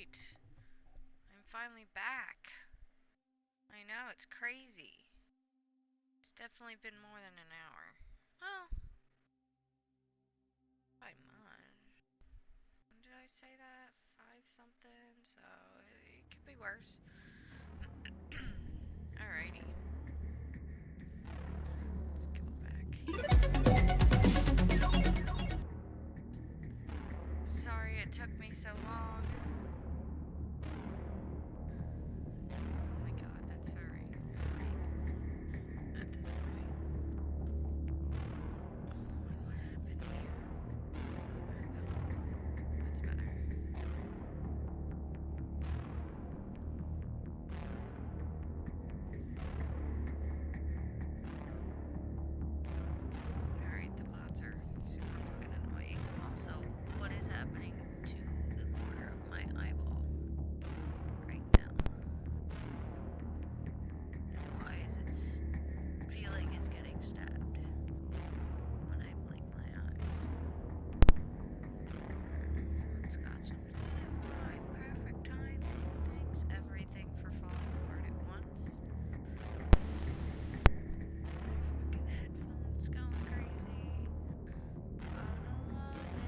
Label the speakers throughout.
Speaker 1: Alright. I'm finally back. I know, it's crazy. It's definitely been more than an hour. Well, by much. When did I say that? 5 something, so it could be worse. Alrighty. Let's go back here. Sorry it took me so long. Oh my god, that's very annoying at this point. Oh Lord, what happened here? That's better. Alright, the bots are super fucking annoying. Also, what is happening to the corner of my eyeball right now? And why is it feeling it's getting stabbed when I blink my eyes? It's got something to do with my perfect timing. Thanks everything for falling apart at once. My fucking headphones going crazy. Gotta love it.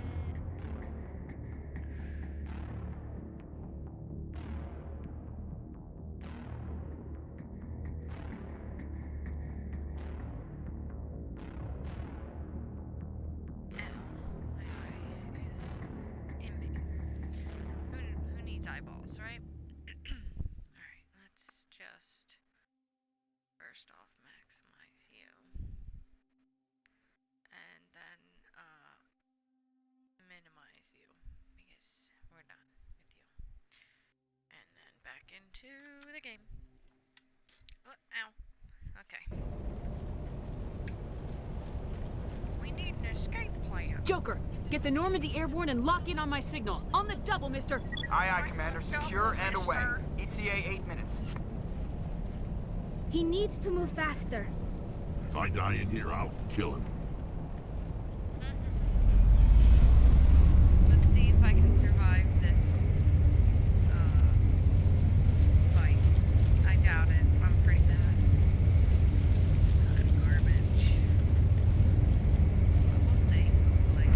Speaker 1: Ow, my eye is imbing. Who needs eyeballs, right? Alright, let's just first off maximize you. And then minimize you because we're done with you. And then back into the game. Oh, ow. Okay. We need an escape plan.
Speaker 2: Joker, get the Normandy airborne and lock in on my signal. On the double, mister.
Speaker 3: Aye, aye, Commander. Secure and away. ETA 8 minutes.
Speaker 4: He needs to move faster.
Speaker 5: If I die in here, I'll kill him.
Speaker 1: Let's see if I can survive this fight. I doubt it. I'm pretty bad. I'm garbage. But we'll see, hopefully.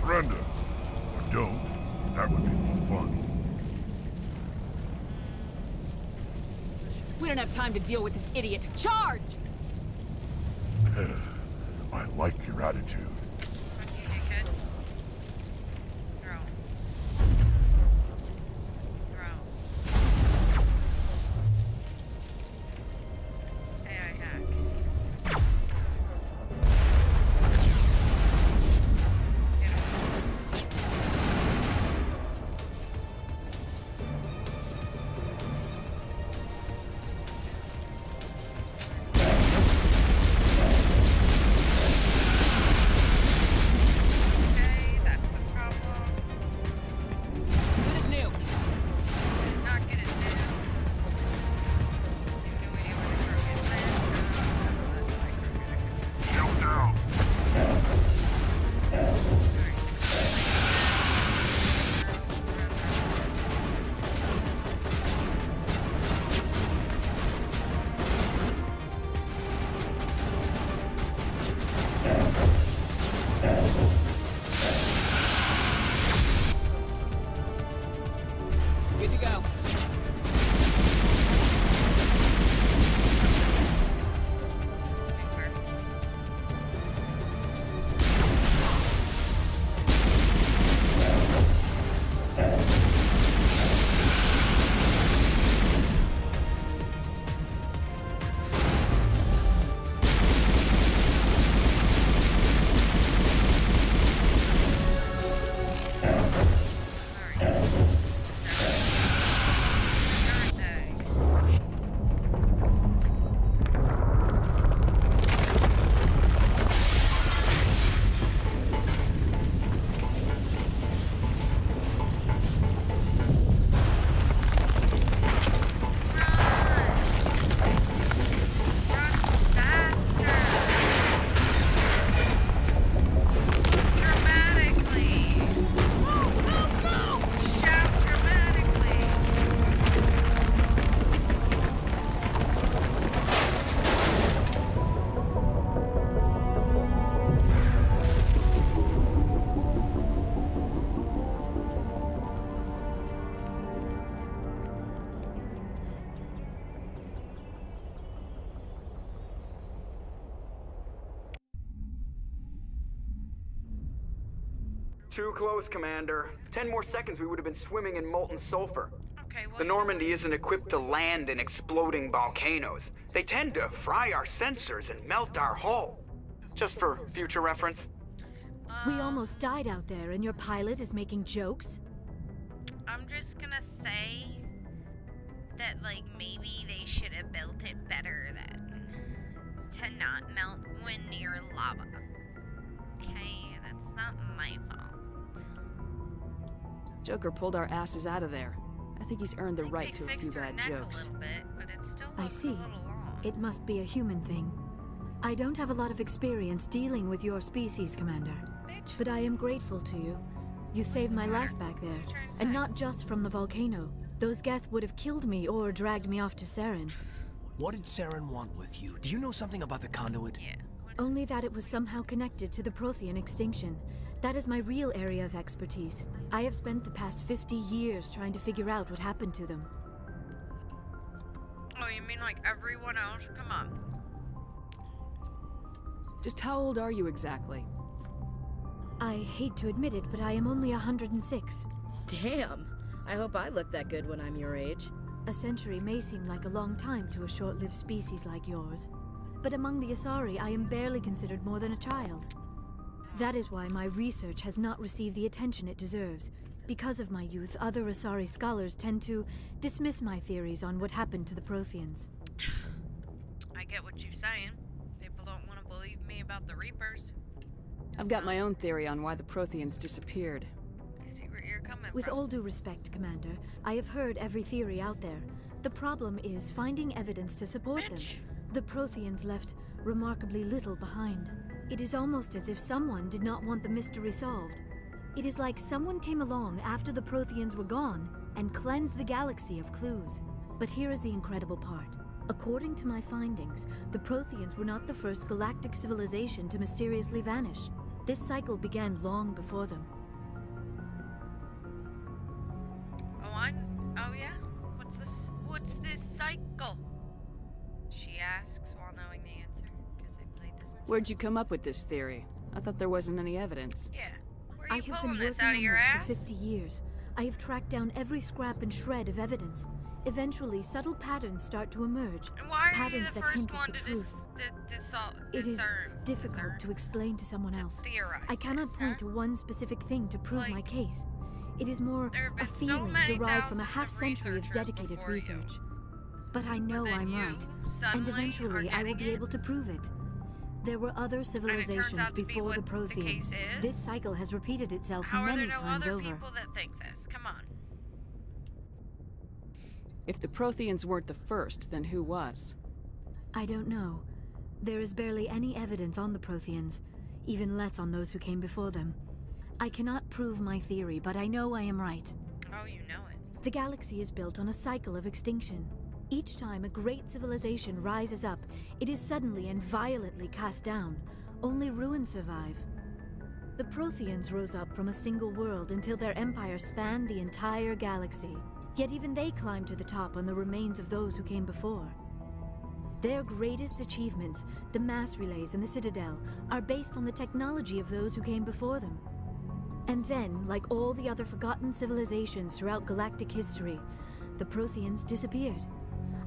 Speaker 5: Surrender. Or don't. That would be more fun.
Speaker 2: We don't have time to deal with this idiot. Charge!
Speaker 5: I like your attitude.
Speaker 1: Fuck you, dickhead. Throw. Throw. AI hack. Get him.
Speaker 3: Too close, Commander. 10 more seconds we would have been swimming in molten sulfur.
Speaker 1: Okay, well,
Speaker 3: The Normandy isn't equipped to land in exploding volcanoes. They tend to fry our sensors and melt our hull. Just for future reference.
Speaker 4: We almost died out there, and your pilot is making jokes?
Speaker 1: I'm just gonna say that, like, maybe they should have built it better to not melt when near lava. Okay, that's not my fault.
Speaker 2: Joker pulled our asses out of there. I think he's earned the
Speaker 1: think
Speaker 2: right
Speaker 1: they
Speaker 2: to a
Speaker 1: fixed
Speaker 2: few
Speaker 1: her
Speaker 2: bad
Speaker 1: neck
Speaker 2: jokes.
Speaker 1: a little bit, but it still
Speaker 4: I
Speaker 1: looks
Speaker 4: see.
Speaker 1: a little long.
Speaker 4: It must be a human thing. I don't have a lot of experience dealing with your species, Commander.
Speaker 1: Bitch.
Speaker 4: But I am grateful to you. You saved
Speaker 1: the
Speaker 4: my
Speaker 1: matter?
Speaker 4: life back there.
Speaker 1: What you trying to say?
Speaker 4: And not just from the volcano. Those Geth would have killed me or dragged me off to Saren.
Speaker 6: What did Saren want with you? Do you know something about the conduit?
Speaker 1: Yeah.
Speaker 4: Only that it was somehow connected to the Prothean extinction. That is my real area of expertise. I have spent the past 50 years trying to figure out what happened to them.
Speaker 1: Oh, you mean like everyone else? Come on.
Speaker 2: Just how old are you exactly?
Speaker 4: I hate to admit it, but I am only 106.
Speaker 7: Damn. I hope I look that good when I'm your age.
Speaker 4: A century may seem like a long time to a short-lived species like yours. But among the Asari, I am barely considered more than a child. That is why my research has not received the attention it deserves. Because of my youth, other Asari scholars tend to dismiss my theories on what happened to the Protheans.
Speaker 1: I get what you're saying. People don't want to believe me about the Reapers.
Speaker 2: I've got my own theory on why the Protheans disappeared.
Speaker 1: I see where you're coming
Speaker 4: With
Speaker 1: from.
Speaker 4: all due respect, Commander, I have heard every theory out there. The problem is finding evidence to support them.
Speaker 1: Bitch.
Speaker 4: The Protheans left remarkably little behind. It is almost as if someone did not want the mystery solved. It is like someone came along after the Protheans were gone and cleansed the galaxy of clues. But here is the incredible part. According to my findings, the Protheans were not the first galactic civilization to mysteriously vanish. This cycle began long before them.
Speaker 1: Oh yeah? What's this cycle? She asks while knowing the answer, because I played this before.
Speaker 2: Where'd you come up with this theory? I thought there wasn't any evidence.
Speaker 1: Yeah. Where
Speaker 4: I
Speaker 1: are you
Speaker 4: have
Speaker 1: pulling
Speaker 4: been
Speaker 1: this
Speaker 4: working
Speaker 1: out of
Speaker 4: on
Speaker 1: your
Speaker 4: this
Speaker 1: ass?
Speaker 4: for 50 years. I have tracked down every scrap and shred of evidence. Eventually, subtle patterns start to emerge.
Speaker 1: And why are you
Speaker 4: patterns
Speaker 1: the
Speaker 4: that
Speaker 1: first
Speaker 4: hint at
Speaker 1: one
Speaker 4: the
Speaker 1: to
Speaker 4: truth. It is difficult to explain to someone else.
Speaker 1: theorize
Speaker 4: I cannot
Speaker 1: this,
Speaker 4: point
Speaker 1: huh?
Speaker 4: to one specific thing to prove my
Speaker 1: Like,
Speaker 4: case. It is more
Speaker 1: there have
Speaker 4: a
Speaker 1: been so
Speaker 4: feeling
Speaker 1: many
Speaker 4: derived from a
Speaker 1: thousands of
Speaker 4: half-century of
Speaker 1: researchers
Speaker 4: dedicated
Speaker 1: before you.
Speaker 4: research. But I know
Speaker 1: then
Speaker 4: I'm
Speaker 1: you
Speaker 4: right, and
Speaker 1: suddenly
Speaker 4: eventually
Speaker 1: are
Speaker 4: I will
Speaker 1: getting
Speaker 4: be
Speaker 1: it?
Speaker 4: able to prove it. There were other civilizations
Speaker 1: out to be
Speaker 4: before
Speaker 1: what
Speaker 4: the
Speaker 1: the
Speaker 4: Protheans.
Speaker 1: case is?
Speaker 4: This cycle has repeated itself
Speaker 1: How are there
Speaker 4: many
Speaker 1: no
Speaker 4: times
Speaker 1: other
Speaker 4: over.
Speaker 1: people that think this? Come on.
Speaker 2: If the Protheans weren't the first, then who was?
Speaker 4: I don't know. There is barely any evidence on the Protheans, even less on those who came before them. I cannot prove my theory, but I know I am right.
Speaker 1: Oh, you know it.
Speaker 4: The galaxy is built on a cycle of extinction. Each time a great civilization rises up, it is suddenly and violently cast down. Only ruins survive. The Protheans rose up from a single world until their empire spanned the entire galaxy. Yet even they climbed to the top on the remains of those who came before. Their greatest achievements, the mass relays and the Citadel, are based on the technology of those who came before them. And then, like all the other forgotten civilizations throughout galactic history, the Protheans disappeared.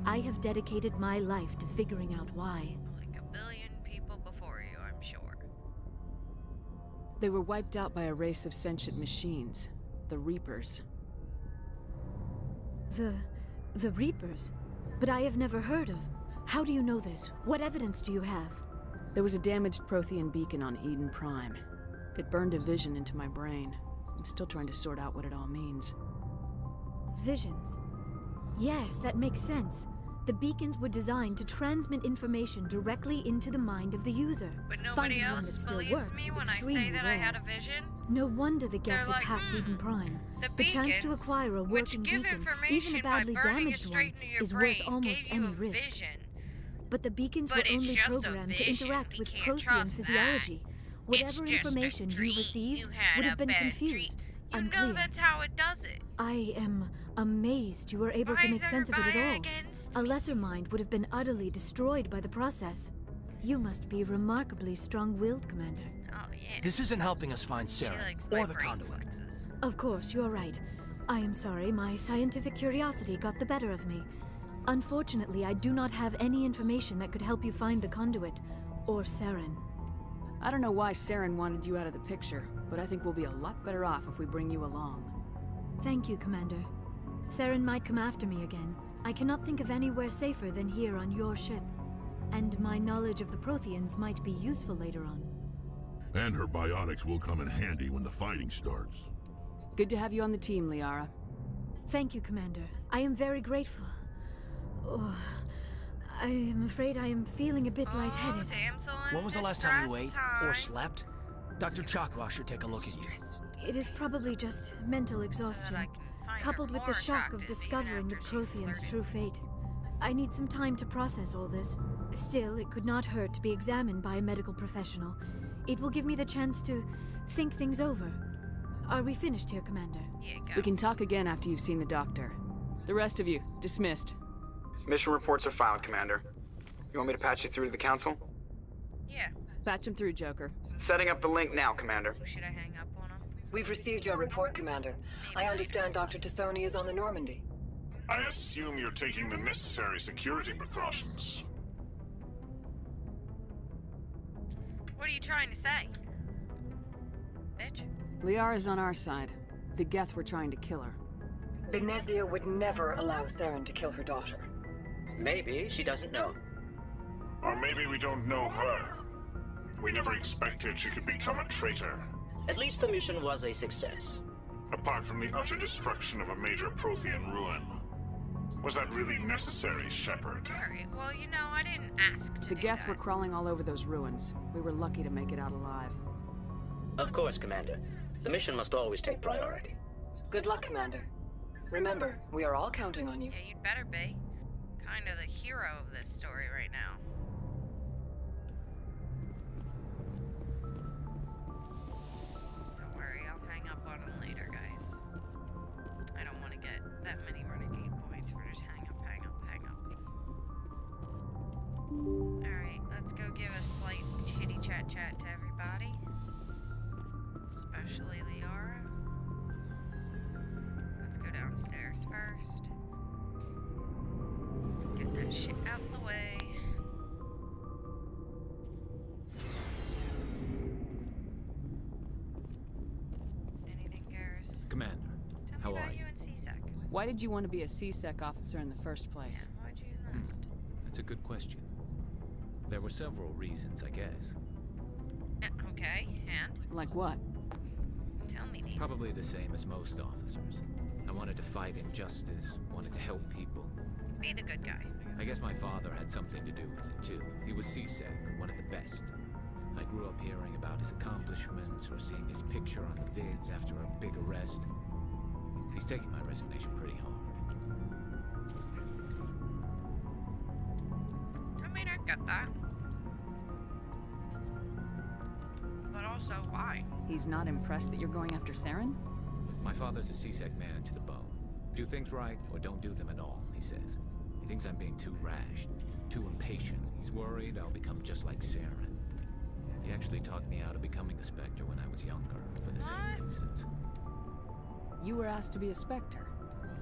Speaker 4: I have dedicated my life to figuring out why.
Speaker 1: Like a billion people before you, I'm sure.
Speaker 2: They were wiped out by a race of sentient machines, the Reapers.
Speaker 4: The Reapers? But I have never heard of. How do you know this? What evidence do you have?
Speaker 2: There was a damaged Prothean beacon on Eden Prime. It burned a vision into my brain. I'm still trying to sort out what it all means.
Speaker 4: Visions. Yes, that makes sense. The beacons were designed to transmit information directly into the mind of the user.
Speaker 1: But nobody
Speaker 4: Finding one
Speaker 1: else
Speaker 4: that still
Speaker 1: believes
Speaker 4: works
Speaker 1: me
Speaker 4: is
Speaker 1: when I say
Speaker 4: extremely
Speaker 1: that
Speaker 4: rare.
Speaker 1: I had a vision.
Speaker 4: No wonder the
Speaker 1: They're
Speaker 4: Geth
Speaker 1: like,
Speaker 4: attacked Eden Prime.
Speaker 1: The
Speaker 4: chance to
Speaker 1: beacons,
Speaker 4: acquire a
Speaker 1: which
Speaker 4: working
Speaker 1: give
Speaker 4: beacon,
Speaker 1: information
Speaker 4: even a
Speaker 1: by
Speaker 4: badly
Speaker 1: burning it
Speaker 4: damaged one,
Speaker 1: straight into your
Speaker 4: is
Speaker 1: brain,
Speaker 4: worth almost
Speaker 1: gave you
Speaker 4: any
Speaker 1: a
Speaker 4: risk.
Speaker 1: vision.
Speaker 4: But the beacons
Speaker 1: But
Speaker 4: were
Speaker 1: it's
Speaker 4: only
Speaker 1: just a
Speaker 4: programmed to
Speaker 1: vision.
Speaker 4: interact
Speaker 1: We
Speaker 4: with
Speaker 1: can't
Speaker 4: Prothean
Speaker 1: trust
Speaker 4: physiology.
Speaker 1: It's
Speaker 4: Whatever
Speaker 1: just a
Speaker 4: information
Speaker 1: dream.
Speaker 4: you received
Speaker 1: You had
Speaker 4: would
Speaker 1: a
Speaker 4: have been
Speaker 1: bad
Speaker 4: confused,
Speaker 1: You
Speaker 4: unclear.
Speaker 1: know that's how it does it.
Speaker 4: I am amazed you were able
Speaker 1: Why
Speaker 4: to
Speaker 1: is
Speaker 4: make sense of it at
Speaker 1: everybody
Speaker 4: all.
Speaker 1: against
Speaker 4: A lesser mind would have been utterly destroyed by the process. You must be remarkably strong-willed, Commander.
Speaker 1: Oh yeah, Yeah.
Speaker 6: This isn't helping us find
Speaker 1: She
Speaker 6: Saren
Speaker 1: likes
Speaker 6: or
Speaker 1: my
Speaker 6: the
Speaker 1: brain
Speaker 6: conduit.
Speaker 1: flexes.
Speaker 4: Of course, you're right. I am sorry, my scientific curiosity got the better of me. Unfortunately, I do not have any information that could help you find the conduit, or Saren.
Speaker 2: I don't know why Saren wanted you out of the picture, but I think we'll be a lot better off if we bring you along.
Speaker 4: Thank you, Commander. Saren might come after me again. I cannot think of anywhere safer than here on your ship. And my knowledge of the Protheans might be useful later on.
Speaker 5: And her biotics will come in handy when the fighting starts.
Speaker 2: Good to have you on the team, Liara.
Speaker 4: Thank you, Commander. I am very grateful. Oh, I am afraid I am feeling a bit lightheaded.
Speaker 1: Damsel in
Speaker 6: When was the last time you ate
Speaker 1: distress
Speaker 6: or
Speaker 1: time.
Speaker 6: slept? Dr. Chakra should take a look at you.
Speaker 4: It is probably just mental exhaustion, coupled with the shock of discovering the Protheans' true fate. I need some time to process all this. Still, it could not hurt to be examined by a medical professional. It will give me the chance to think things over. Are we finished here, Commander?
Speaker 1: Yeah, go.
Speaker 2: We can talk again after you've seen the doctor. The rest of you, dismissed.
Speaker 3: Mission reports are filed, Commander. You want me to patch you through to the Council?
Speaker 1: Yeah.
Speaker 2: Patch him through, Joker.
Speaker 3: Setting up the link now, Commander.
Speaker 1: Should I hang up on him?
Speaker 8: We've received your report, Commander. I understand Dr. Tassoni is on the Normandy.
Speaker 5: I assume you're taking the necessary security precautions.
Speaker 1: What are you trying to say? Bitch?
Speaker 2: Liara's on our side. The Geth were trying to kill her.
Speaker 8: Benezia would never allow Saren to kill her daughter.
Speaker 9: Maybe she doesn't know.
Speaker 5: Or maybe we don't know her. We never expected she could become a traitor.
Speaker 9: At least the mission was a success.
Speaker 5: Apart from the utter destruction of a major Prothean ruin. Was that really necessary, Shepard?
Speaker 1: Alright, well, you know, I didn't ask to
Speaker 2: The
Speaker 1: do
Speaker 2: Geth
Speaker 1: that.
Speaker 2: were crawling all over those ruins. We were lucky to make it out alive.
Speaker 9: Of course, Commander. The mission must always take priority.
Speaker 8: Good luck, Commander. Remember, we are all counting on you.
Speaker 1: Yeah, you'd better be. Kind of the hero of this story right now. Don't worry, I'll hang up on him later, guys. I don't want to get that many renegade points for just hang up, hang up, hang up. Alright, let's go give a slight chitty chat to everybody. Especially Liara. Let's go downstairs first. Get that shit out the way. Anything, Garrus?
Speaker 10: Commander,
Speaker 1: Tell
Speaker 10: how
Speaker 1: me
Speaker 10: are
Speaker 1: about
Speaker 10: you?
Speaker 1: you and CSEC.
Speaker 2: Why did you want to be a C-Sec officer in the first place?
Speaker 1: Yeah, why'd you enlist?
Speaker 10: That's a good question. There were several reasons, I guess.
Speaker 1: Okay, and?
Speaker 2: Like what?
Speaker 1: Tell me these.
Speaker 10: Probably the same as most officers. I wanted to fight injustice, wanted to help people.
Speaker 1: Be the good guy.
Speaker 10: I guess my father had something to do with it too. He was CSEC, one of the best. I grew up hearing about his accomplishments or seeing his picture on the vids after a big arrest. He's taking my resignation pretty hard.
Speaker 1: I mean, I get that. But also, why?
Speaker 2: He's not impressed that you're going after Saren?
Speaker 10: My father's a CSEC man to the bone. Do things right or don't do them at all, he says. He thinks I'm being too rash, too impatient. He's worried I'll become just like Saren. He actually talked me out of becoming a Spectre when I was younger, for the same reasons.
Speaker 2: You were asked to be a Spectre.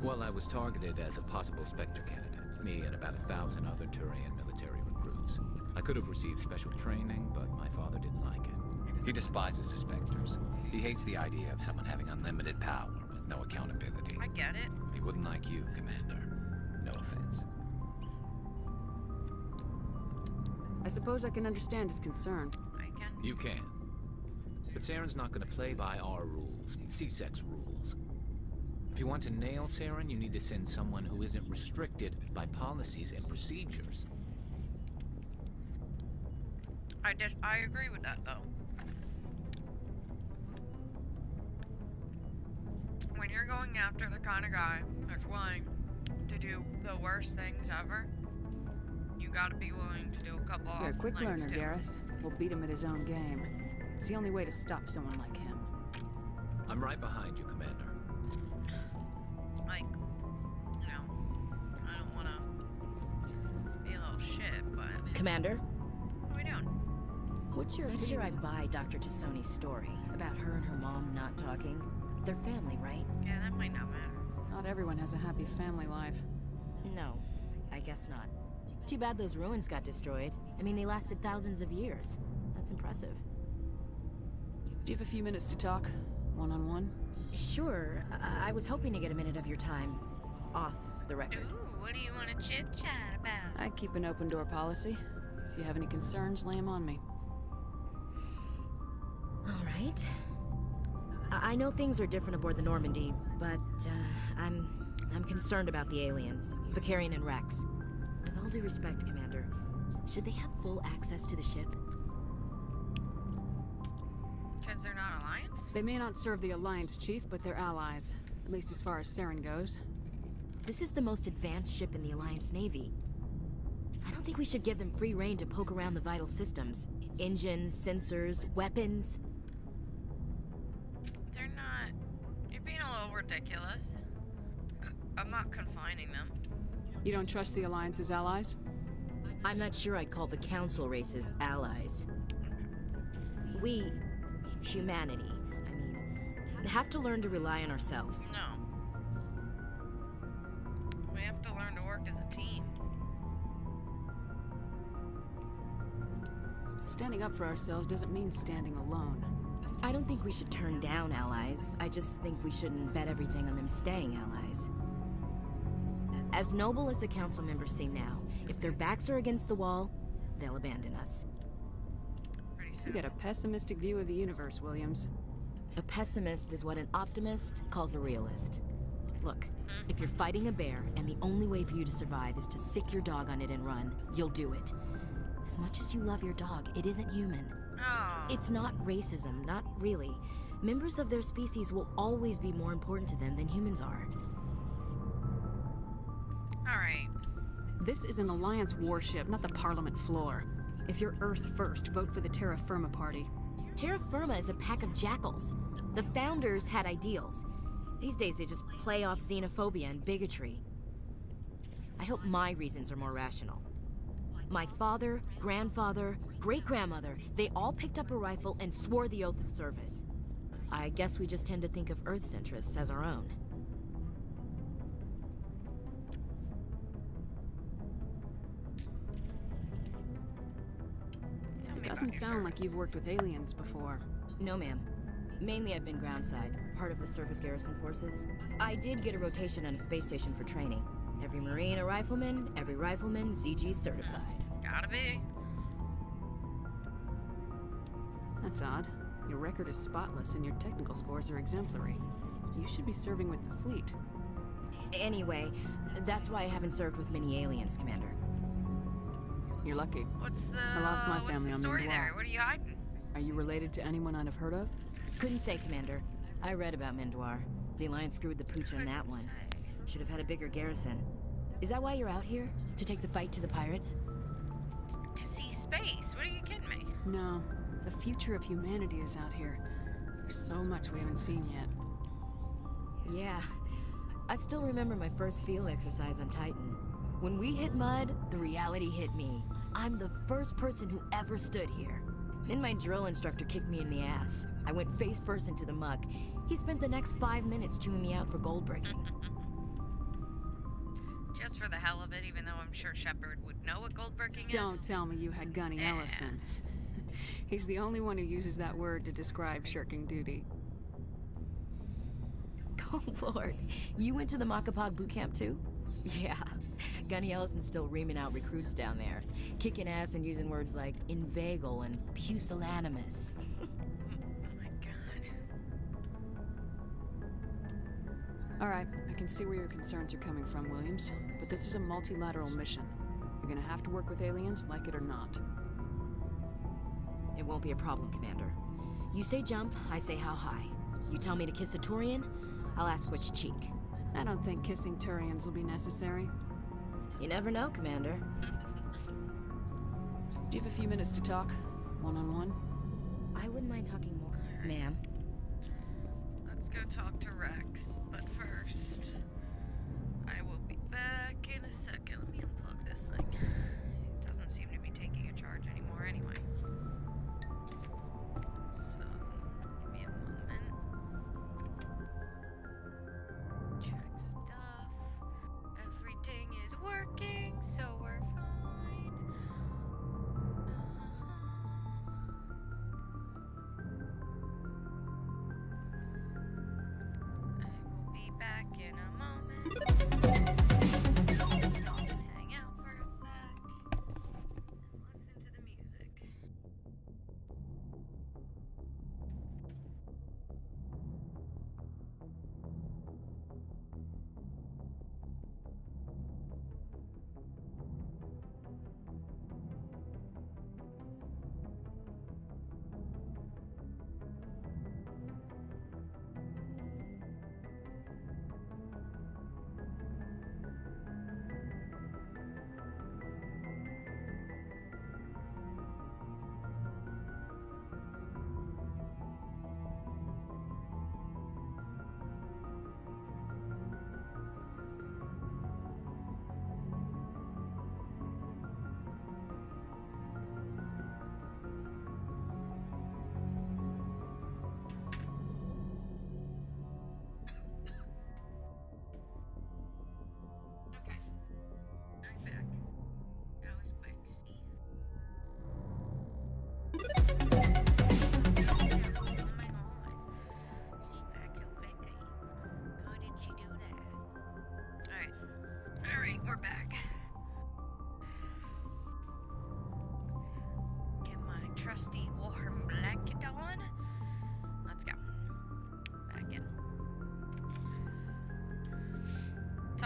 Speaker 10: Well, I was targeted as a possible Spectre candidate. Me and about 1,000 other Turian military recruits. I could have received special training, but my father didn't like it.
Speaker 6: He despises the Spectres. He hates the idea of someone having unlimited power with no accountability.
Speaker 1: I get it.
Speaker 6: He wouldn't like you, Commander. No offense.
Speaker 2: I suppose I can understand his concern.
Speaker 1: I can.
Speaker 10: You can. But Saren's not gonna play by our rules, CSEC's rules. If you want to nail Saren, you need to send someone who isn't restricted by policies and procedures.
Speaker 1: I agree with that, though. When you're going after the kind of guy that's willing to do the worst things ever, you gotta be willing to do a couple
Speaker 2: You're a quick
Speaker 1: awful
Speaker 2: learner,
Speaker 1: things, too.
Speaker 2: Garrus. We'll beat him at his own game. It's the only way to stop someone like him.
Speaker 10: I'm right behind you, Commander.
Speaker 1: Like, you know, I don't wanna be a little shit, but...
Speaker 7: Commander?
Speaker 1: What are we doing?
Speaker 2: What's your
Speaker 7: Not sure
Speaker 2: opinion?
Speaker 7: I'd buy Dr. Tassoni's story about her and her mom not talking. They're family, right?
Speaker 1: Yeah, that might not matter.
Speaker 2: Not everyone has a happy family life.
Speaker 7: No, I guess not. Too bad those ruins got destroyed. I mean, they lasted thousands of years. That's impressive.
Speaker 2: Do you have a few minutes to talk? One-on-one?
Speaker 7: Sure, I was hoping to get a minute of your time. Off the record.
Speaker 1: Ooh, what do you want to chit-chat about?
Speaker 2: I keep an open door policy. If you have any concerns, lay them on me.
Speaker 7: All right. I know things are different aboard the Normandy, but I'm concerned about the aliens, Vicarian and Rex. With all due respect, Commander, should they have full access to the ship?
Speaker 1: Because they're not Alliance?
Speaker 2: They may not serve the Alliance, Chief, but they're allies. At least as far as Saren goes.
Speaker 7: This is the most advanced ship in the Alliance Navy. I don't think we should give them free rein to poke around the vital systems. Engines, sensors, weapons.
Speaker 1: They're not... You're being a little ridiculous. I'm not confining them.
Speaker 2: You don't trust the Alliance's allies?
Speaker 7: I'm not sure I'd call the Council races allies. We, humanity, have to learn to rely on ourselves.
Speaker 1: No. We have to learn to work as a team.
Speaker 2: Standing up for ourselves doesn't mean standing alone.
Speaker 7: I don't think we should turn down allies. I just think we shouldn't bet everything on them staying allies. As noble as the council members seem now, if their backs are against the wall, they'll abandon us.
Speaker 1: Pretty soon.
Speaker 2: You got a pessimistic view of the universe, Williams.
Speaker 7: A pessimist is what an optimist calls a realist. Look, if you're fighting a bear and the only way for you to survive is to sick your dog on it and run, you'll do it. As much as you love your dog, it isn't human.
Speaker 1: Oh.
Speaker 7: It's not racism, not really. Members of their species will always be more important to them than humans are.
Speaker 1: Alright.
Speaker 2: This is an Alliance warship, not the Parliament floor. If you're Earth first, vote for the Terra Firma Party.
Speaker 7: Terra Firma is a pack of jackals. The founders had ideals. These days they just play off xenophobia and bigotry. I hope my reasons are more rational. My father, grandfather, great-grandmother, they all picked up a rifle and swore the oath of service. I guess we just tend to think of Earth's interests as our own.
Speaker 2: It doesn't sound like you've worked with aliens before.
Speaker 7: No, ma'am. Mainly I've been groundside, part of the surface garrison forces. I did get a rotation on a space station for training. Every Marine a rifleman, every rifleman ZG certified.
Speaker 1: Gotta be.
Speaker 2: That's odd. Your record is spotless and your technical scores are exemplary. You should be serving with the fleet.
Speaker 7: Anyway, that's why I haven't served with many aliens, Commander.
Speaker 2: You're lucky.
Speaker 1: What's the...
Speaker 2: I lost my family
Speaker 1: what's
Speaker 2: on
Speaker 1: the story
Speaker 2: Mindoir.
Speaker 1: there? What are you hiding?
Speaker 2: Are you related to anyone I'd have heard of?
Speaker 7: Couldn't say, Commander. I read about Mindoir. The Alliance screwed the pooch on that one. Should have had a bigger garrison. Is that why you're out here? To take the fight to the pirates?
Speaker 1: To see space. What are you kidding me?
Speaker 2: No. The future of humanity is out here. There's so much we haven't seen yet.
Speaker 7: Yeah. I still remember my first field exercise on Titan. When we hit mud, the reality hit me. I'm the first person who ever stood here. Then my drill instructor kicked me in the ass. I went face first into the muck. He spent the next 5 minutes chewing me out for gold breaking.
Speaker 1: Just for the hell of it, even though I'm sure Shepard would know what gold breaking is.
Speaker 2: Don't tell me you had Gunny Ellison. He's the only one who uses that word to describe shirking duty.
Speaker 7: Oh, Lord. You went to the Makapog boot camp, too? Yeah. Gunny Ellison's still reaming out recruits down there. Kicking ass and using words like inveigle and pusillanimous.
Speaker 1: Oh my god.
Speaker 2: Alright, I can see where your concerns are coming from, Williams. But this is a multilateral mission. You're gonna have to work with aliens, like it or not.
Speaker 7: It won't be a problem, Commander. You say jump, I say how high. You tell me to kiss a Turian, I'll ask which cheek.
Speaker 2: I don't think kissing Turians will be necessary.
Speaker 7: You never know, Commander.
Speaker 2: Do you have a few minutes to talk? One-on-one?
Speaker 7: I wouldn't mind talking more. Ma'am.
Speaker 1: Let's go talk to Rex. But first, I will be back in a second. Let me unplug this thing. It doesn't seem to be taking a charge anymore anyway.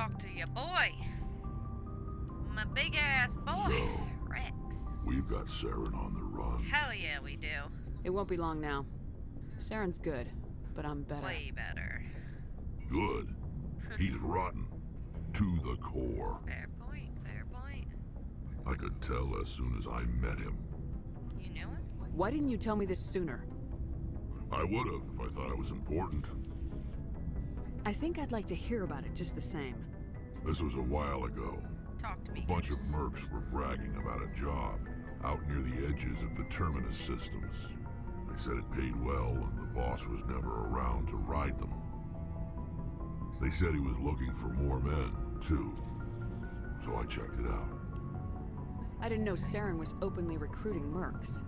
Speaker 1: talk to your boy. My big ass boy,
Speaker 11: So,
Speaker 1: Rex.
Speaker 11: we've got Saren on the run.
Speaker 1: Hell yeah, we do.
Speaker 2: It won't be long now. Saren's good, but I'm better.
Speaker 1: Way better.
Speaker 11: Good. He's rotten. To the core.
Speaker 1: Fair point, fair point.
Speaker 11: I could tell as soon as I met him.
Speaker 1: You knew him?
Speaker 2: Why didn't you tell me this sooner?
Speaker 11: I would have if I thought it was important.
Speaker 2: I think I'd like to hear about it just the same.
Speaker 11: This was a while ago.
Speaker 1: Talk to me.
Speaker 11: A bunch of
Speaker 1: Goose.
Speaker 11: mercs were bragging about a job out near the edges of the Terminus systems. They said it paid well and the boss was never around to ride them. They said he was looking for more men, too. So I checked it out.
Speaker 2: I didn't know Saren was openly recruiting mercs.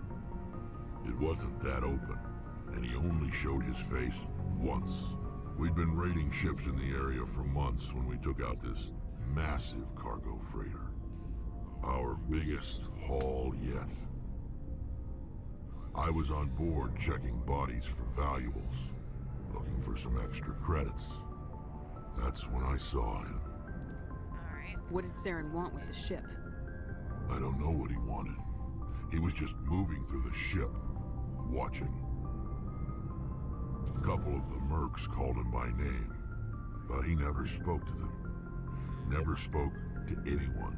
Speaker 11: It wasn't that open, and he only showed his face once. We'd been raiding ships in the area for months when we took out this massive cargo freighter. Our biggest haul yet. I was on board checking bodies for valuables, looking for some extra credits. That's when I saw him.
Speaker 1: Alright.
Speaker 2: What did Saren want with the ship?
Speaker 11: I don't know what he wanted. He was just moving through the ship, watching. A couple of the mercs called him by name, but he never spoke to them. Never spoke to anyone.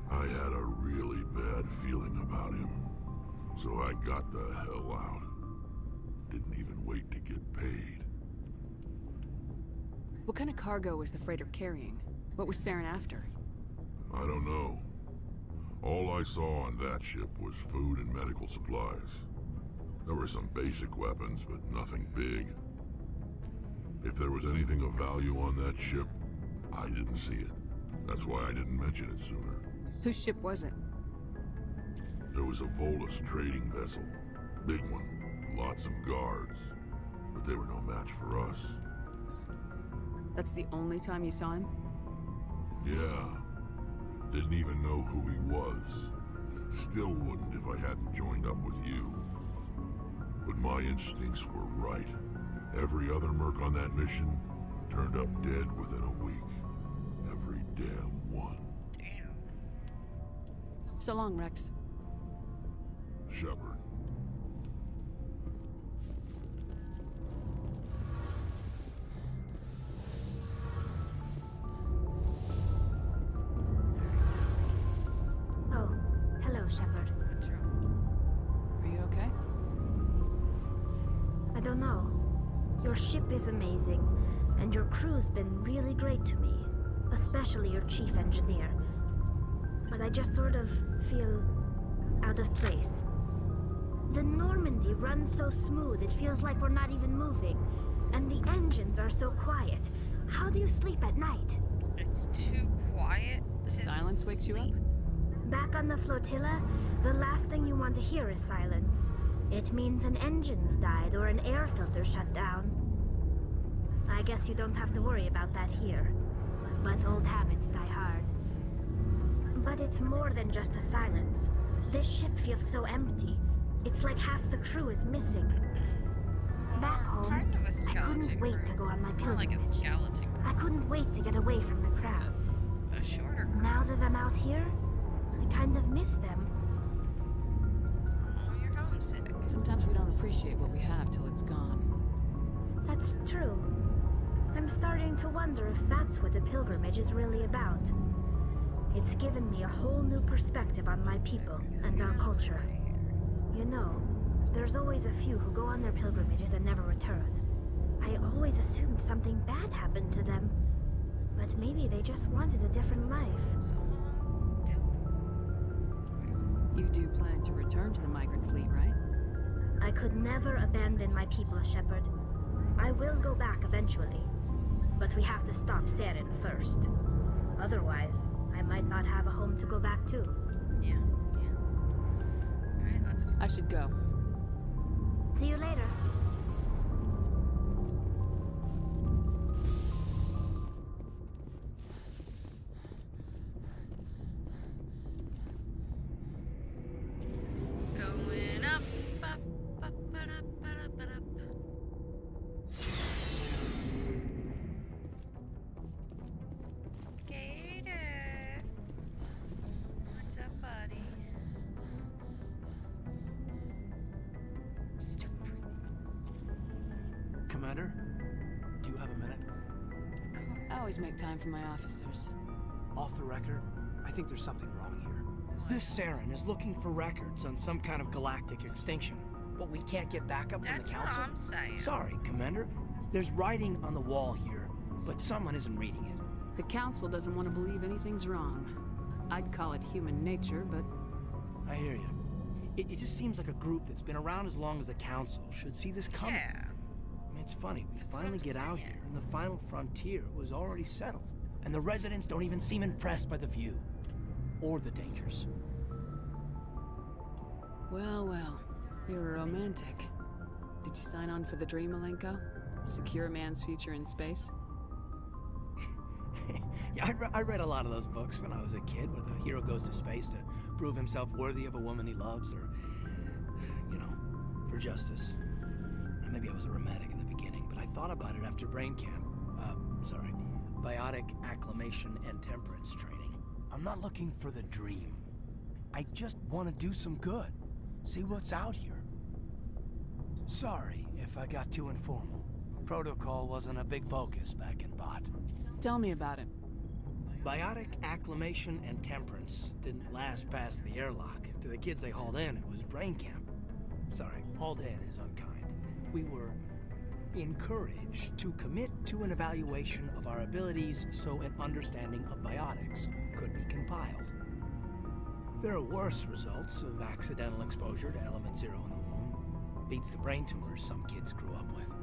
Speaker 11: I had a really bad feeling about him, so I got the hell out. Didn't even wait to get paid.
Speaker 2: What kind of cargo was the freighter carrying? What was Saren after?
Speaker 11: I don't know. All I saw on that ship was food and medical supplies. There were some basic weapons, but nothing big. If there was anything of value on that ship, I didn't see it. That's why I didn't mention it sooner.
Speaker 2: Whose ship was it?
Speaker 11: There was a Volus trading vessel. Big one. Lots of guards. But they were no match for us.
Speaker 2: That's the only time you saw him?
Speaker 11: Yeah. Didn't even know who he was. Still wouldn't if I hadn't joined up with you. But my instincts were right. Every other merc on that mission turned up dead within a week. Every damn one.
Speaker 1: Damn.
Speaker 2: So long, Rex.
Speaker 11: Shepard.
Speaker 12: Oh, hello, Shepard.
Speaker 2: Are you okay?
Speaker 12: I don't know. Your ship is amazing, and your crew's been really great to me, especially your chief engineer. But I just sort of feel out of place. The Normandy runs so smooth it feels like we're not even moving, and the engines are so quiet. How do you sleep at night?
Speaker 1: It's too quiet.
Speaker 2: The silence wakes you up?
Speaker 12: Back on the flotilla, the last thing you want to hear is silence. It means an engine's died or an air filter shut down. I guess you don't have to worry about that here. But old habits die hard. But it's more than just the silence. This ship feels so empty. It's like half the crew is missing. Back home,
Speaker 1: Kind of a
Speaker 12: I couldn't
Speaker 1: skeleton
Speaker 12: wait
Speaker 1: crew.
Speaker 12: to go on my
Speaker 1: More like
Speaker 12: pilgrimage.
Speaker 1: a skeleton.
Speaker 12: I couldn't wait to get away from the crowds.
Speaker 1: A shorter crew.
Speaker 12: Now that I'm out here, I kind of miss them.
Speaker 1: Oh, you're homesick.
Speaker 2: Sometimes we don't appreciate what we have till it's gone.
Speaker 12: That's true. I'm starting to wonder if that's what the pilgrimage is really about. It's given me a whole new perspective on my people and our culture. You know, there's always a few who go on their pilgrimages and never return. I always assumed something bad happened to them. But maybe they just wanted a different life.
Speaker 2: You do plan to return to the migrant fleet, right?
Speaker 12: I could never abandon my people, Shepard. I will go back eventually. But we have to stop Saren first. Otherwise, I might not have a home to go back to.
Speaker 1: Yeah. Alright, let's
Speaker 2: I should go.
Speaker 12: See you later.
Speaker 1: going up, up, up, up, up, up, up.
Speaker 13: Commander, do you have a minute?
Speaker 2: I always make time for my officers.
Speaker 13: Off the record, I think there's something wrong here. This Saren is looking for records on some kind of galactic extinction, but we can't get backup from the Council?
Speaker 1: That's what I'm saying.
Speaker 13: Sorry, Commander. There's writing on the wall here, but someone isn't reading it.
Speaker 2: The Council doesn't want to believe anything's wrong. I'd call it human nature, but...
Speaker 13: I hear you. It just seems like a group that's been around as long as the Council should see this coming.
Speaker 1: Yeah.
Speaker 13: I mean, it's funny, we finally get out here, and the final frontier was already settled. And the residents don't even seem impressed by the view. Or the dangers.
Speaker 2: Well, well. You're a romantic. Did you sign on for the dream, Malenko? Secure a man's future in space?
Speaker 13: Yeah, I read a lot of those books when I was a kid, where the hero goes to space to prove himself worthy of a woman he loves, or, you know, for justice. And maybe I was a romantic in the beginning, but I thought about it after brain camp. Biotic acclimation and temperance training. I'm not looking for the dream. I just want to do some good. See what's out here. Sorry if I got too informal. Protocol wasn't a big focus back in Bot.
Speaker 2: Tell me about it.
Speaker 13: Biotic acclimation and temperance didn't last past the airlock. To the kids they hauled in, it was brain camp. Sorry, hauled in is unkind. We were encouraged to commit to an evaluation of our abilities so an understanding of biotics could be compiled. There are worse results of accidental exposure to Element Zero in the womb. Beats the brain tumors some kids grew up with.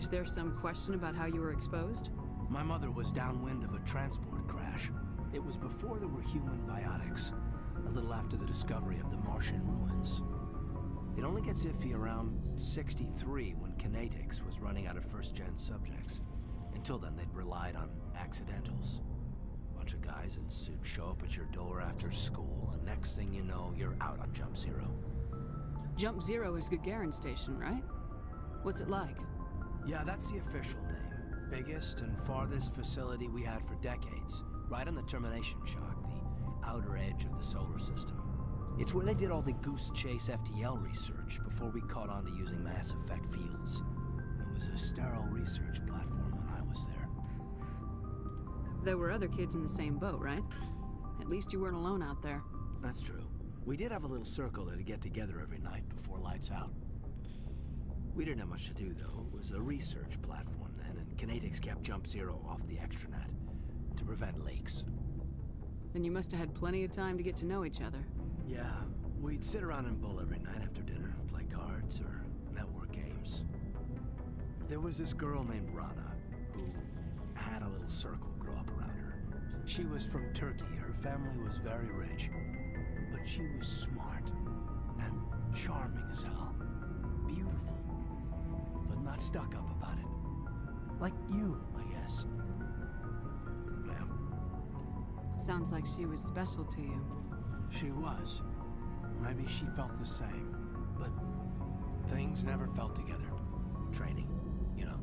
Speaker 2: Is there some question about how you were exposed?
Speaker 13: My mother was downwind of a transport crash. It was before there were human biotics, a little after the discovery of the Martian ruins. It only gets iffy around 63 when Kinetics was running out of first-gen subjects. Until then, they'd relied on accidentals. Bunch of guys in suits show up at your door after school, and next thing you know, you're out on Jump Zero.
Speaker 2: Jump Zero is Gagarin Station, right? What's it like?
Speaker 13: Yeah, that's the official name. Biggest and farthest facility we had for decades. Right on the termination shock, the outer edge of the solar system. It's where they did all the Goose Chase FTL research before we caught on to using mass effect fields. It was a sterile research platform when I was there.
Speaker 2: There were other kids in the same boat, right? At least you weren't alone out there.
Speaker 13: That's true. We did have a little circle that'd get together every night before lights out. We didn't have much to do, though. It was a research platform then, and Kinetics kept Jump Zero off the extranet to prevent leaks.
Speaker 2: Then you must have had plenty of time to get to know each other.
Speaker 13: Yeah, we'd sit around and bull every night after dinner, play cards or network games. There was this girl named Rana, who had a little circle grow up around her. She was from Turkey. Her family was very rich. But she was smart and charming as hell. Beautiful, but not stuck up about it. Like you, I guess. Ma'am.
Speaker 2: Sounds like she was special to you.
Speaker 13: She was. Maybe she felt the same. But things never felt together. Training, you know.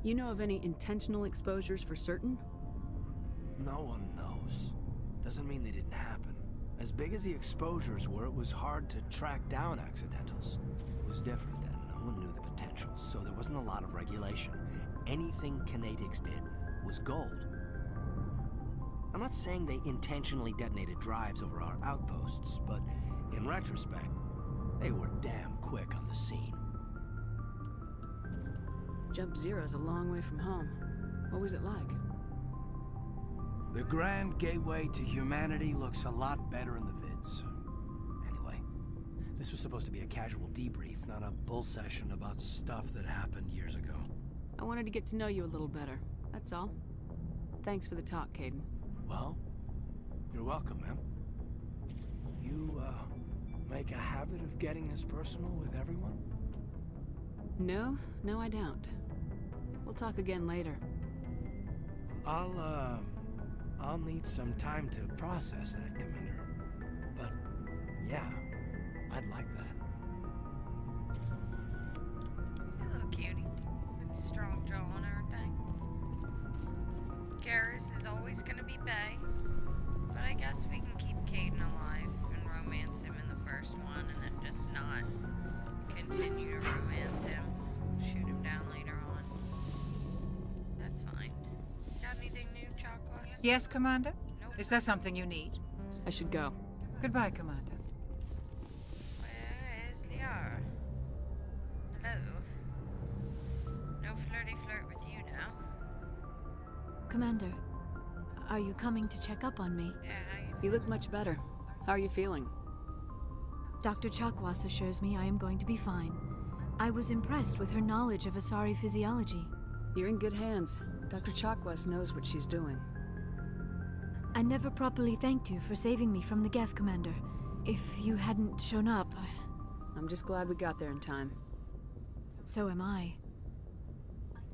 Speaker 2: You know of any intentional exposures for certain?
Speaker 13: No one knows. Doesn't mean they didn't happen. As big as the exposures were, it was hard to track down accidentals. It was different then. No one knew the potential, so there wasn't a lot of regulation. Anything Kinetics did was gold. I'm not saying they intentionally detonated drives over our outposts, but in retrospect, they were damn quick on the scene.
Speaker 2: Jump Zero's a long way from home. What was it like?
Speaker 13: The Grand Gateway to Humanity looks a lot better in the vids. Anyway, this was supposed to be a casual debrief, not a bull session about stuff that happened years ago.
Speaker 2: I wanted to get to know you a little better, that's all. Thanks for the talk, Kaidan.
Speaker 13: Well, you're welcome, ma'am. You, make a habit of getting this personal with everyone?
Speaker 2: No, I don't. We'll talk again later.
Speaker 13: I'll need some time to process that, Commander. But, yeah, I'd like that.
Speaker 1: He's a little cutie with a strong jaw and everything. Garrus is always gonna be bae, but I guess we can keep Kaidan alive and romance him in the first one and then just not continue to romance him.
Speaker 14: Yes, Commander? Is there something you need?
Speaker 2: I should go.
Speaker 14: Goodbye, Commander.
Speaker 1: Where is Liara? Hello? No flirty flirt with you now.
Speaker 4: Commander, are you coming to check up on me?
Speaker 1: Yeah,
Speaker 2: You look much better. How are you feeling?
Speaker 4: Dr. Chakwas assures me I am going to be fine. I was impressed with her knowledge of Asari physiology.
Speaker 2: You're in good hands. Dr. Chakwas knows what she's doing.
Speaker 4: I never properly thanked you for saving me from the Geth, Commander. If you hadn't shown up,
Speaker 2: I'm just glad we got there in time.
Speaker 4: So am I.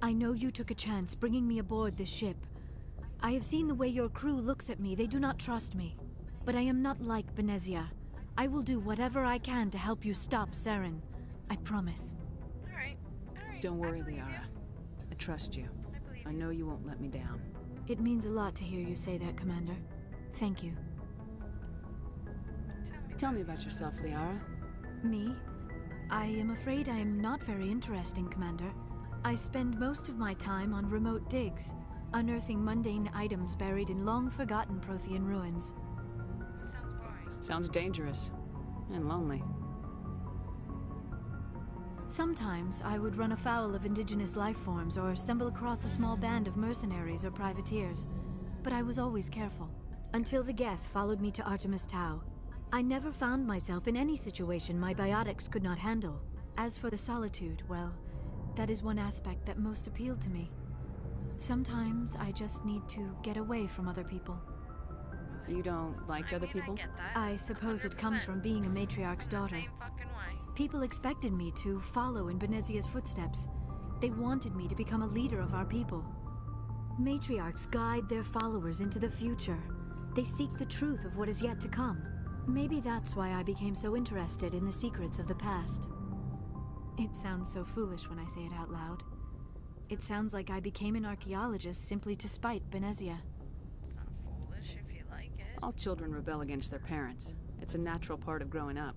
Speaker 4: I know you took a chance bringing me aboard this ship. I have seen the way your crew looks at me. They do not trust me. But I am not like Benezia. I will do whatever I can to help you stop Saren. I promise.
Speaker 1: Alright.
Speaker 2: Don't worry, Liara. I trust you. I know you won't let me down.
Speaker 4: It means a lot to hear you say that, Commander. Thank you.
Speaker 2: Tell me about yourself, Liara.
Speaker 4: Me? I am afraid I am not very interesting, Commander. I spend most of my time on remote digs, unearthing mundane items buried in long-forgotten Prothean ruins.
Speaker 1: Sounds boring.
Speaker 2: Sounds dangerous. And lonely.
Speaker 4: Sometimes I would run afoul of indigenous life forms or stumble across a small band of mercenaries or privateers, but I was always careful. Until the Geth followed me to Artemis Tau. I never found myself in any situation my biotics could not handle. As for the solitude, well, that is one aspect that most appealed to me. Sometimes I just need to get away from other people.
Speaker 2: You don't like other people?
Speaker 1: I get that.
Speaker 4: I suppose it comes from being a matriarch's daughter.
Speaker 1: Same fucking way.
Speaker 4: People expected me to follow in Benezia's footsteps. They wanted me to become a leader of our people. Matriarchs guide their followers into the future. They seek the truth of what is yet to come. Maybe that's why I became so interested in the secrets of the past. It sounds so foolish when I say it out loud. It sounds like I became an archaeologist simply to spite Benezia.
Speaker 1: It's not foolish if you like it.
Speaker 2: All children rebel against their parents. It's a natural part of growing up.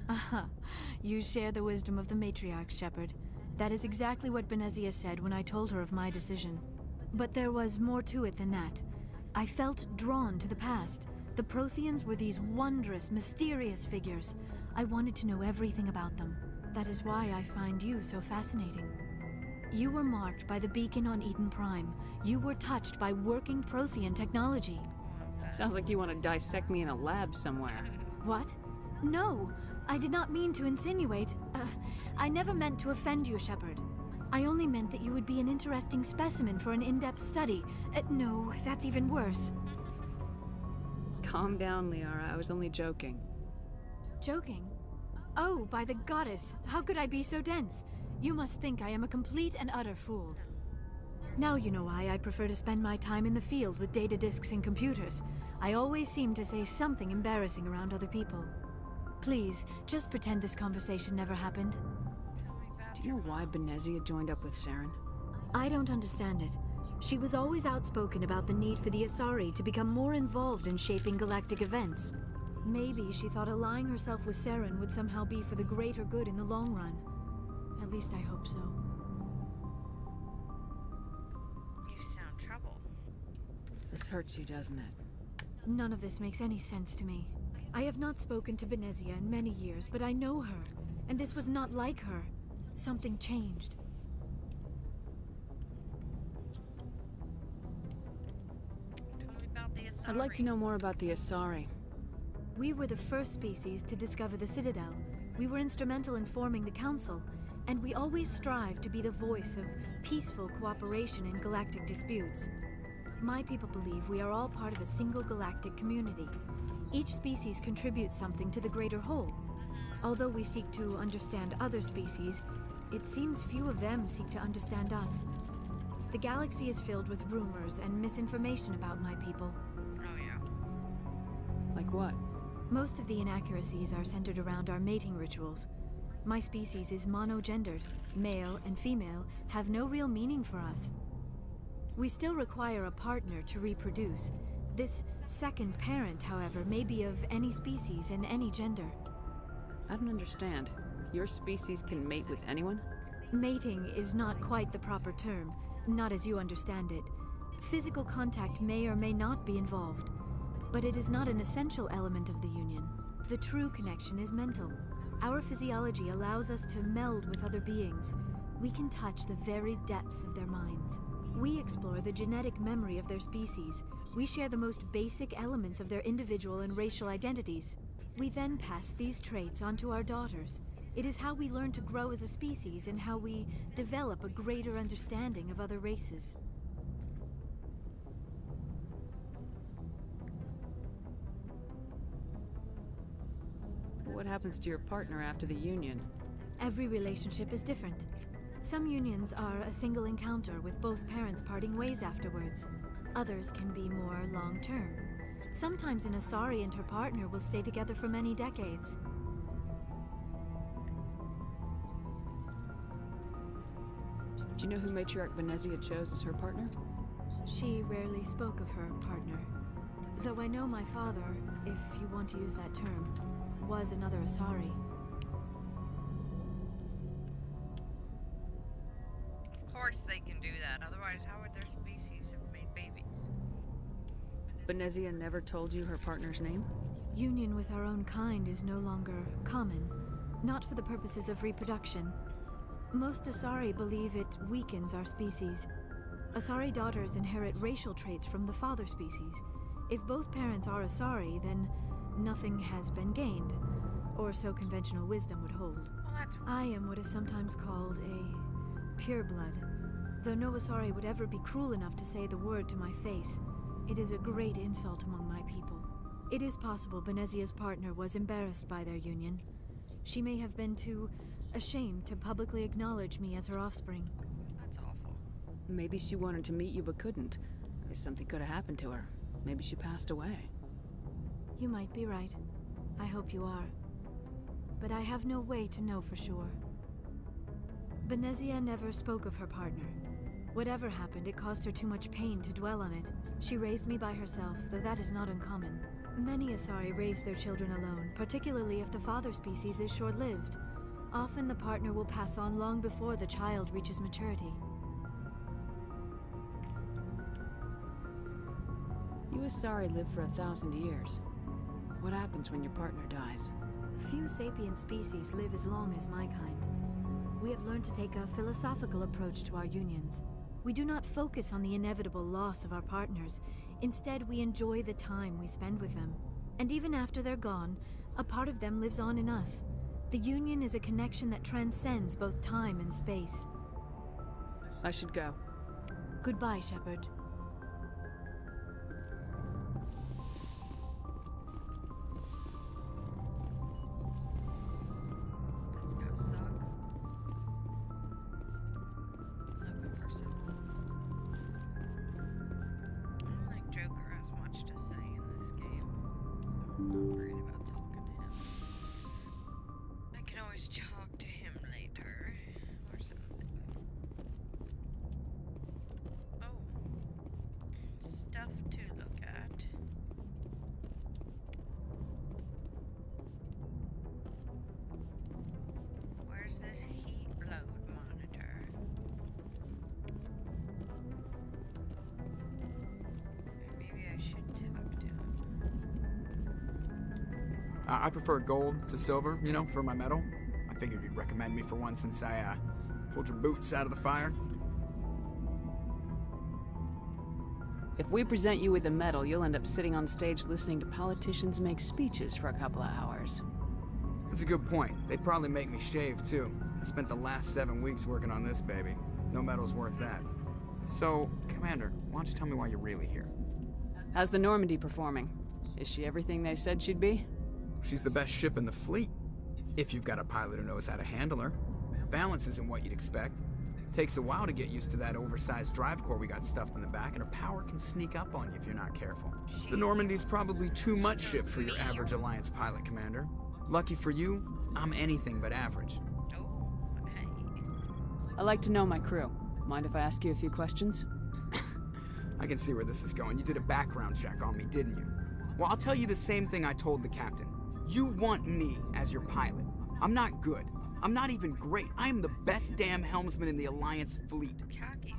Speaker 4: Aha, you share the wisdom of the matriarch, Shepard. That is exactly what Benezia said when I told her of my decision. But there was more to it than that. I felt drawn to the past. The Protheans were these wondrous, mysterious figures. I wanted to know everything about them. That is why I find you so fascinating. You were marked by the beacon on Eden Prime. You were touched by working Prothean technology.
Speaker 2: Sounds like you want to dissect me in a lab somewhere.
Speaker 4: What? No! I did not mean to insinuate. I never meant to offend you, Shepard. I only meant that you would be an interesting specimen for an in-depth study. No, that's even worse.
Speaker 2: Calm down, Liara. I was only joking.
Speaker 4: Joking? Oh, by the goddess, how could I be so dense? You must think I am a complete and utter fool. Now you know why I prefer to spend my time in the field with data disks and computers. I always seem to say something embarrassing around other people. Please, just pretend this conversation never happened.
Speaker 2: Do you know why Benezia joined up with Saren?
Speaker 4: I don't understand it. She was always outspoken about the need for the Asari to become more involved in shaping galactic events. Maybe she thought allying herself with Saren would somehow be for the greater good in the long run. At least I hope so.
Speaker 1: You sound troubled.
Speaker 2: This hurts you, doesn't it?
Speaker 4: None of this makes any sense to me. I have not spoken to Benezia in many years, but I know her, and this was not like her. Something changed.
Speaker 1: Tell me about the Asari.
Speaker 2: I'd like to know more about the Asari.
Speaker 4: We were the first species to discover the Citadel. We were instrumental in forming the Council, and we always strive to be the voice of peaceful cooperation in galactic disputes. My people believe we are all part of a single galactic community. Each species contributes something to the greater whole. Although we seek to understand other species, it seems few of them seek to understand us. The galaxy is filled with rumors and misinformation about my people.
Speaker 1: Oh yeah.
Speaker 2: Like what?
Speaker 4: Most of the inaccuracies are centered around our mating rituals. My species is monogendered. Male and female have no real meaning for us. We still require a partner to reproduce. This second parent, however, may be of any species and any gender.
Speaker 2: I don't understand. Your species can mate with anyone?
Speaker 4: Mating is not quite the proper term, not as you understand it. Physical contact may or may not be involved, but it is not an essential element of the union. The true connection is mental. Our physiology allows us to meld with other beings. We can touch the very depths of their minds. We explore the genetic memory of their species. We share the most basic elements of their individual and racial identities. We then pass these traits on to our daughters. It is how we learn to grow as a species and how we develop a greater understanding of other races.
Speaker 2: What happens to your partner after the union?
Speaker 4: Every relationship is different. Some unions are a single encounter with both parents parting ways afterwards. Others can be more long-term. Sometimes an Asari and her partner will stay together for many decades.
Speaker 2: Do you know who Matriarch Benezia chose as her partner?
Speaker 4: She rarely spoke of her partner. Though I know my father, if you want to use that term, was another Asari.
Speaker 1: Of course they can do that, otherwise how would their species have made babies?
Speaker 2: Benezia never told you her partner's name?
Speaker 4: Union with our own kind is no longer common, not for the purposes of reproduction. Most Asari believe it weakens our species. Asari daughters inherit racial traits from the father species. If both parents are Asari, then nothing has been gained, or so conventional wisdom would hold. I am what is sometimes called a pureblood. Though no Asari would ever be cruel enough to say the word to my face, it is a great insult among my people. It is possible Benezia's partner was embarrassed by their union. She may have been too ashamed to publicly acknowledge me as her offspring.
Speaker 1: That's awful.
Speaker 2: Maybe she wanted to meet you but couldn't. Something could have happened to her. Maybe she passed away.
Speaker 4: You might be right. I hope you are. But I have no way to know for sure. Benezia never spoke of her partner. Whatever happened, it caused her too much pain to dwell on it. She raised me by herself, though that is not uncommon. Many Asari raise their children alone, particularly if the father species is short-lived. Often the partner will pass on long before the child reaches maturity.
Speaker 2: You Asari live for 1,000 years. What happens when your partner dies?
Speaker 4: Few sapient species live as long as my kind. We have learned to take a philosophical approach to our unions. We do not focus on the inevitable loss of our partners. Instead, we enjoy the time we spend with them. And even after they're gone, a part of them lives on in us. The union is a connection that transcends both time and space.
Speaker 2: I should go.
Speaker 4: Goodbye, Shepard.
Speaker 1: That's gonna suck. Living for so long. I don't think Joker has much to say in this game, so I'm not worried about talking to him. I can always talk to him later, or something. Oh. Stuff to look at. Where's this heat load monitor? Maybe I should talk to him.
Speaker 3: I prefer gold to silver, you know, for my medal. I figured you'd recommend me for one since I pulled your boots out of the fire.
Speaker 2: If we present you with a medal, you'll end up sitting on stage listening to politicians make speeches for a couple of hours.
Speaker 3: That's a good point. They'd probably make me shave, too. I spent the last 7 weeks working on this baby. No medal's worth that. So, Commander, why don't you tell me why you're really here?
Speaker 2: How's the Normandy performing? Is she everything they said she'd be?
Speaker 3: She's the best ship in the fleet, if you've got a pilot who knows how to handle her. Balance isn't what you'd expect. Takes a while to get used to that oversized drive core we got stuffed in the back, and her power can sneak up on you if you're not careful. The Normandy's probably too much ship for your average Alliance pilot, Commander. Lucky for you, I'm anything but average.
Speaker 2: I like to know my crew. Mind if I ask you a few questions?
Speaker 3: I can see where this is going. You did a background check on me, didn't you? Well, I'll tell you the same thing I told the captain. You want me as your pilot. I'm not good. I'm not even great. I am the best damn helmsman in the Alliance fleet.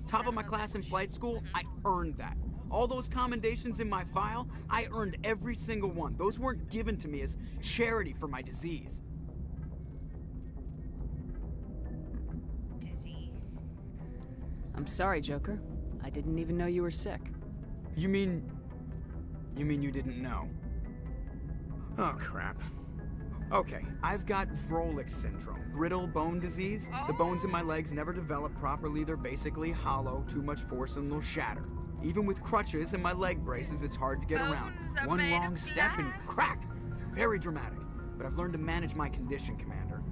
Speaker 3: Top of my class in flight school, I earned that. All those commendations in my file, I earned every single one. Those weren't given to me as charity for my disease.
Speaker 2: I'm sorry, Joker. I didn't even know you were sick.
Speaker 3: You mean you didn't know? Oh, crap. Okay, I've got Vrolik syndrome, brittle bone disease. The bones in my legs never develop properly. They're basically hollow, too much force and they'll shatter. Even with crutches and my leg braces, it's hard to get around. One wrong step and crack! It's very dramatic, but I've learned to manage my condition, Commander.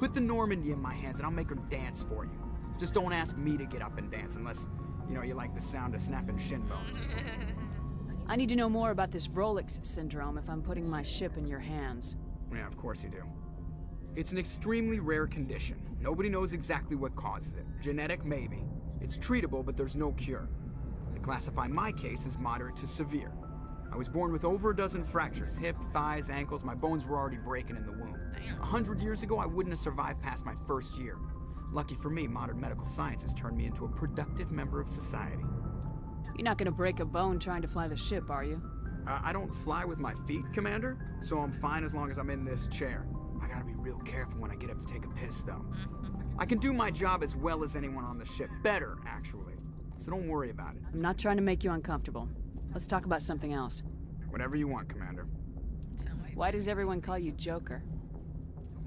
Speaker 3: Put the Normandy in my hands and I'll make her dance for you. Just don't ask me to get up and dance unless, you like the sound of snapping shin bones.
Speaker 2: I need to know more about this Vrolik syndrome if I'm putting my ship in your hands.
Speaker 3: Yeah, of course you do. It's an extremely rare condition. Nobody knows exactly what causes it. Genetic, maybe. It's treatable, but there's no cure. They classify my case as moderate to severe. I was born with over a dozen fractures, hip, thighs, ankles. My bones were already breaking in the womb. 100 years ago, I wouldn't have survived past my first year. Lucky for me, modern medical science has turned me into a productive member of society.
Speaker 2: You're not gonna break a bone trying to fly the ship, are you?
Speaker 3: I don't fly with my feet, Commander, so I'm fine as long as I'm in this chair. I gotta be real careful when I get up to take a piss, though. I can do my job as well as anyone on the ship. Better, actually. So don't worry about it.
Speaker 2: I'm not trying to make you uncomfortable. Let's talk about something else.
Speaker 3: Whatever you want, Commander.
Speaker 2: Why does everyone call you Joker?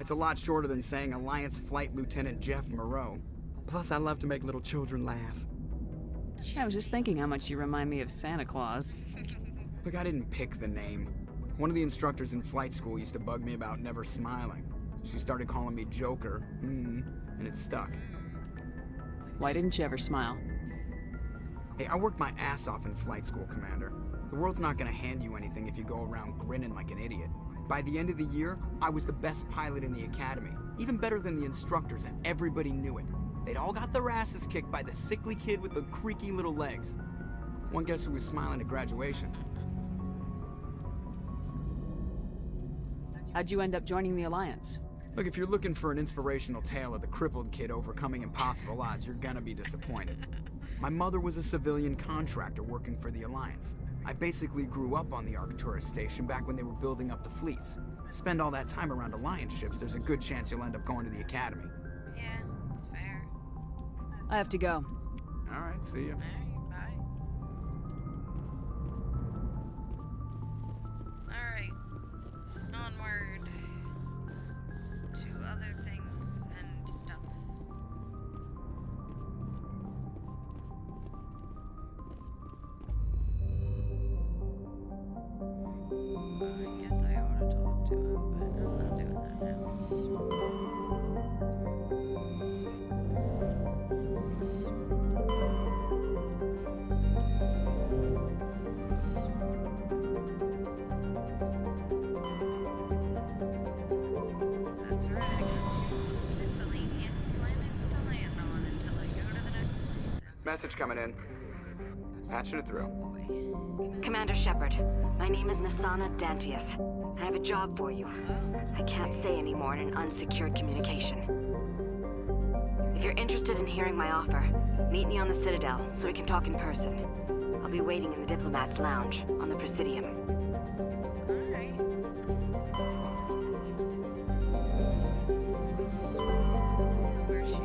Speaker 3: It's a lot shorter than saying Alliance Flight Lieutenant Jeff Moreau. Plus, I love to make little children laugh.
Speaker 2: I was just thinking how much you remind me of Santa Claus.
Speaker 3: Look, I didn't pick the name. One of the instructors in flight school used to bug me about never smiling. She started calling me Joker, and it stuck.
Speaker 2: Why didn't you ever smile?
Speaker 3: Hey, I worked my ass off in flight school, Commander. The world's not gonna hand you anything if you go around grinning like an idiot. By the end of the year, I was the best pilot in the academy, even better than the instructors, and everybody knew it. They'd all got their asses kicked by the sickly kid with the creaky little legs. One guess who was smiling at graduation?
Speaker 2: How'd you end up joining the Alliance?
Speaker 3: Look, if you're looking for an inspirational tale of the crippled kid overcoming impossible odds, you're gonna be disappointed. My mother was a civilian contractor working for the Alliance. I basically grew up on the Arcturus station back when they were building up the fleets. Spend all that time around Alliance ships, there's a good chance you'll end up going to the Academy.
Speaker 1: Yeah, it's fair.
Speaker 2: I have to go.
Speaker 3: Alright, see ya.
Speaker 1: Alright. Onward to other things and stuff. I guess I ought to talk to him, but I'm not doing that now. That's right, I got two miscellaneous planets to land on until I go to the next place.
Speaker 3: Message coming in. Patching it through.
Speaker 15: Commander Shepard, my name is Nasana Dantius. I have a job for you. I can't say any more in an unsecured communication. If you're interested in hearing my offer, meet me on the Citadel so we can talk in person. I'll be waiting in the Diplomat's Lounge on the Presidium.
Speaker 1: Where she is.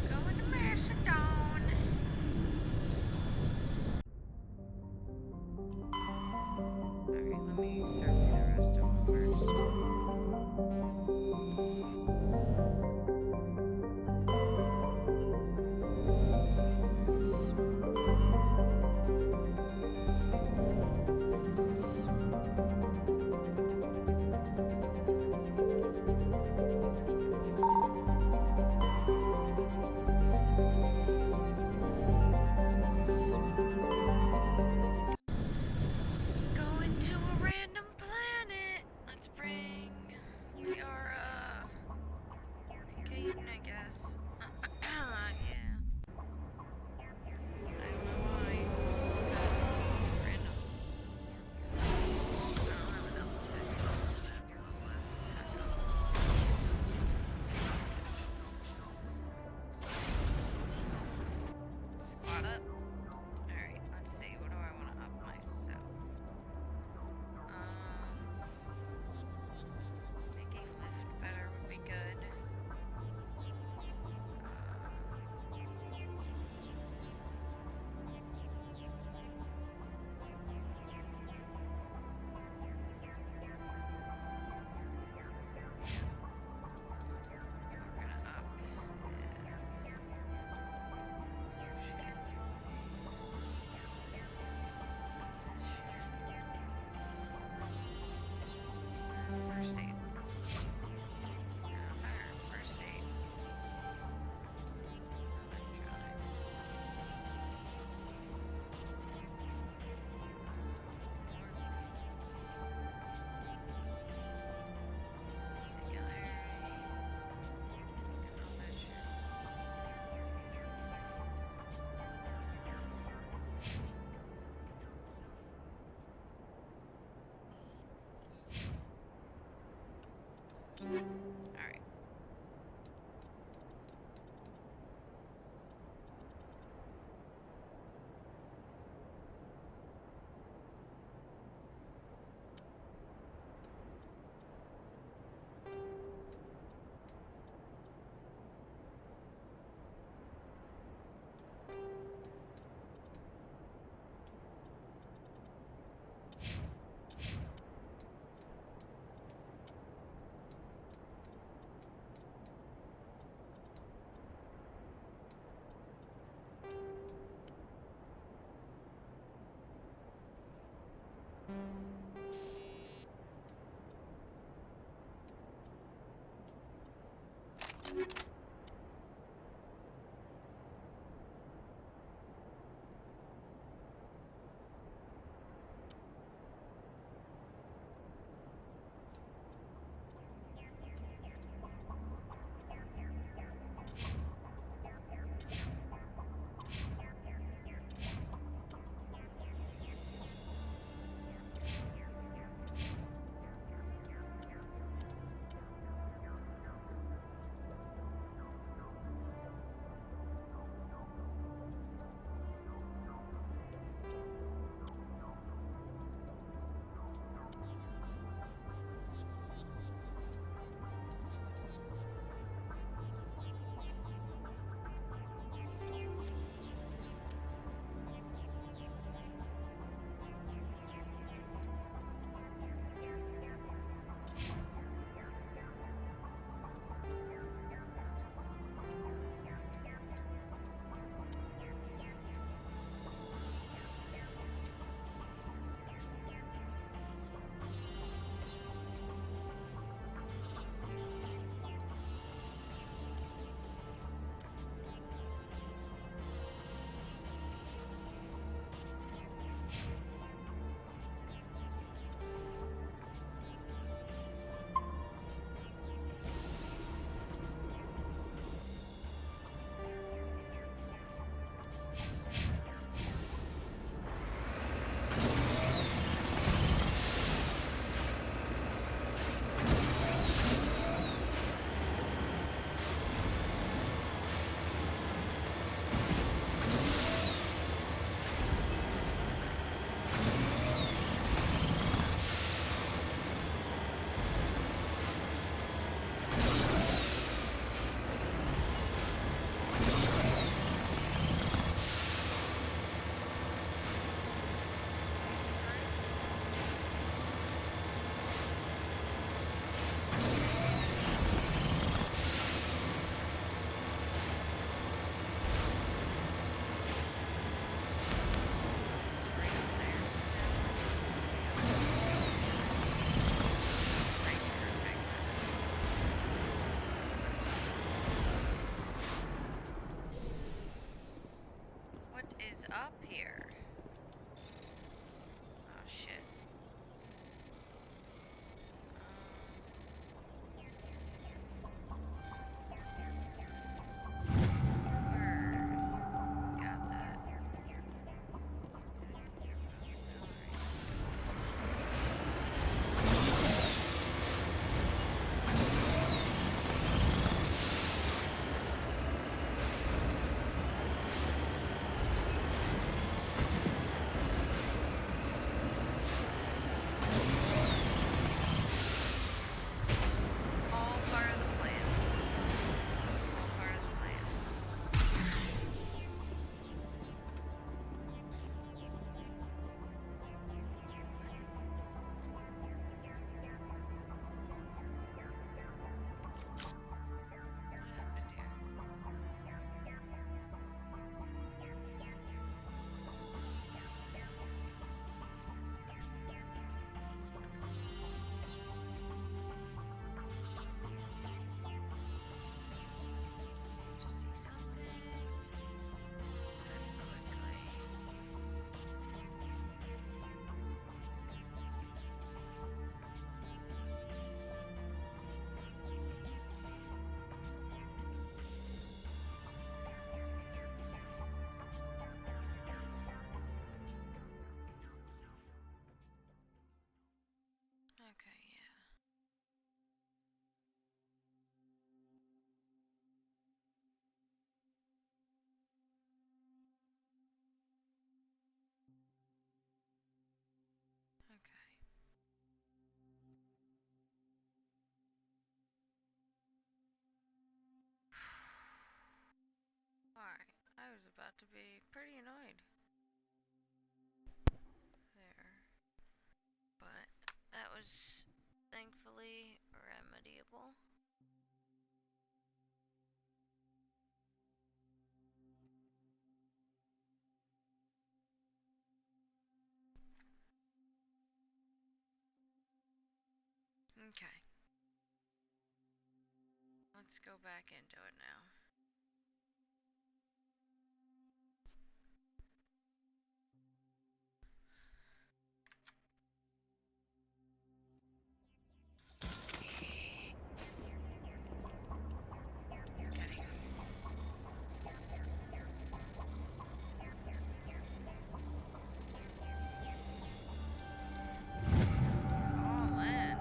Speaker 1: Going to Macedon. Alright, let me search the rest of them first. Alright. Okay. Let's go back into it now. All in.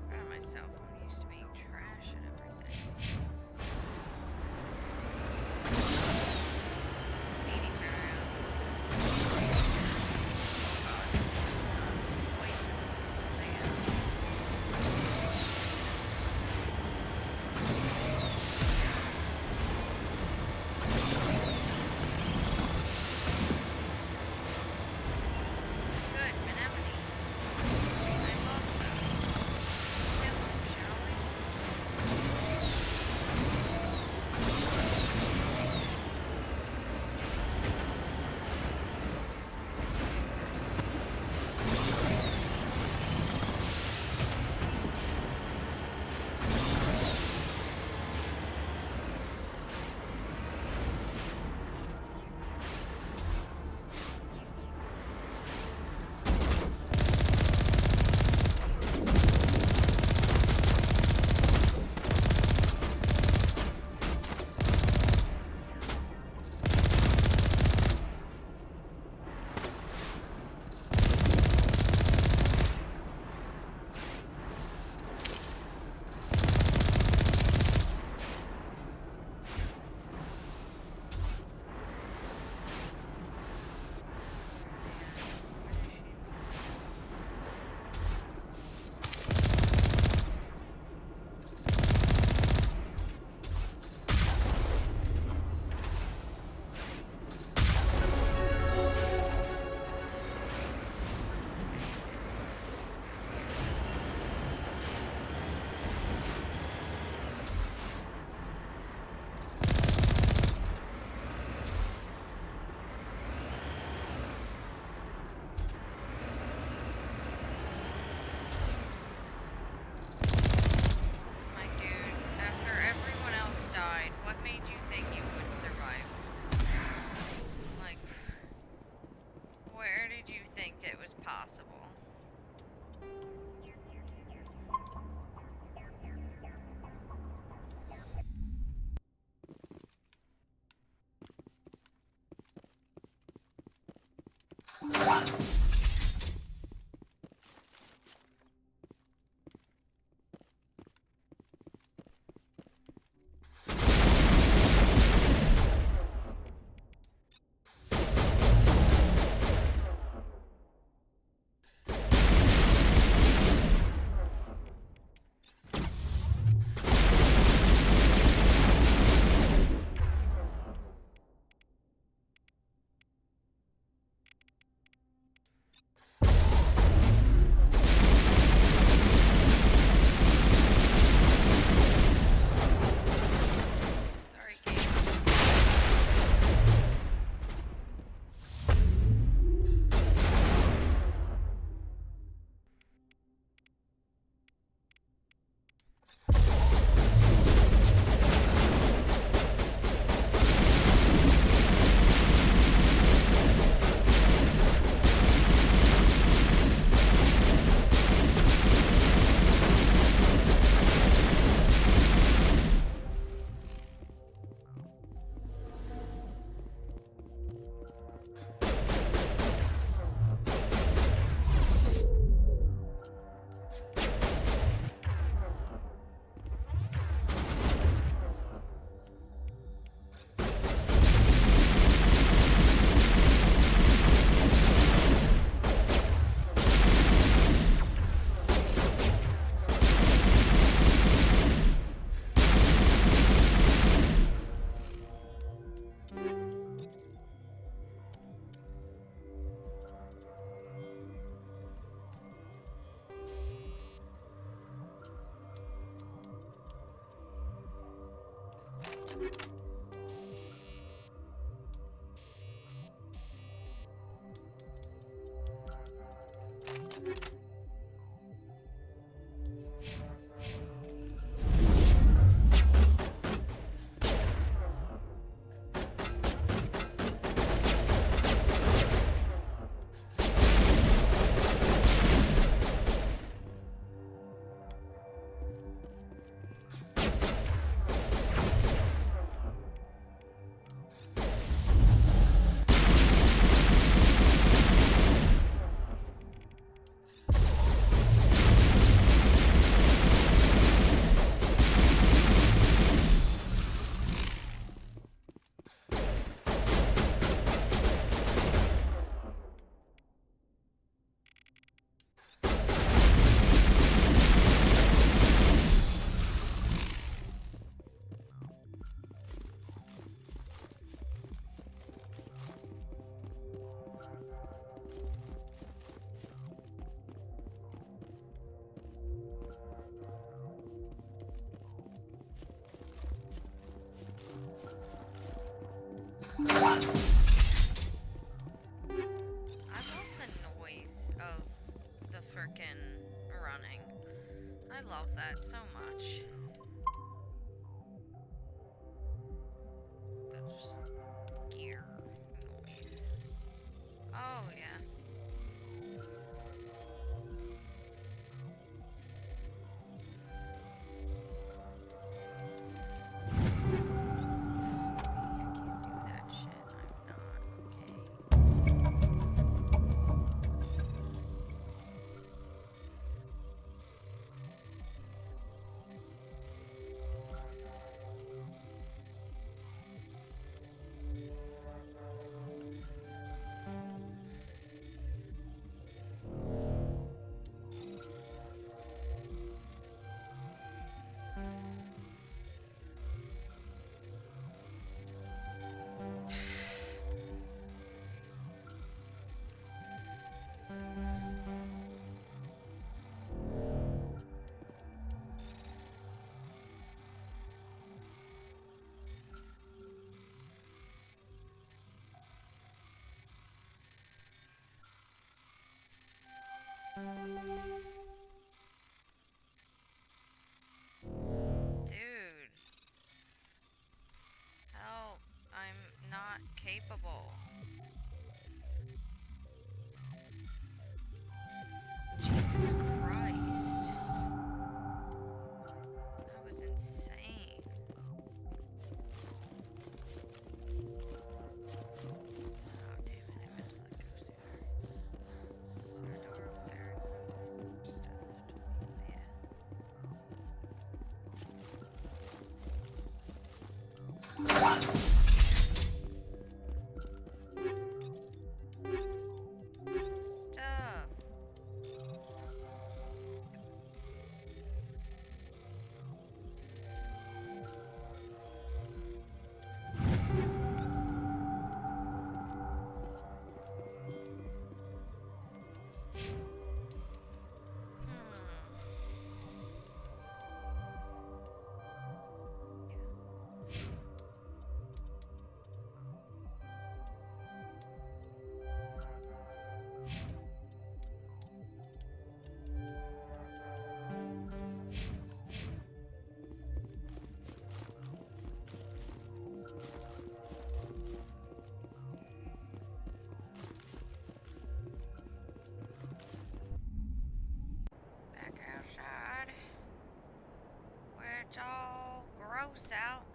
Speaker 1: Proud of myself. I'm used to being trash and everything. Speedy turnaround. Wait. Good, anemones. I love those. Kill 'em, shall we? My dude, after everyone else died, what made you think you would survive? Like, where did you think it was possible? Sorry, Kate. love the noise of the frickin' running. I love that so much. The just gear noise. Oh yeah. Dude. Help. I'm not capable. Jesus Christ. That was insane. Oh, damn it. I meant to let go sooner. Is there a door over there? Stuffed. Yeah. Stuff. Back outside, where it's all gross out.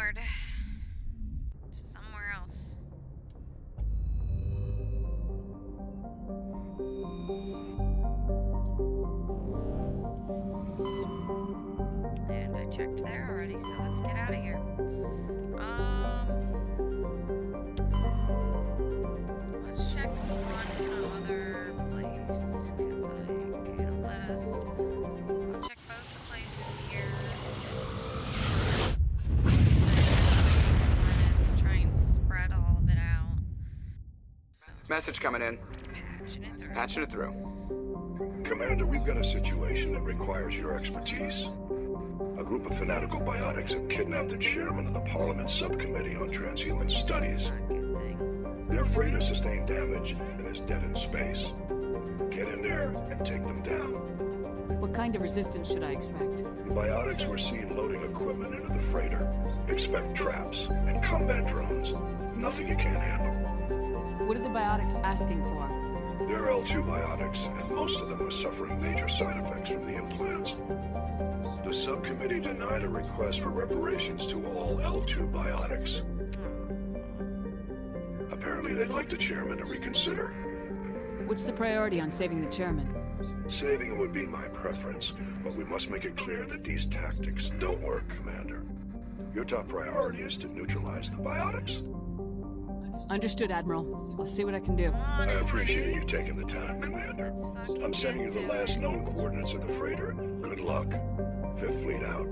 Speaker 1: onward to somewhere else. And I checked there already, so let's get out of here. Let's check one other place, because it'll let us. I'll check both places here. Let's try and spread all of it out.
Speaker 3: Message coming in. Patching it through.
Speaker 16: Commander, we've got a situation that requires your expertise. A group of fanatical biotics have kidnapped the chairman of the Parliament Subcommittee on Transhuman Studies. Their freighter sustained damage and is dead in space. Get in there and take them down.
Speaker 2: What kind of resistance should I expect?
Speaker 16: The biotics were seen loading equipment into the freighter. Expect traps and combat drones. Nothing you can't handle.
Speaker 2: What are the biotics asking for?
Speaker 16: They're L2 biotics, and most of them are suffering major side effects from the implants. The subcommittee denied a request for reparations to all L2 biotics. Apparently they'd like the chairman to reconsider.
Speaker 2: What's the priority on saving the chairman?
Speaker 16: Saving him would be my preference, but we must make it clear that these tactics don't work, Commander. Your top priority is to neutralize the biotics.
Speaker 2: Understood, Admiral. I'll see what I can do.
Speaker 16: I appreciate you taking the time, Commander. I'm sending you the last known coordinates of the freighter. Good luck. Fifth Fleet out.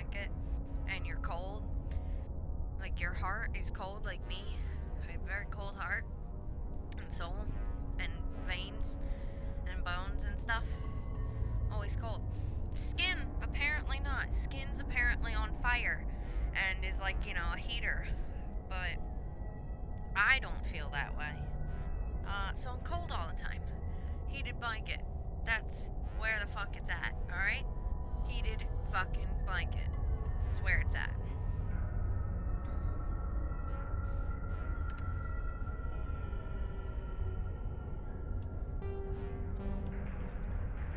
Speaker 1: blanket and you're cold, like your heart is cold like me, I have a very cold heart and soul and veins and bones and stuff, always cold. Skin, apparently not. Skin's apparently on fire and is like, you know, a heater, but I don't feel that way. So I'm cold all the time. Heated blanket. That's where the fuck it's at, alright? Heated fucking blanket. That's where it's at.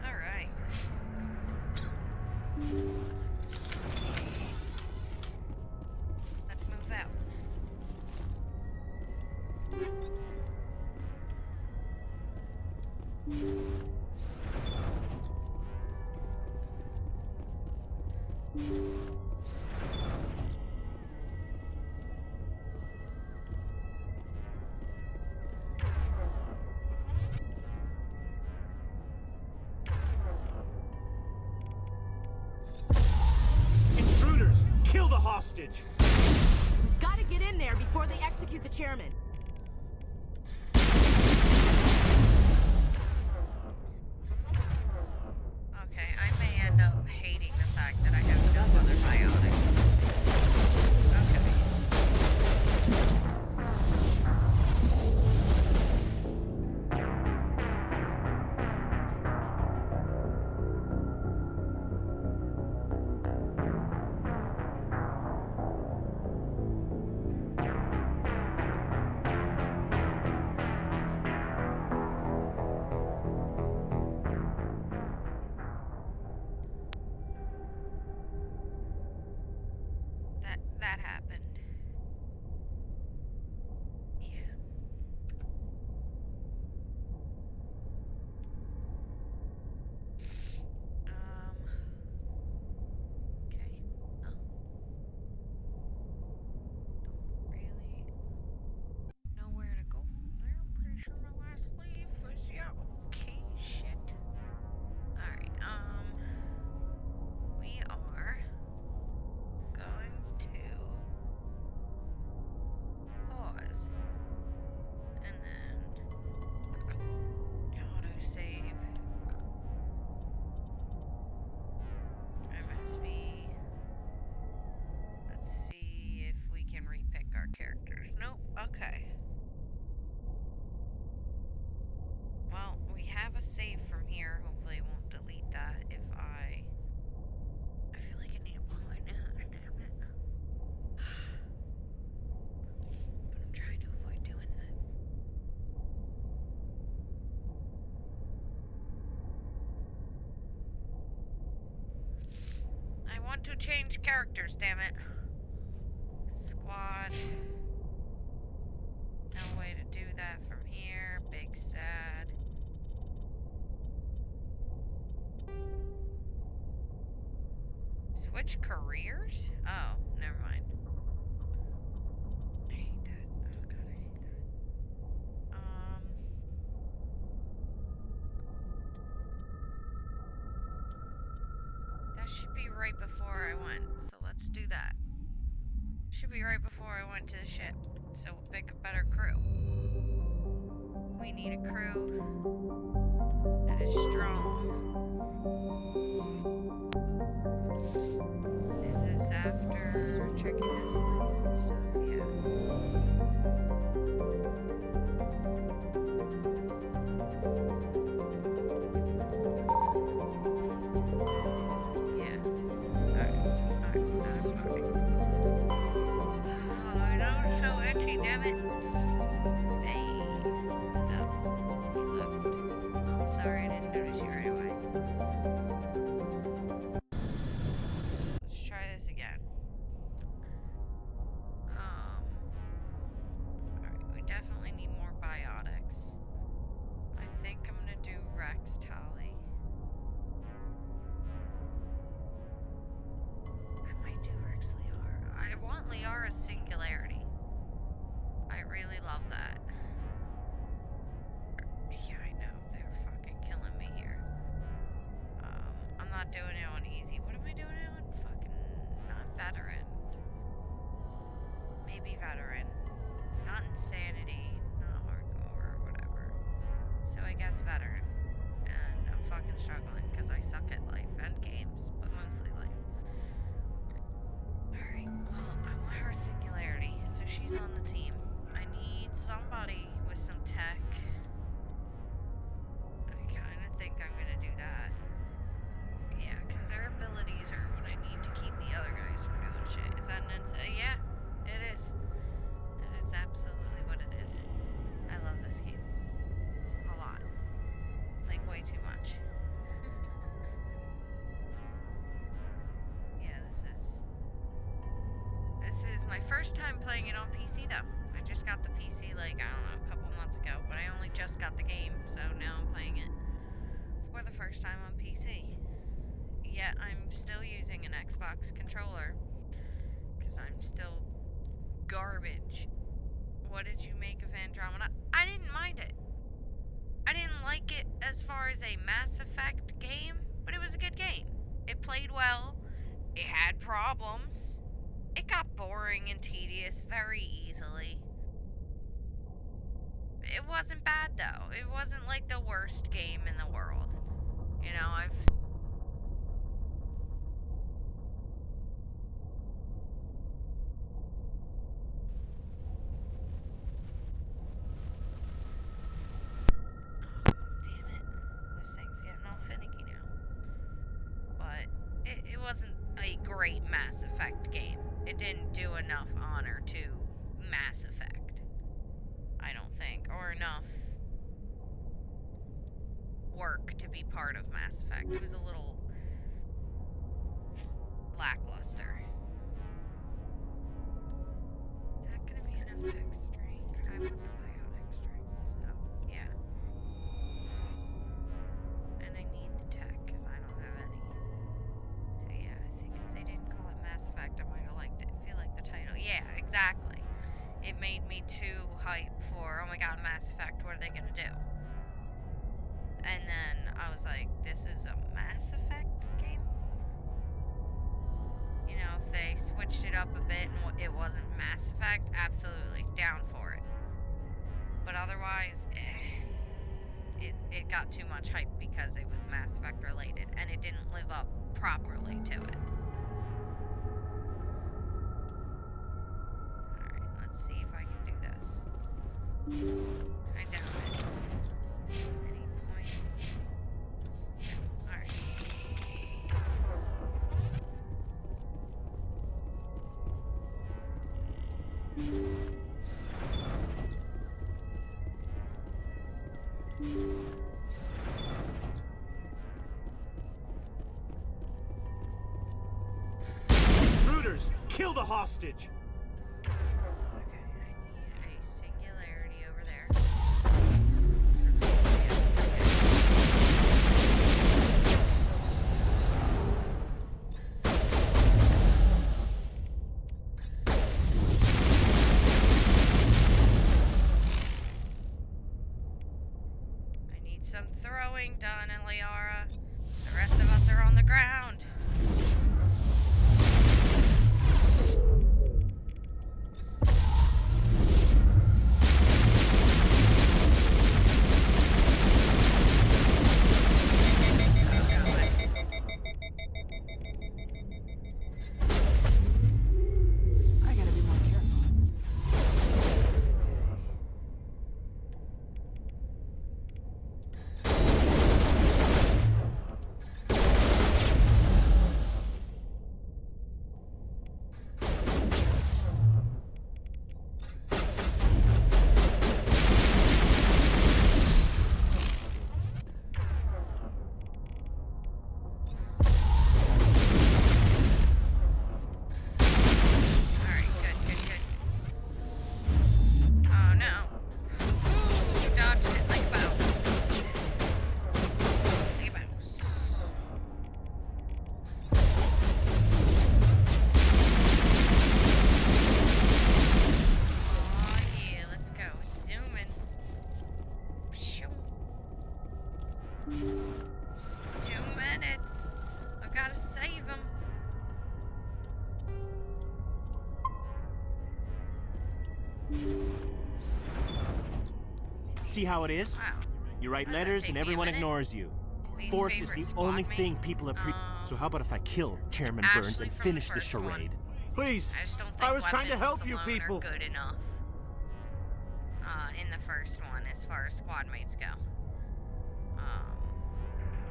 Speaker 1: Alright. Let's move out.
Speaker 17: Intruders! Kill the hostage!
Speaker 7: We've got to get in there before they execute the chairman.
Speaker 1: Okay, I may end up hating the fact that I have no other biotics. That happened. Yeah. Okay. Oh. Don't really know where to go from there. I'm pretty sure my last leave was, yeah, okay, shit. Alright, we are going to pause and then autosave MSV. Let's see if we can repick our characters. Nope, okay. Well, we have a save from here. Hopefully it won't delete that if I feel like I need to blow my nose, damn it. But I'm trying to avoid doing that. I want to change characters, damn it. Squad. No way to do that from here. Big sad. Switch careers? Oh, never mind. I hate that. Oh god, I hate that. That should be right before I went, so let's do that. Should be right before I went to the ship, so we'll pick a better crew. We need a crew that is strong. Is this after checking this place and stuff? Yeah. Yeah. Alright, oh, I know it's so itchy, damn it. Hey, what's up? You left. Oh, sorry, I didn't notice you right away. Let's try this again. Alright, we definitely need more biotics. I think I'm gonna do Rex Tally. I might do Rex Liara. I want Liara's Singularity. I really love that. Yeah, I know, they're fucking killing me here. I'm not doing it on easy. What am I doing it on? Fucking first time playing it on PC though. I just got the PC like, I don't know, a couple months ago, but I only just got the game, so now I'm playing it for the first time on PC. Yet I'm still using an Xbox controller because I'm still garbage. What did you make of Andromeda? I didn't mind it. I didn't like it as far as a Mass Effect game, but it was a good game. It played well. It had problems. It got boring and tedious very easily. It wasn't bad though. It wasn't like the worst game in the world. You know, I've great Mass Effect game. It didn't do enough honor to Mass Effect, I don't think, or enough work to be part of Mass Effect. It was a little lackluster. Is that gonna be enough to extract? I want the biotic strength, so yeah. And I need the tech because I don't have any. So yeah, I think if they didn't call it Mass Effect, I might have liked it. Feel like the title. Yeah, exactly. It made me too hype for, oh my god, Mass Effect, what are they gonna do? And then I was like, this is a Mass Effect game? You know, if they switched it up a bit and it wasn't Mass Effect, absolutely down for it. But otherwise, it got too much hype because it was Mass Effect related, and it didn't live up properly to it. Alright, let's see if I can do this. I doubt it. Any points? Alright.
Speaker 17: Intruders! Kill the hostage!
Speaker 1: Okay, I need a singularity over there. I need some throwing done, Eliara. The rest of us are on the ground.
Speaker 2: I gotta be more careful.
Speaker 1: Alright, good. Oh no. You dodged it like a bounce. Like a bounce. Oh yeah, let's go. Zooming. Pshoo. 2 minutes. I gotta save him.
Speaker 17: See how it is?
Speaker 1: Wow.
Speaker 17: You write
Speaker 1: How'd that
Speaker 17: letters
Speaker 1: take
Speaker 17: and
Speaker 1: me a
Speaker 17: everyone
Speaker 1: minute?
Speaker 17: ignores you.
Speaker 1: Least
Speaker 17: Force is
Speaker 1: favorite
Speaker 17: the only
Speaker 1: squad
Speaker 17: thing
Speaker 1: mate?
Speaker 17: people appreciate. So how about if I kill Chairman
Speaker 1: Ashley
Speaker 17: Burns and
Speaker 1: from the
Speaker 17: finish the
Speaker 1: first one.
Speaker 17: charade? Please,
Speaker 1: I just don't think
Speaker 17: I was trying to
Speaker 1: weapons
Speaker 17: help you
Speaker 1: alone
Speaker 17: people.
Speaker 1: are good enough. In the first one, as far as squad mates go.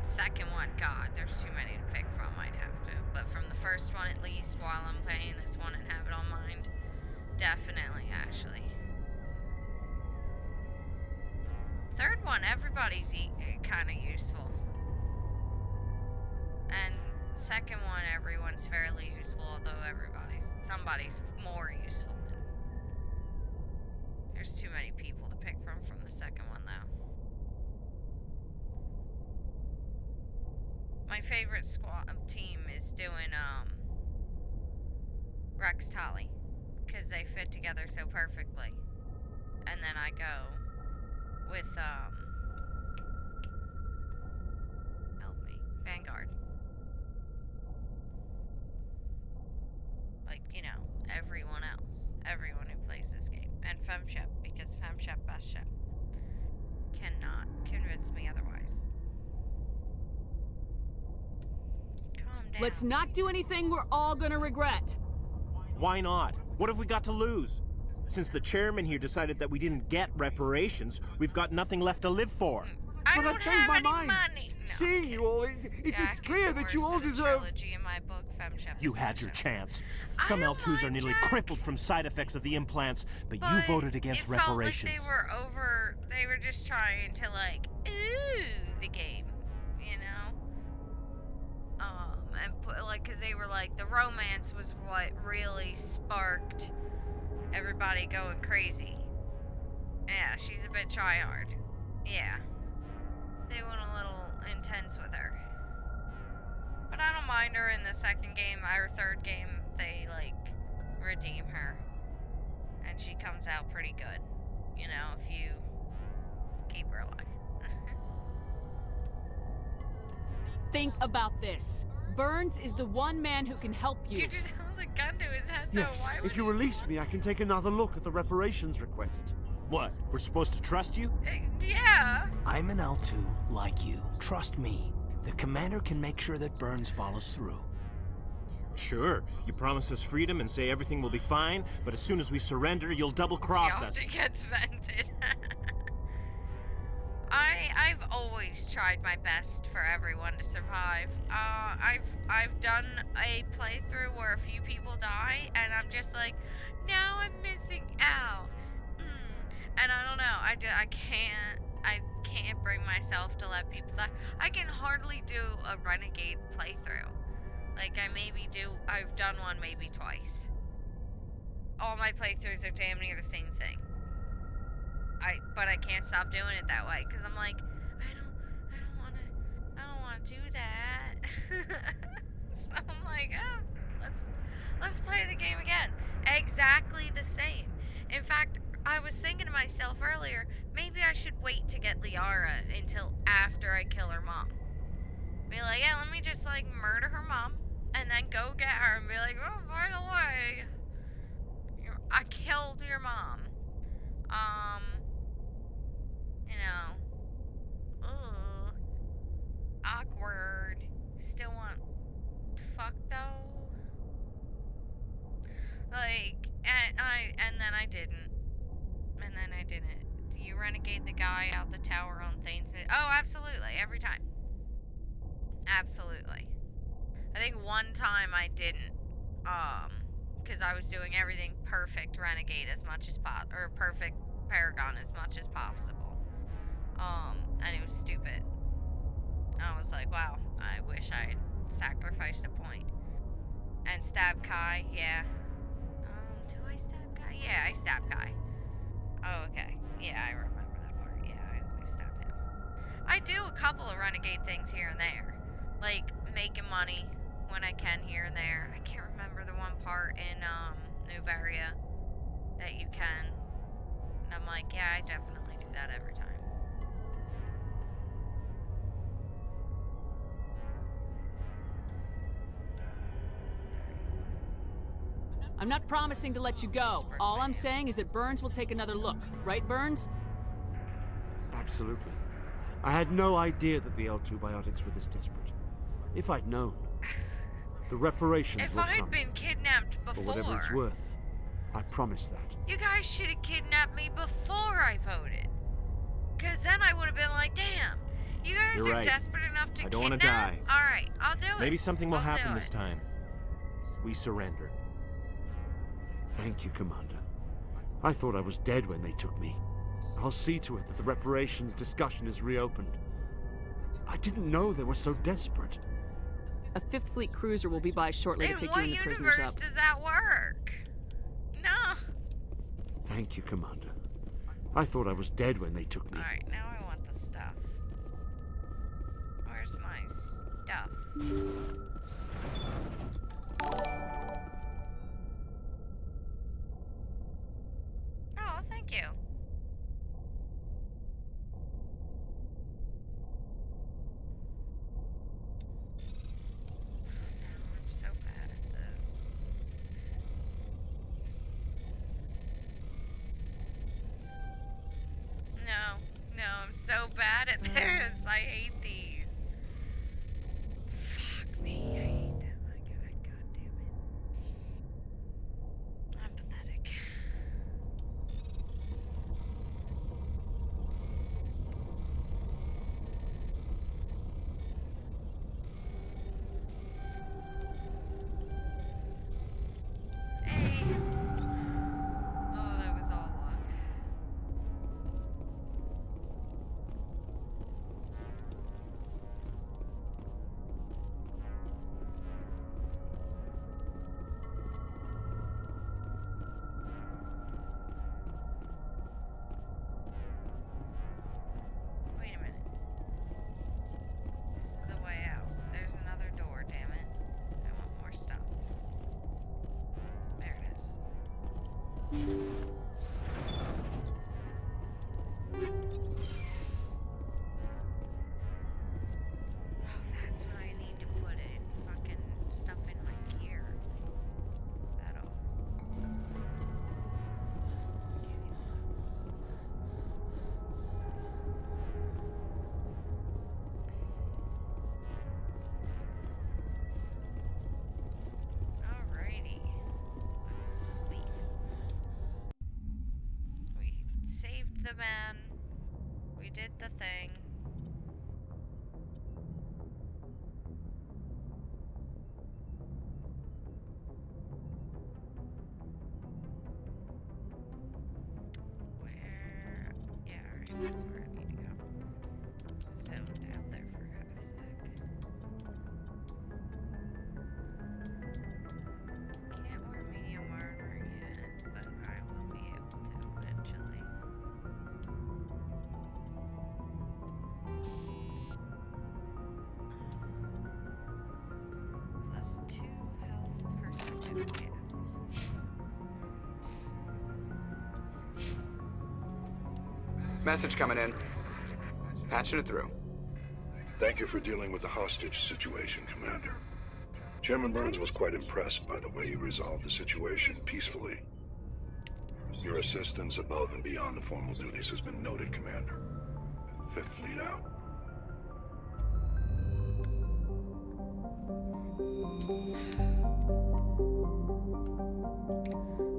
Speaker 1: Second one, God, there's too many to pick from. I'd have to. But from the first one, at least, while I'm playing this one and have it on mind, definitely Ashley. Third one, everybody's kind of useful. And second one, everyone's fairly useful, although somebody's more useful than There's too many people to pick from the second one, though. My favorite squad team is doing, Rex Tolly. Because they fit together so perfectly. And then I go with, help me, Vanguard. Like, you know, everyone else. Everyone who plays this game. And FemShep, because FemShep best shep. Cannot convince me otherwise. Calm down.
Speaker 2: Let's not do anything we're all gonna regret.
Speaker 17: Why not? What have we got to lose? Since the chairman here decided that we didn't get reparations, we've got nothing left to live for.
Speaker 1: But I've changed my mind.
Speaker 18: Seeing you all, it's clear that you all deserve...
Speaker 1: In my book, FemShep.
Speaker 17: You had your chance. Some L2s are nearly crippled from side effects of the implants, but you voted against reparations.
Speaker 1: It felt like they were just trying to, like, ooh, the game, you know? And put, like, because they were like, the romance was what really sparked everybody going crazy. Yeah, she's a bit tryhard. Yeah. They went a little intense with her. But I don't mind her in the second game, or third game, they, like, redeem her. And she comes out pretty good. You know, if you keep her alive.
Speaker 2: Think about this. Burns is the one man who can help you.
Speaker 1: You just held a gun to his head,
Speaker 18: Yes,
Speaker 1: though. Why
Speaker 18: if you release me, I can take another look at the reparations request.
Speaker 17: What? We're supposed to trust you?
Speaker 1: Yeah.
Speaker 13: I'm an L2 like you. Trust me. The commander can make sure that Burns follows through.
Speaker 17: Sure. You promise us freedom and say everything will be fine, but as soon as we surrender, you'll double-cross us.
Speaker 1: It gets vented. I've always tried my best for everyone to survive. I've done a playthrough where a few people die, and I'm just like, now I'm missing out. And I don't know. I can't bring myself to let people die. I can hardly do a Renegade playthrough. Like, I've done one maybe twice. All my playthroughs are damn near the same thing. But I can't stop doing it that way, because I'm like, I don't want to do that. So I'm like, oh, let's play the game again. Exactly the same. In fact, I was thinking to myself earlier, maybe I should wait to get Liara until after I kill her mom. Be like, yeah, let me just, like, murder her mom, and then go get her and be like, oh, by the way, I killed your mom. You know, awkward. Still want to fuck, though? Like, and then I didn't. And then I didn't. Do you renegade the guy out the tower on Thanesmith? Oh, absolutely. Every time. Absolutely. I think one time I didn't. Because I was doing everything perfect Renegade as much as or perfect Paragon as much as possible. And it was stupid. I was like, wow, I wish I had sacrificed a point. And stab Kai, yeah. Do I stab Kai? Yeah, I stab Kai. Oh, okay. Yeah, I remember that part. Yeah, I always stabbed him. I do a couple of Renegade things here and there. Like, making money when I can here and there. I can't remember the one part in, Novaria that you can. And I'm like, yeah, I definitely do that every time.
Speaker 2: I'm not promising to let you go. All I'm saying is that Burns will take another look. Right, Burns?
Speaker 18: Absolutely. I had no idea that the L2 biotics were this desperate. If I'd known, the reparations will come.
Speaker 1: If I'd been kidnapped before...
Speaker 18: For whatever it's worth. I promise that.
Speaker 1: You guys should have kidnapped me before I voted. Because then I would have been like, damn, you guys
Speaker 17: You're
Speaker 1: are
Speaker 17: right.
Speaker 1: desperate enough to
Speaker 17: I don't
Speaker 1: want to
Speaker 17: die.
Speaker 1: Alright, I'll do it.
Speaker 17: Maybe something will
Speaker 1: I'll
Speaker 17: happen
Speaker 1: do
Speaker 17: this
Speaker 1: it.
Speaker 17: time. We surrender.
Speaker 18: Thank you, Commander. I thought I was dead when they took me. I'll see to it that the reparations discussion is reopened. I didn't know they were so desperate.
Speaker 2: A Fifth Fleet cruiser will be by shortly to
Speaker 1: In
Speaker 2: pick
Speaker 1: what
Speaker 2: you and the prisoners
Speaker 1: universe
Speaker 2: up.
Speaker 1: does that work? No.
Speaker 18: Thank you, Commander. I thought I was dead when they took me.
Speaker 1: Alright, now I want the stuff. Where's my stuff? Oh, thank you. I'm so bad at this. No, I'm so bad at this. I hate these. Fuck me, I hate them. My god damn it. I'm pathetic. Hey. Oh, that was all luck. Wait a minute. This is the way out. There's another door, damn it. I want more stuff. There it is. Oh, that's what I need to put in. Fucking stuff in my gear. That'll. Alrighty. Let's leave. We saved the man. We did the thing. Where? Yeah, alright, that's where I need to go. Zoned out there for half a sec. Can't wear medium armor yet, but I will be able to eventually. Plus 2 health per second. Yeah.
Speaker 3: Message coming in. Patching it through.
Speaker 16: Thank you for dealing with the hostage situation, Commander. Chairman Burns was quite impressed by the way you resolved the situation peacefully. Your assistance above and beyond the formal duties has been noted, Commander. Fifth Fleet out.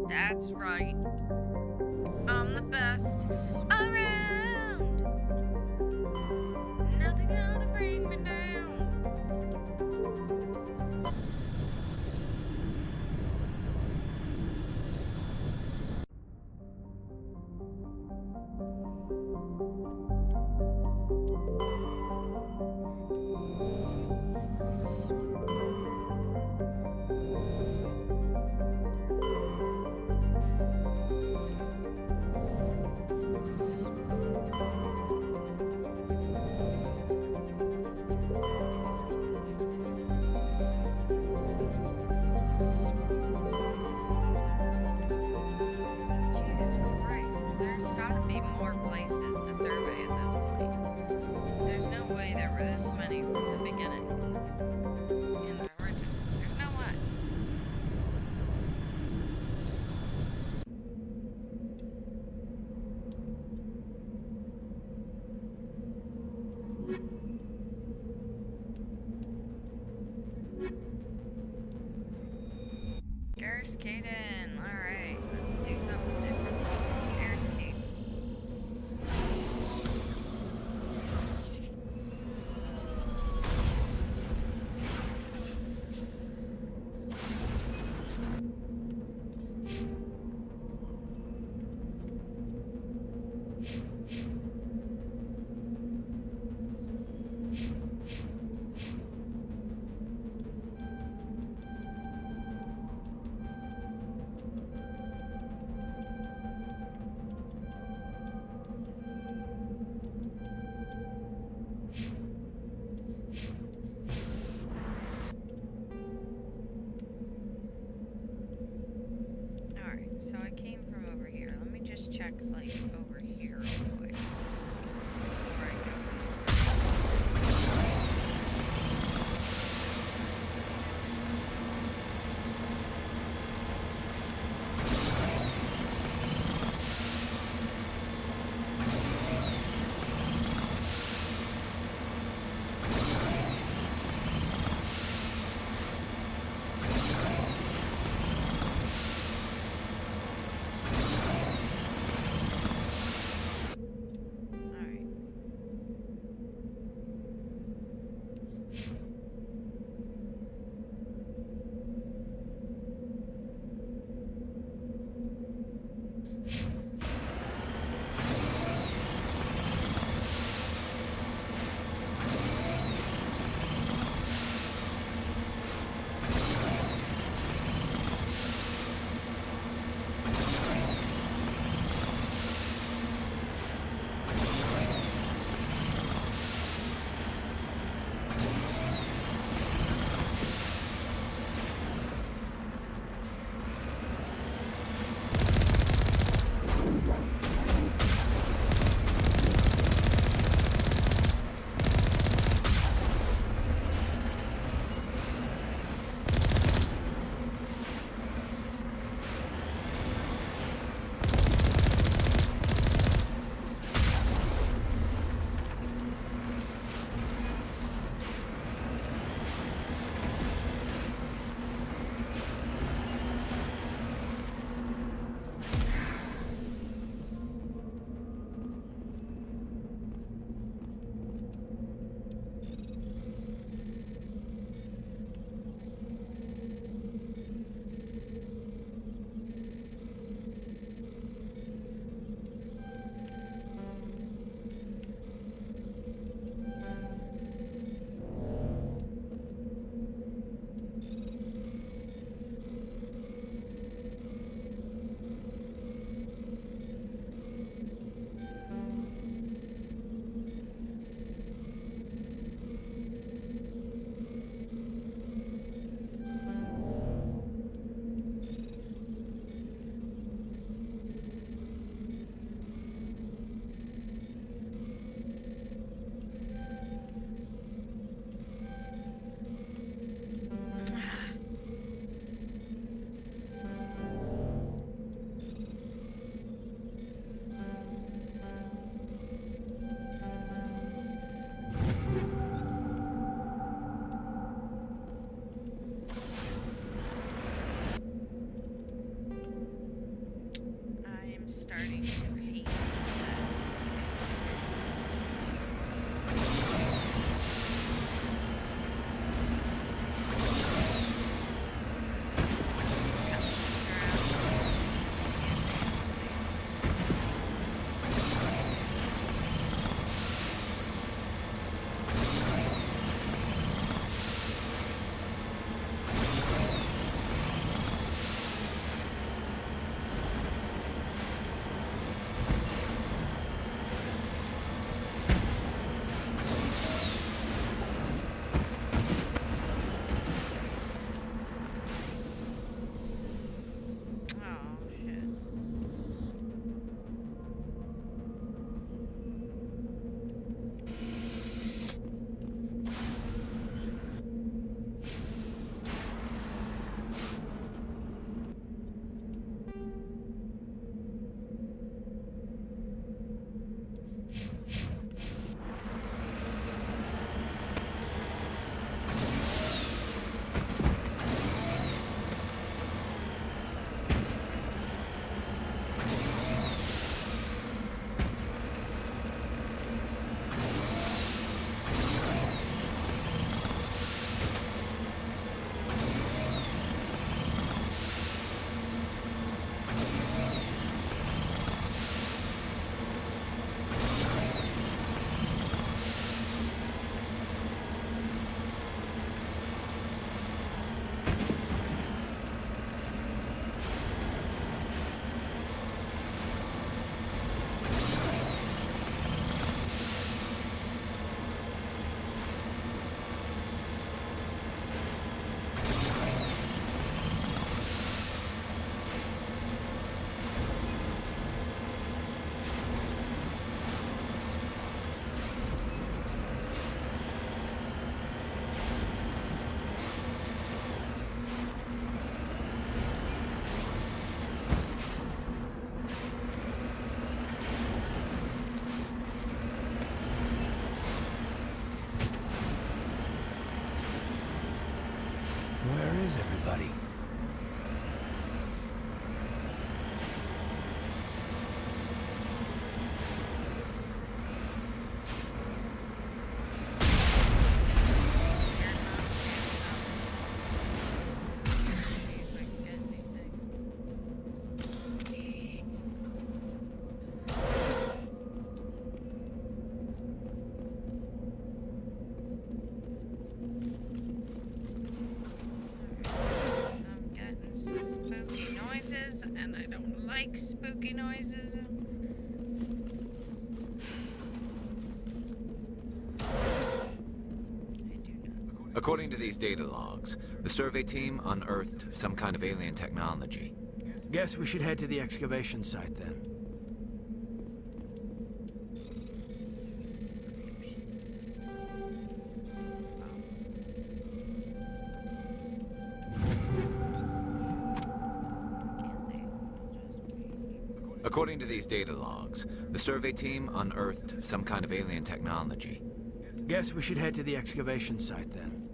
Speaker 1: That's right. I'm the best around. Nothing gonna bring me down. Jesus Christ, there's gotta be more places to survey at this point. There's no way there were this many from the beginning. In the original. There's no way. Garrus Caden. Alright, let's do something different. Garrus Caden. check, like, over here real quick.
Speaker 13: Where is everybody?
Speaker 1: Spooky noises.
Speaker 10: According to these data logs, the survey team unearthed some kind of alien technology.
Speaker 13: Guess we should head to the excavation site then.
Speaker 10: According to these data logs, the survey team unearthed some kind of alien technology.
Speaker 13: Guess we should head to the excavation site then.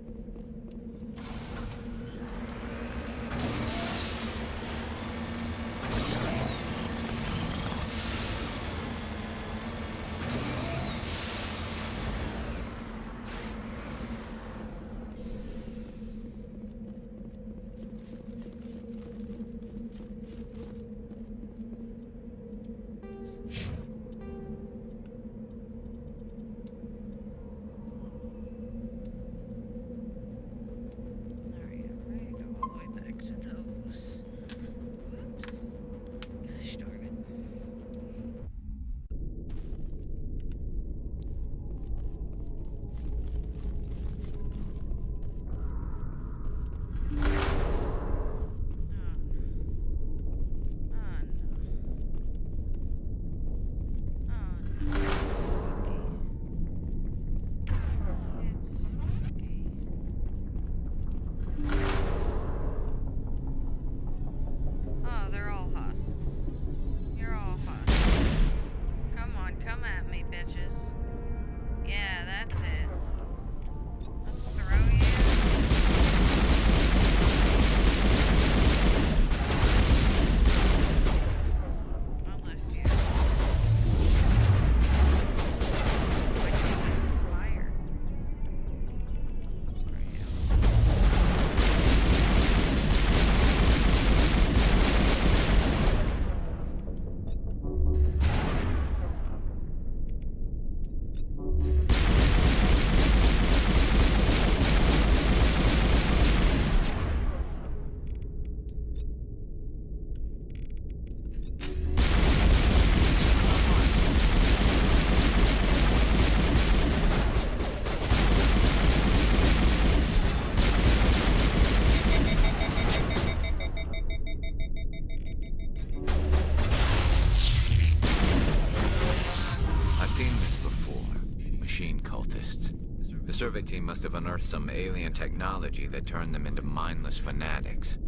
Speaker 10: The survey team must have unearthed some alien technology that turned them into mindless fanatics.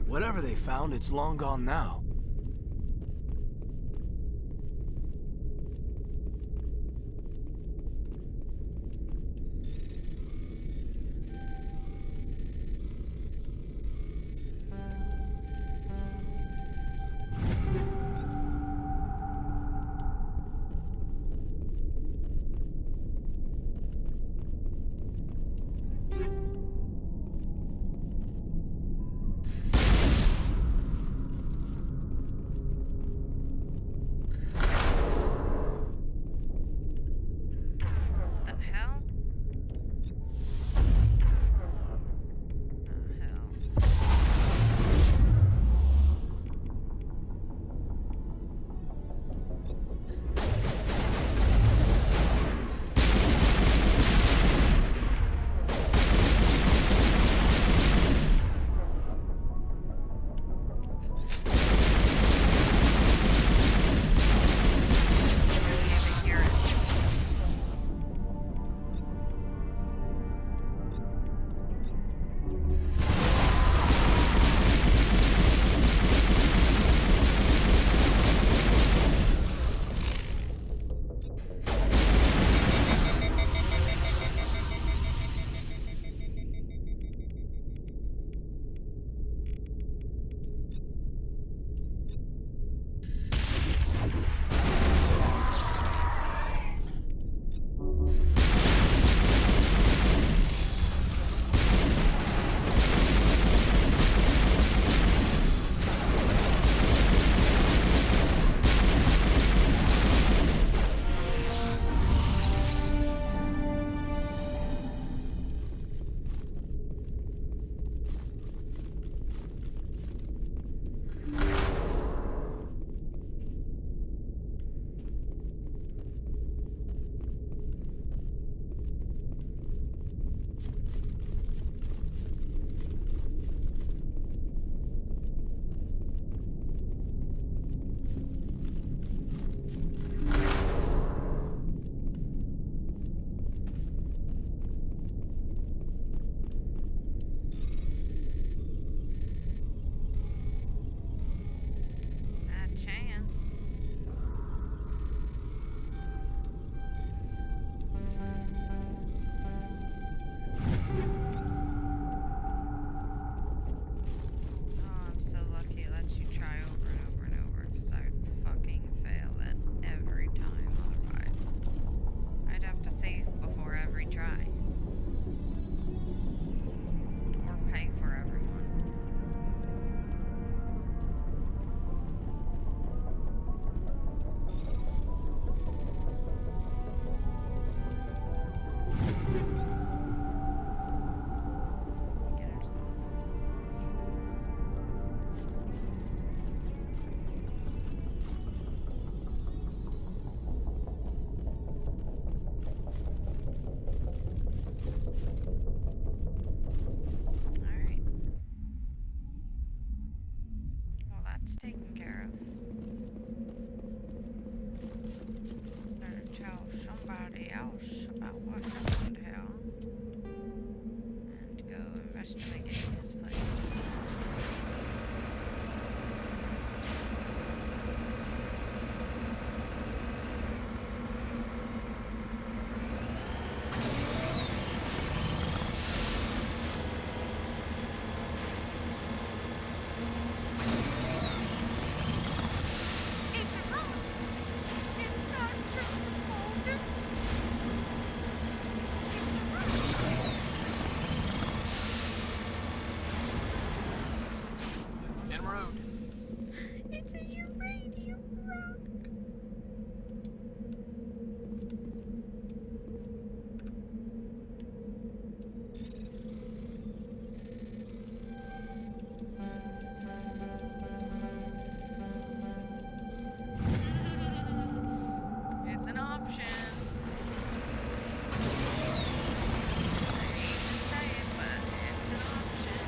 Speaker 13: Whatever they found, it's long gone now.
Speaker 1: taken care of. Better tell somebody else about what happened here. And go investigate this place. It's a uranium rock. It's an option. I hate to say it, but it's an option.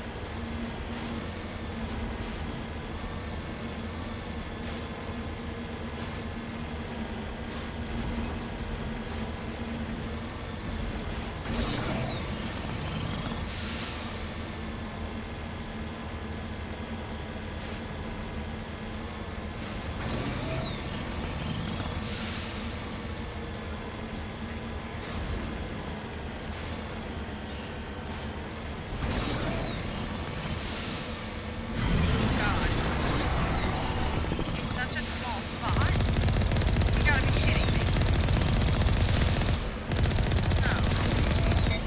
Speaker 1: It's such a small spot. You gotta be shitting me. No. You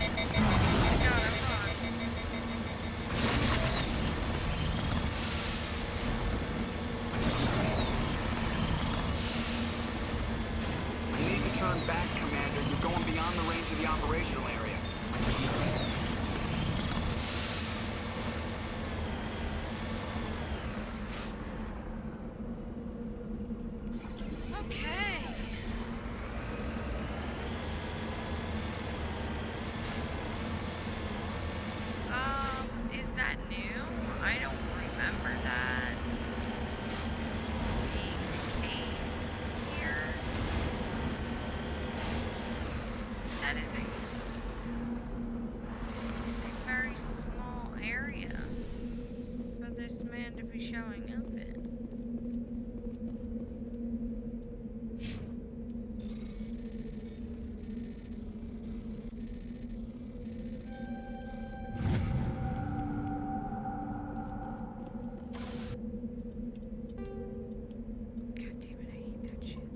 Speaker 1: gotta run.
Speaker 3: You need to turn back, Commander. You're going beyond the range of the operational area.
Speaker 1: Okay. Is that new? I don't remember that being the case here. That is a very small area for this man to be showing up in. God damn it, I hate that shit.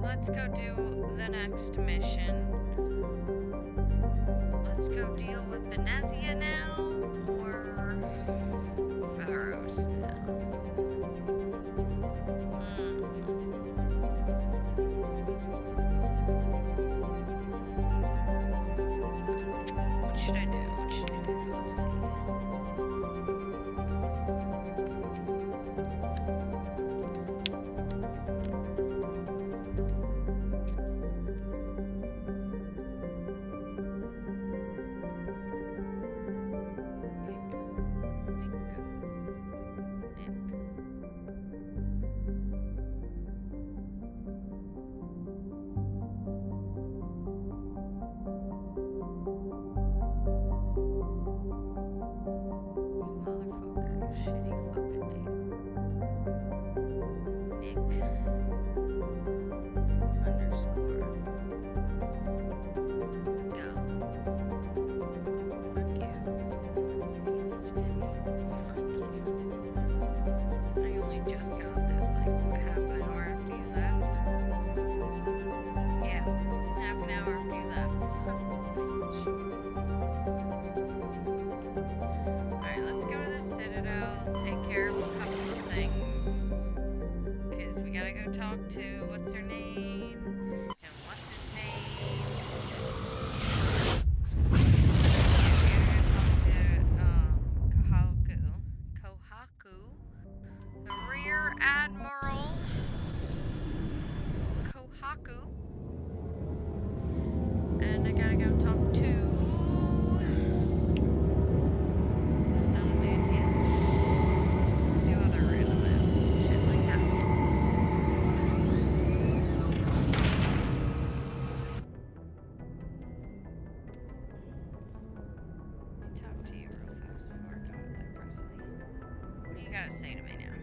Speaker 1: Let's go do the next mission. Let's go deal with Benezia now, or Pharos now. What should I do? What should I do? Let's see.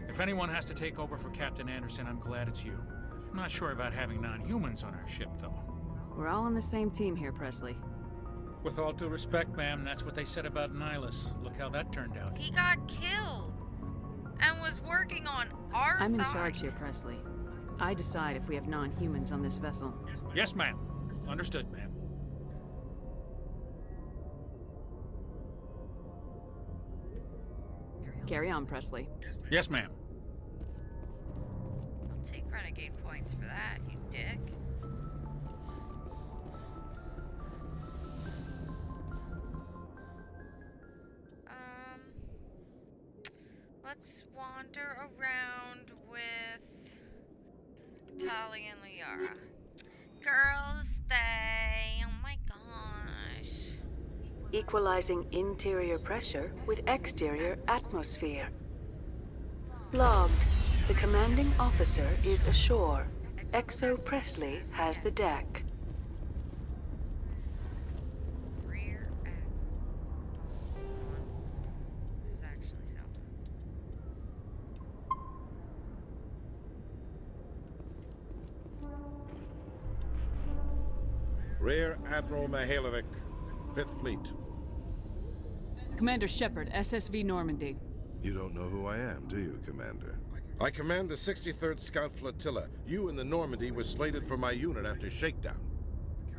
Speaker 19: If anyone has to take over for Captain Anderson, I'm glad it's you. I'm not sure about having non-humans on our ship, though.
Speaker 2: We're all on the same team here, Presley.
Speaker 19: With all due respect, ma'am, that's what they said about Nihilus. Look how that turned out.
Speaker 1: He got killed and was working on our
Speaker 2: I'm
Speaker 1: side.
Speaker 2: in charge here, Presley. I decide if we have non-humans on this vessel.
Speaker 19: Yes, ma'am. Understood, ma'am.
Speaker 2: Carry on, Presley.
Speaker 19: Yes, ma'am.
Speaker 1: I'll take renegade points for that, you dick. Let's wander around with Tali and Liara. Girls, they... Oh my gosh.
Speaker 8: Equalizing interior pressure with exterior atmosphere. Logged. The commanding officer is ashore. Exo Presley has the deck.
Speaker 20: Rear Admiral Mihailovic, 5th Fleet.
Speaker 2: Commander Shepard, SSV Normandy.
Speaker 21: You don't know who I am, do you, Commander? I command the 63rd Scout Flotilla. You and the Normandy were slated for my unit after shakedown.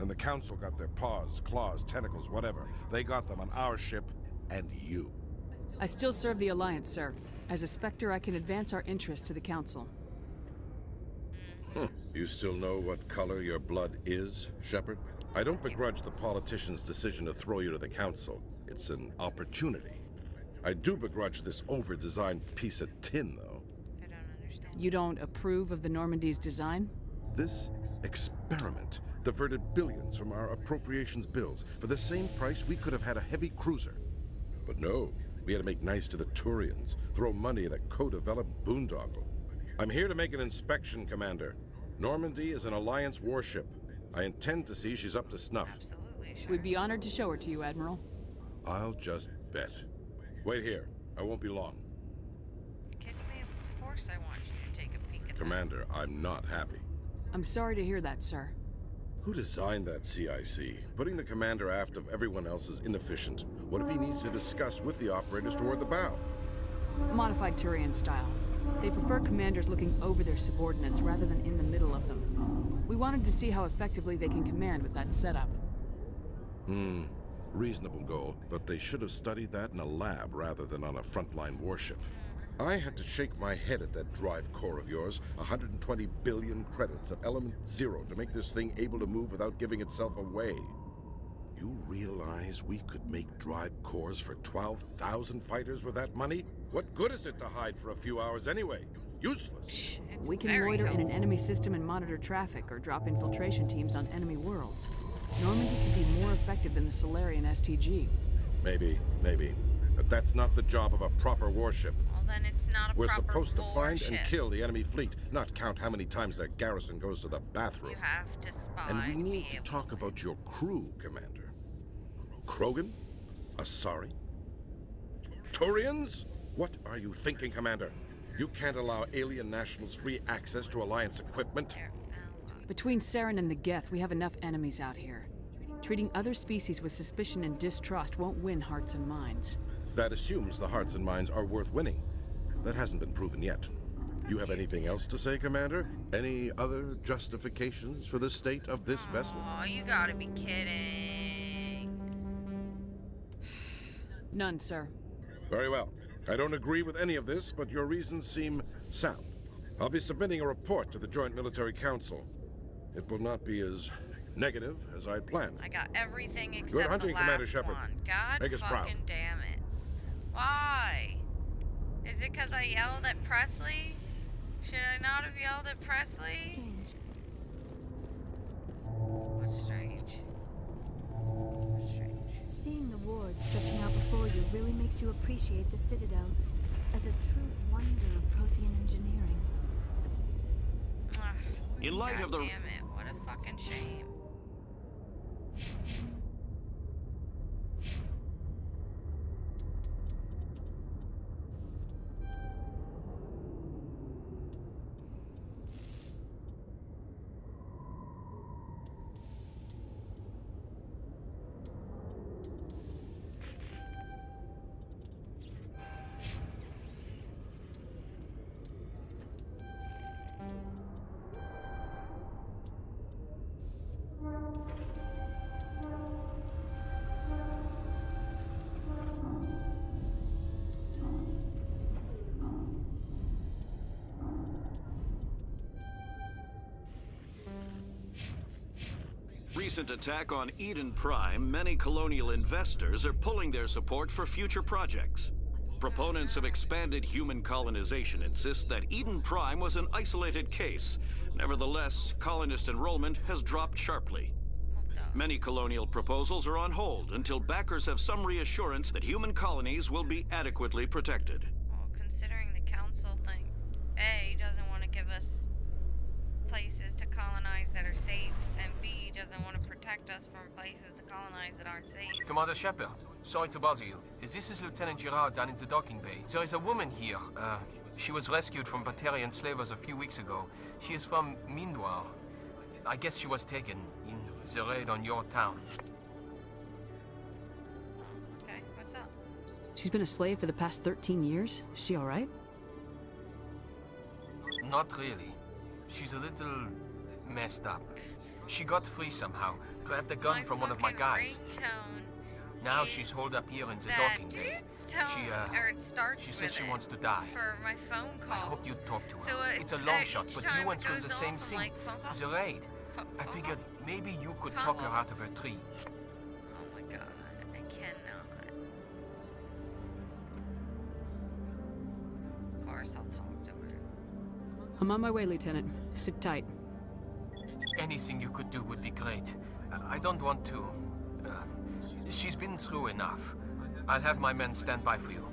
Speaker 21: And the Council got their paws, claws, tentacles, whatever. They got them on our ship, and you.
Speaker 2: I still serve the Alliance, sir. As a Spectre, I can advance our interests to the Council.
Speaker 21: You still know what color your blood is, Shepard? I don't begrudge the politician's decision to throw you to the Council. It's an opportunity. I do begrudge this over-designed piece of tin, though.
Speaker 1: I don't understand.
Speaker 2: You don't approve of the Normandy's design?
Speaker 21: This experiment diverted billions from our appropriations bills. For the same price, we could have had a heavy cruiser. But no, we had to make nice to the Turians, throw money at a co-developed boondoggle. I'm here to make an inspection, Commander. Normandy is an Alliance warship. I intend to see she's up to snuff.
Speaker 1: Absolutely, sure.
Speaker 2: We'd be honored to show her to you, Admiral.
Speaker 21: I'll just bet. Wait here. I won't be long.
Speaker 1: You kidding me? Of course I want you to take a peek at
Speaker 21: Commander, I'm not happy.
Speaker 2: I'm sorry to hear that, sir.
Speaker 21: Who designed that CIC? Putting the commander aft of everyone else is inefficient. What if he needs to discuss with the operators toward the bow?
Speaker 2: Modified Turian style. They prefer commanders looking over their subordinates rather than in the middle of them. We wanted to see how effectively they can command with that setup.
Speaker 21: Reasonable goal, but they should have studied that in a lab rather than on a frontline warship. I had to shake my head at that drive core of yours. 120 billion credits of element 0 to make this thing able to move without giving itself away. You realize we could make drive cores for 12,000 fighters with that money? What good is it to hide for a few hours anyway? Useless.
Speaker 2: We can loiter in an enemy system and monitor traffic or drop infiltration teams on enemy worlds. Normandy could be more effective than the Solarian STG.
Speaker 21: Maybe. But that's not the job of a proper warship.
Speaker 1: Well, then it's not a
Speaker 21: We're
Speaker 1: proper
Speaker 21: supposed to find
Speaker 1: warship.
Speaker 21: and kill the enemy fleet, not count how many times their garrison goes to the bathroom.
Speaker 1: You have to spy.
Speaker 21: And we
Speaker 1: to be
Speaker 21: need to
Speaker 1: able
Speaker 21: talk about your crew, Commander. Krogan? Asari? Turians? What are you thinking, Commander? You can't allow alien nationals free access to Alliance equipment?
Speaker 2: Between Saren and the Geth, we have enough enemies out here. Treating other species with suspicion and distrust won't win hearts and minds.
Speaker 21: That assumes the hearts and minds are worth winning. That hasn't been proven yet. You have anything else to say, Commander? Any other justifications for the state of this vessel?
Speaker 1: Oh, you gotta be kidding.
Speaker 2: None, sir.
Speaker 21: Very well. I don't agree with any of this, but your reasons seem sound. I'll be submitting a report to the Joint Military Council. It will not be as negative as I planned.
Speaker 1: I got everything except
Speaker 21: Good hunting,
Speaker 1: the last
Speaker 21: Commander Shepard.
Speaker 1: one. God
Speaker 21: Make us proud.
Speaker 1: fucking damn it. Why? Is it because I yelled at Presley? Should I not have yelled at Presley?
Speaker 4: Strange.
Speaker 1: What's strange?
Speaker 4: Seeing the wards stretching out before you really makes you appreciate the Citadel as a true wonder of Prothean engineering.
Speaker 1: In light of the... Damn it, what a fucking shame.
Speaker 5: Recent attack on Eden Prime, many colonial investors are pulling their support for future projects. Proponents of expanded human colonization insist that Eden Prime was an isolated case. Nevertheless, colonist enrollment has dropped sharply. Many colonial proposals are on hold until backers have some reassurance that human colonies will be adequately protected.
Speaker 1: Well, considering the council thing, A, doesn't want to give us places to colonize that are safe, and B, doesn't want to protect us from places to colonize that aren't safe.
Speaker 22: Commander Shepard, sorry to bother you. This is Lieutenant Girard down in the docking bay. There is a woman here. She was rescued from Batarian slavers a few weeks ago. She is from Mindoir. I guess she was taken in the raid on your town.
Speaker 1: Okay, what's up?
Speaker 2: She's been a slave for the past 13 years? Is she alright?
Speaker 22: Not really. She's a little messed up. She got free somehow, grabbed a gun from one of my guys. Now she's holed up here in the docking bay. She says she wants to die.
Speaker 1: For my phone call.
Speaker 22: I hope you talk to her.
Speaker 1: So,
Speaker 22: it's a long shot, but you went through the same thing.
Speaker 1: Like
Speaker 22: the raid. I figured maybe you could talk her out of her tree.
Speaker 1: Oh my god, I cannot. Of course I'll talk to her.
Speaker 2: I'm on my way, Lieutenant. Sit tight.
Speaker 22: Anything you could do would be great. I don't want to... she's been through enough. I'll have my men stand by for you.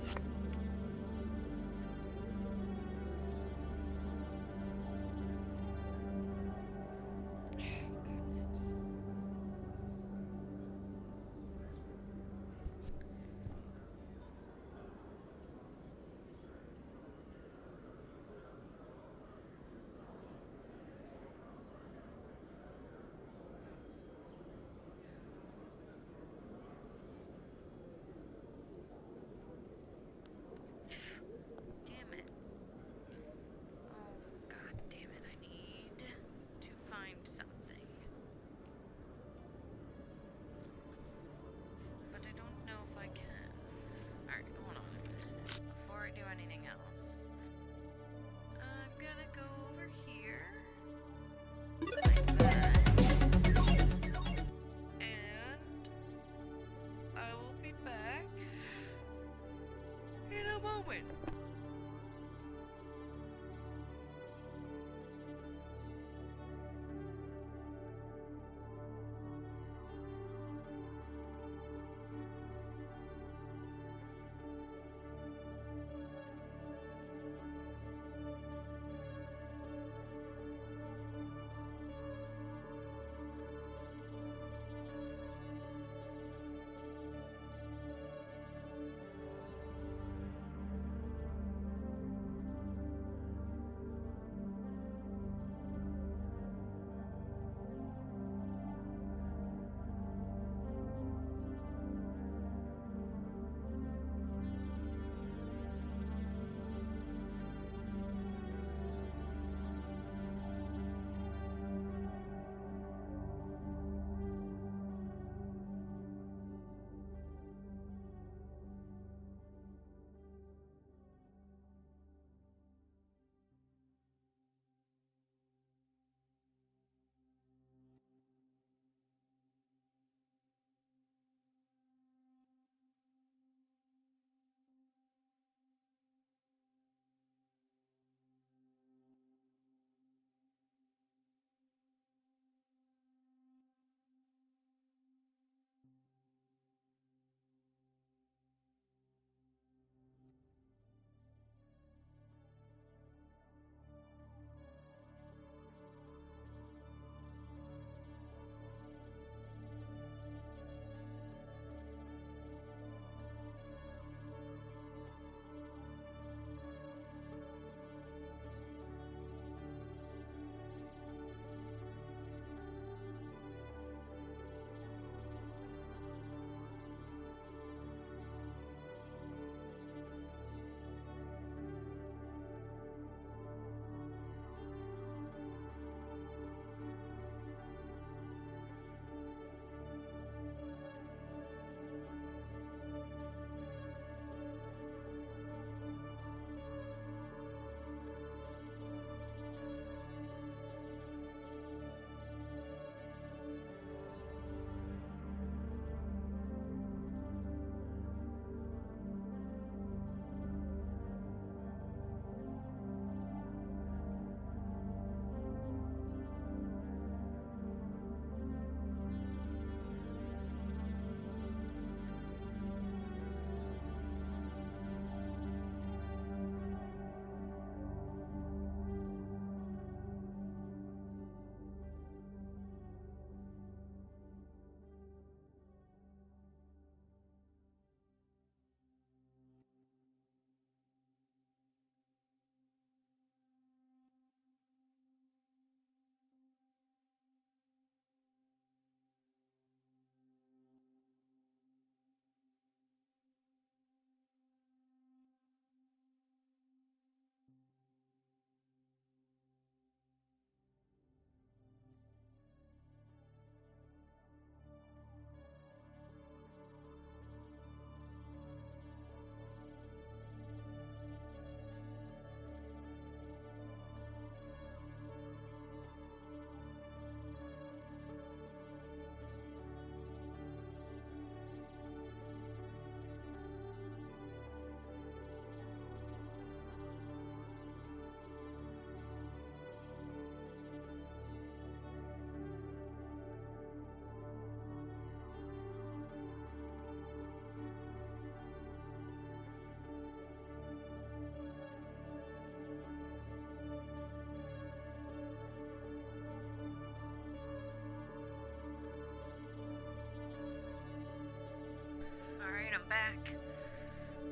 Speaker 1: back.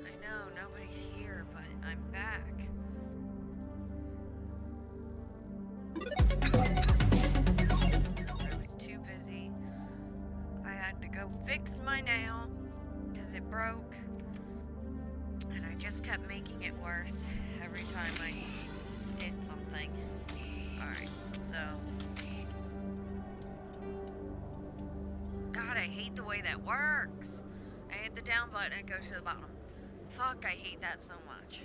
Speaker 1: I know, nobody's here, but I'm back. I was too busy. I had to go fix my nail, because it broke. And I just kept making it worse every time I did something. Alright, so... God, I hate the way that works. I hit the down button and it goes to the bottom. Fuck, I hate that so much.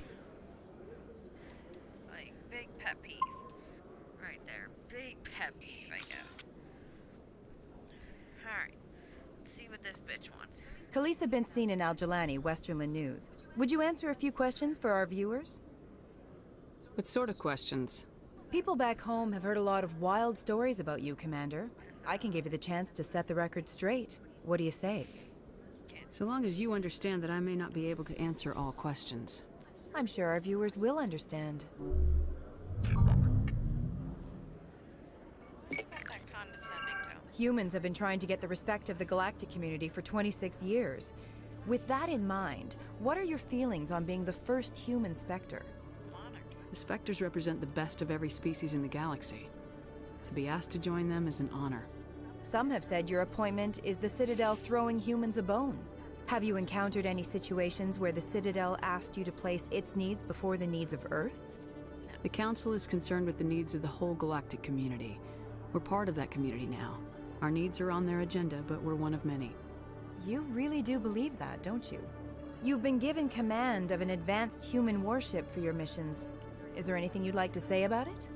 Speaker 1: Like, big pet peeve. Right there. Big pet peeve, I guess. Alright. Let's see what this bitch wants.
Speaker 6: Khaleesa bint Sinan Al-Jalani, Westerland News. Would you answer a few questions for our viewers?
Speaker 2: What sort of questions?
Speaker 6: People back home have heard a lot of wild stories about you, Commander. I can give you the chance to set the record straight. What do you say?
Speaker 2: So long as you understand that I may not be able to answer all questions.
Speaker 6: I'm sure our viewers will understand. Humans have been trying to get the respect of the galactic community for 26 years. With that in mind, what are your feelings on being the first human Spectre?
Speaker 2: The Spectres represent the best of every species in the galaxy. To be asked to join them is an honor.
Speaker 6: Some have said your appointment is the Citadel throwing humans a bone. Have you encountered any situations where the Citadel asked you to place its needs before the needs of Earth?
Speaker 2: The Council is concerned with the needs of the whole galactic community. We're part of that community now. Our needs are on their agenda, but we're one of many.
Speaker 6: You really do believe that, don't you? You've been given command of an advanced human warship for your missions. Is there anything you'd like to say about it?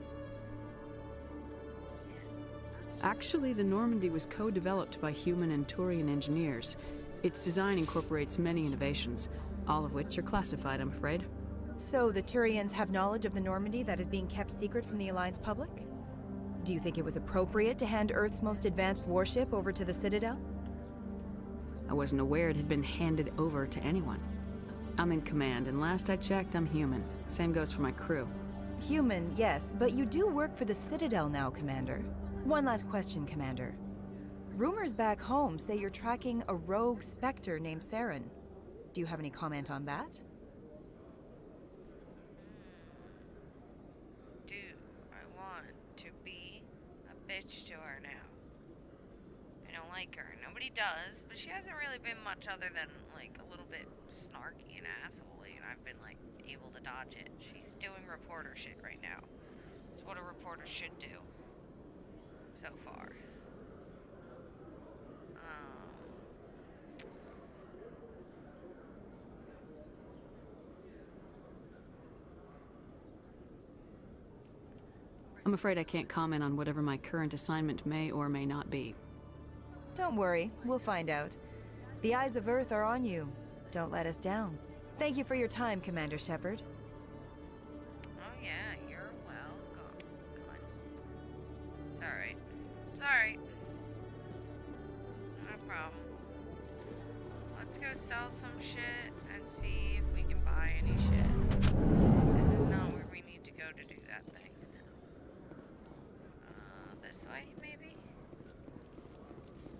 Speaker 2: Actually, the Normandy was co-developed by human and Turian engineers. Its design incorporates many innovations, all of which are classified, I'm afraid.
Speaker 6: So the Turians have knowledge of the Normandy that is being kept secret from the Alliance public? Do you think it was appropriate to hand Earth's most advanced warship over to the Citadel?
Speaker 2: I wasn't aware it had been handed over to anyone. I'm in command, and last I checked, I'm human. Same goes for my crew.
Speaker 6: Human, yes, but you do work for the Citadel now, Commander. One last question, Commander. Rumors back home say you're tracking a rogue Spectre named Saren. Do you have any comment on that?
Speaker 1: Do I want to be a bitch to her now? I don't like her. Nobody does, but she hasn't really been much other than, like, a little bit snarky and assholey, and I've been, like, able to dodge it. She's doing reporter shit right now. It's what a reporter should do. So far.
Speaker 2: I'm afraid I can't comment on whatever my current assignment may or may not be.
Speaker 6: Don't worry, we'll find out. The eyes of Earth are on you. Don't let us down. Thank you for your time, Commander Shepard.
Speaker 1: Oh yeah, you're welcome. Come on. It's alright. It's alright. No problem. Let's go sell some shit and see if we can buy any shit. This is not where we need to go to do that thing. This way, maybe?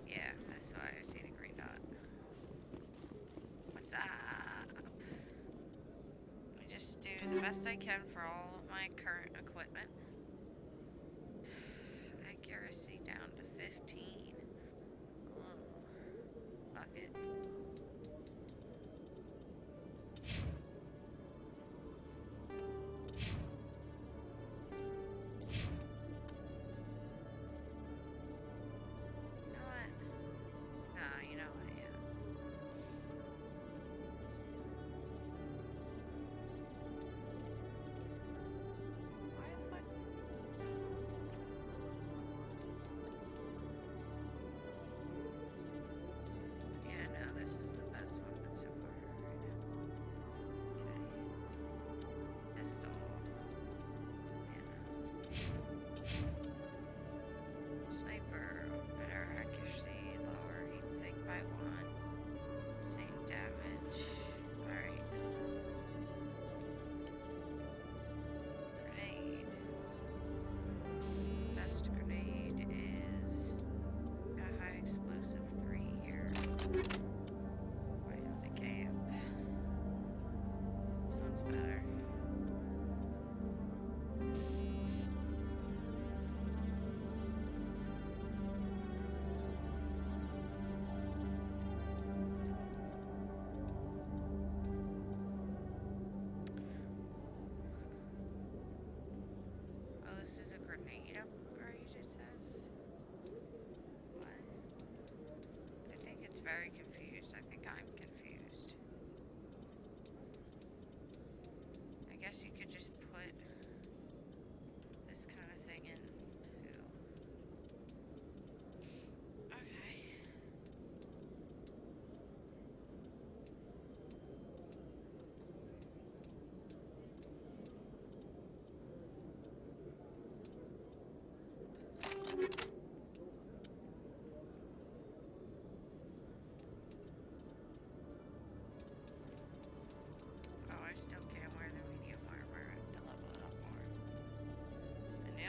Speaker 1: Yeah, this way. I see the green dot. What's up? I just do the best I can for all of my current equipment. Accuracy down to 15. Ugh. Fuck it.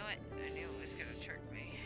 Speaker 1: it. I knew it was gonna trick me.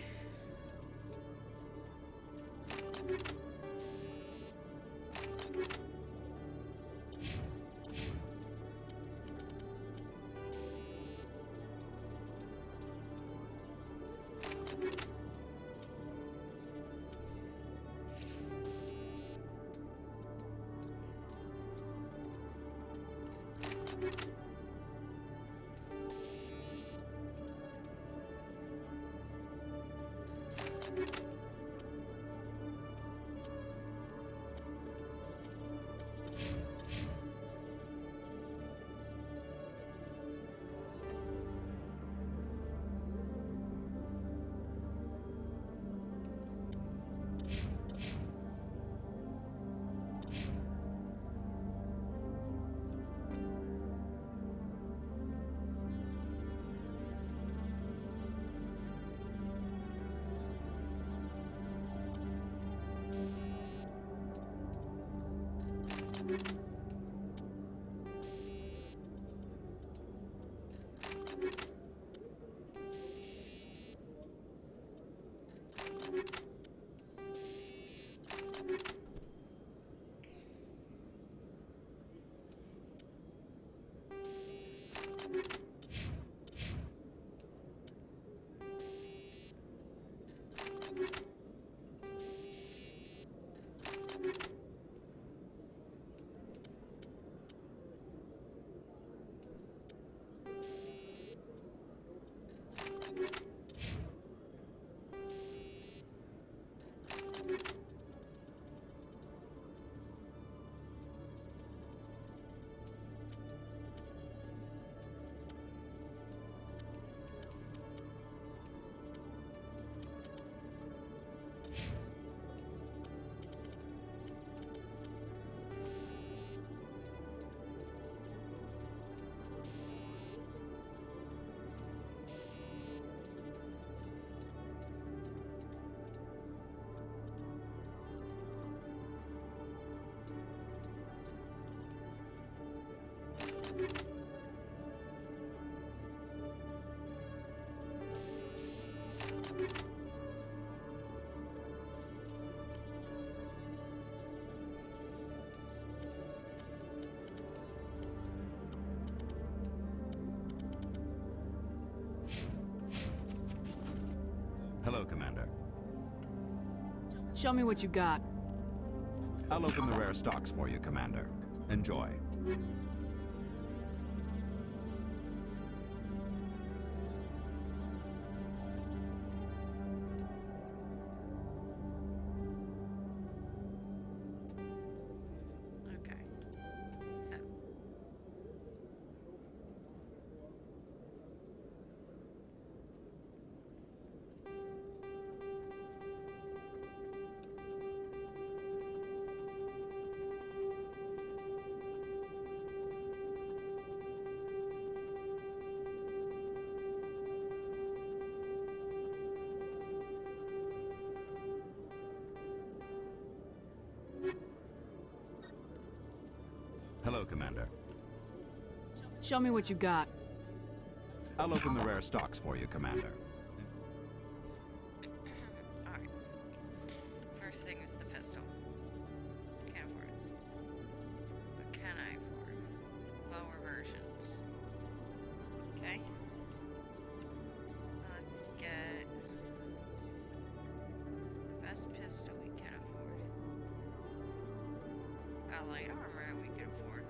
Speaker 9: Hello, Commander.
Speaker 2: Show me what you got.
Speaker 9: I'll open the rare stocks for you, Commander. Enjoy. Hello, Commander.
Speaker 2: Show me what you got.
Speaker 9: I'll open the rare stocks for you, Commander.
Speaker 1: Alright. First thing is the pistol. Can't afford it. What can I afford? Lower versions. Okay. Let's get the best pistol we can afford. Got light armor that we can afford.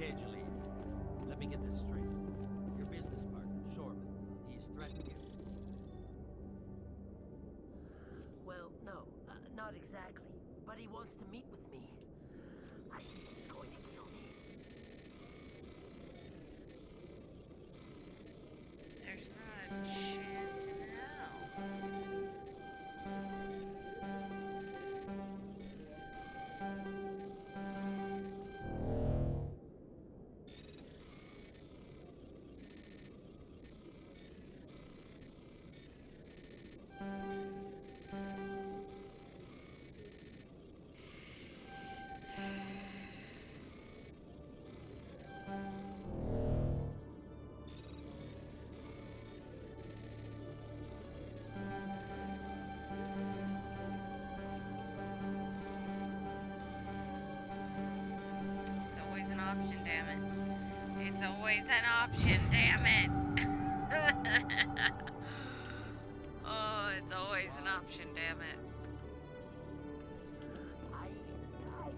Speaker 11: Okay, Jalid. Let me get this straight. Your business partner, Shorman, he's threatened you?
Speaker 12: Well, no, not exactly. But he wants to meet with me. I think he's going to kill me.
Speaker 1: There's not a chance now. Option, damn it. It's always an option, damn it. Oh, it's always an option, damn it.
Speaker 12: I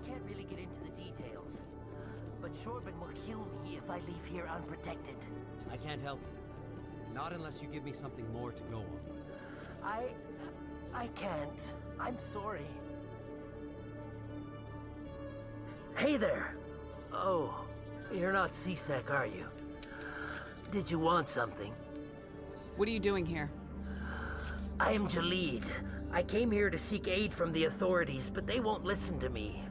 Speaker 12: can't really get into the details. But Shorban will kill me if I leave here unprotected.
Speaker 11: I can't help you. Not unless you give me something more to go on.
Speaker 12: I can't. I'm sorry. Hey there! Oh, you're not C-Sec, are you? Did you want something?
Speaker 2: What are you doing here?
Speaker 12: I am Jalid. I came here to seek aid from the authorities, but they won't listen to me.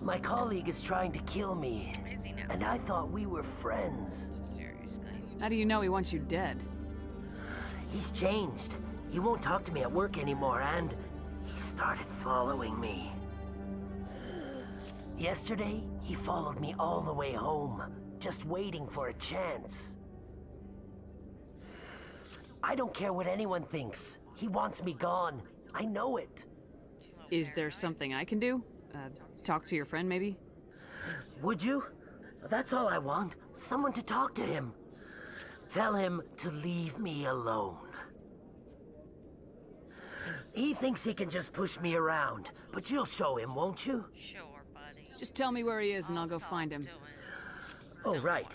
Speaker 12: My colleague is trying to kill me, and I thought we were friends.
Speaker 1: It's a serious thing.
Speaker 2: How do you know he wants you dead?
Speaker 12: He's changed. He won't talk to me at work anymore, and he started following me. Yesterday, he followed me all the way home, just waiting for a chance. I don't care what anyone thinks. He wants me gone. I know it.
Speaker 2: Is there something I can do? Talk to your friend, maybe?
Speaker 12: Would you? That's all I want. Someone to talk to him. Tell him to leave me alone. He thinks he can just push me around, but you'll show him, won't you?
Speaker 1: Sure, buddy.
Speaker 2: Just tell me where he is and I'll go find him.
Speaker 12: Oh, right.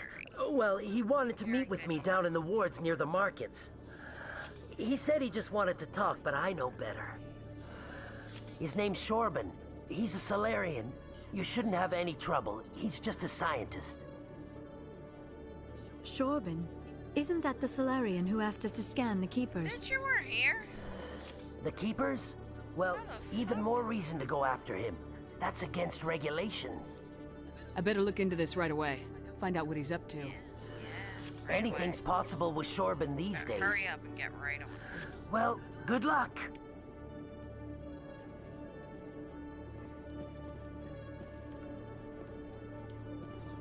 Speaker 12: Well, he wanted to meet with me down in the wards near the markets. He said he just wanted to talk, but I know better. His name's Shorban. He's a Salarian. You shouldn't have any trouble. He's just a scientist.
Speaker 4: Shorban? Isn't that the Salarian who asked us to scan the Keepers?
Speaker 1: Bitch, you weren't here.
Speaker 12: The Keepers? Well, even more reason to go after him. That's against regulations.
Speaker 2: I better look into this right away. Find out what he's up to.
Speaker 12: Anything's possible with Shorban these days.
Speaker 1: Hurry up and get right on.
Speaker 12: Well, good luck.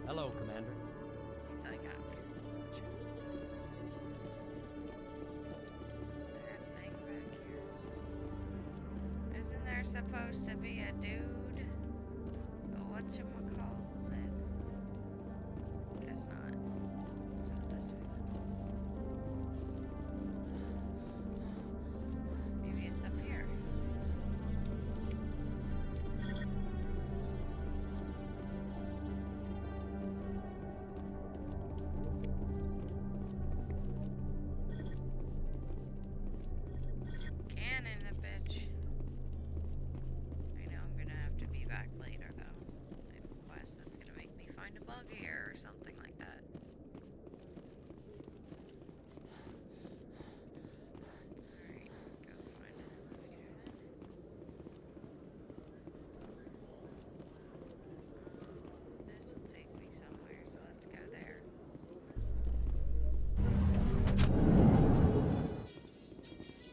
Speaker 11: Hello, Commander.
Speaker 1: He's like, isn't there supposed to be a dude? Oh, whatchamacalls it? Guess not. So this way. Maybe it's up here. Cannon the bitch. I know I'm gonna have to be back later though. I have a quest that's gonna make me find a bug here or something like that. Alright, go find it. This will take me somewhere, so let's go there.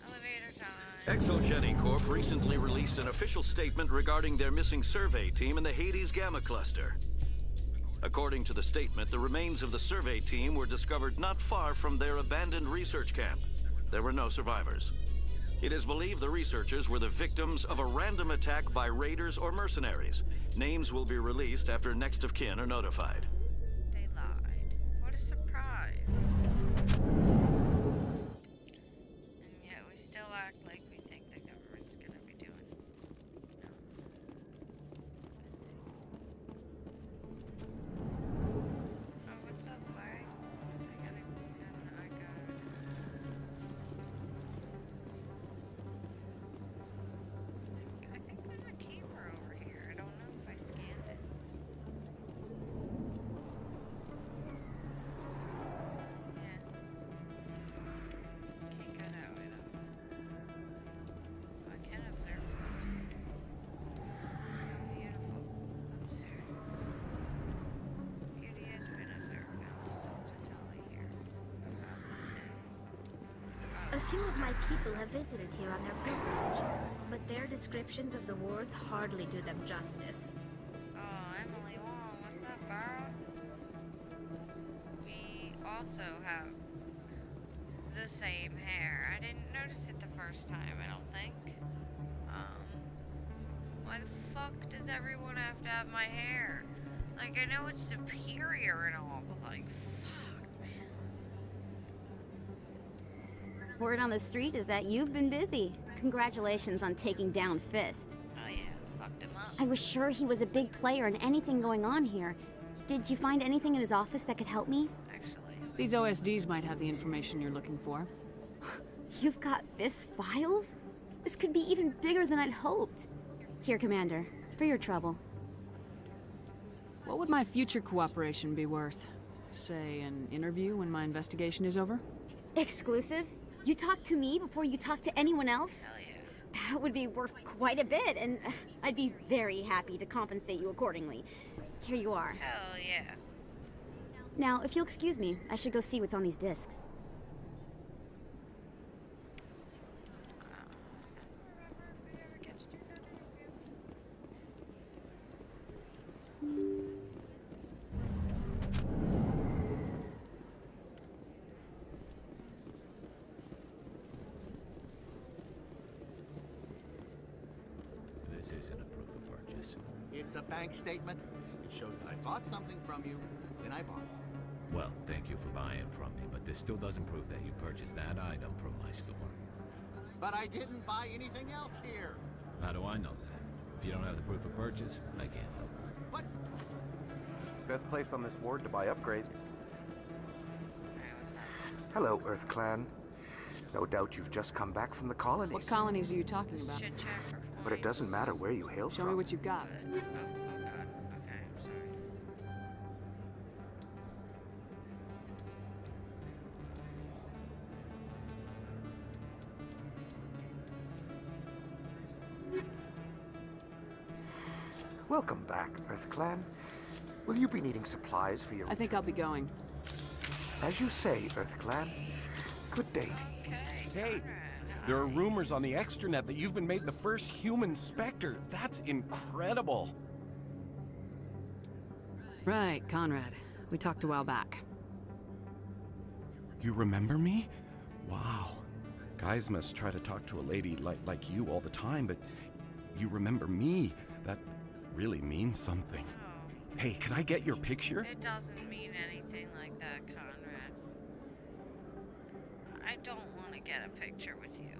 Speaker 1: Elevator time.
Speaker 5: Exogeny Corp recently released an official statement regarding their missing survey team in the Hades Gamma Cluster. According to the statement, the remains of the survey team were discovered not far from their abandoned research camp. There were no survivors. It is believed the researchers were the victims of a random attack by raiders or mercenaries. Names will be released after next of kin are notified.
Speaker 1: They lied. What a surprise. And yet we still act like we think the government's gonna be doing. No.
Speaker 14: few of my people have visited here on their pilgrimage, but their descriptions of the wards hardly do them justice.
Speaker 1: Oh, Emily Wong, what's up, girl? We also have the same hair. I didn't notice it the first time, I don't think. Why the fuck does everyone have to have my hair? Like, I know it's superior and all, but like, fuck, man.
Speaker 15: Word on the street is that you've been busy. Congratulations on taking down Fist.
Speaker 1: Oh yeah, fucked him up.
Speaker 15: I was sure he was a big player in anything going on here. Did you find anything in his office that could help me?
Speaker 1: Actually.
Speaker 2: These OSDs might have the information you're looking for.
Speaker 15: You've got Fist files? This could be even bigger than I'd hoped. Here, Commander, for your trouble.
Speaker 2: What would my future cooperation be worth? Say, an interview when my investigation is over?
Speaker 15: Exclusive? You talk to me before you talk to anyone else?
Speaker 1: Hell yeah.
Speaker 15: That would be worth quite a bit, and I'd be very happy to compensate you accordingly. Here you are.
Speaker 1: Hell yeah.
Speaker 15: Now, if you'll excuse me, I should go see what's on these discs.
Speaker 10: This isn't a proof of purchase.
Speaker 23: It's a bank statement. It shows that I bought something from you, and I bought it.
Speaker 10: Well, thank you for buying from me, but this still doesn't prove that you purchased that item from my store.
Speaker 23: But I didn't buy anything else here.
Speaker 10: How do I know that? If you don't have the proof of purchase, I can't help you.
Speaker 23: But
Speaker 24: Best place on this ward to buy upgrades. Hello, Earth Clan. No doubt you've just come back from the colonies.
Speaker 2: What colonies are you talking about?
Speaker 24: But it doesn't matter where you hail
Speaker 2: Show
Speaker 24: from.
Speaker 2: me what you've got.
Speaker 24: Welcome back, Earth Clan. Will you be needing supplies for your...
Speaker 2: I think I'll be going.
Speaker 24: As you say, Earth Clan. Good date.
Speaker 17: Hey, there are rumors on the extranet that you've been made the first human Spectre. That's incredible.
Speaker 2: Right, Conrad. We talked a while back.
Speaker 17: You remember me? Wow. Guys must try to talk to a lady like you all the time, but you remember me. That really means something. Hey, can I get your picture?
Speaker 1: It doesn't mean anything like that, Conrad. I don't want to get a picture with you.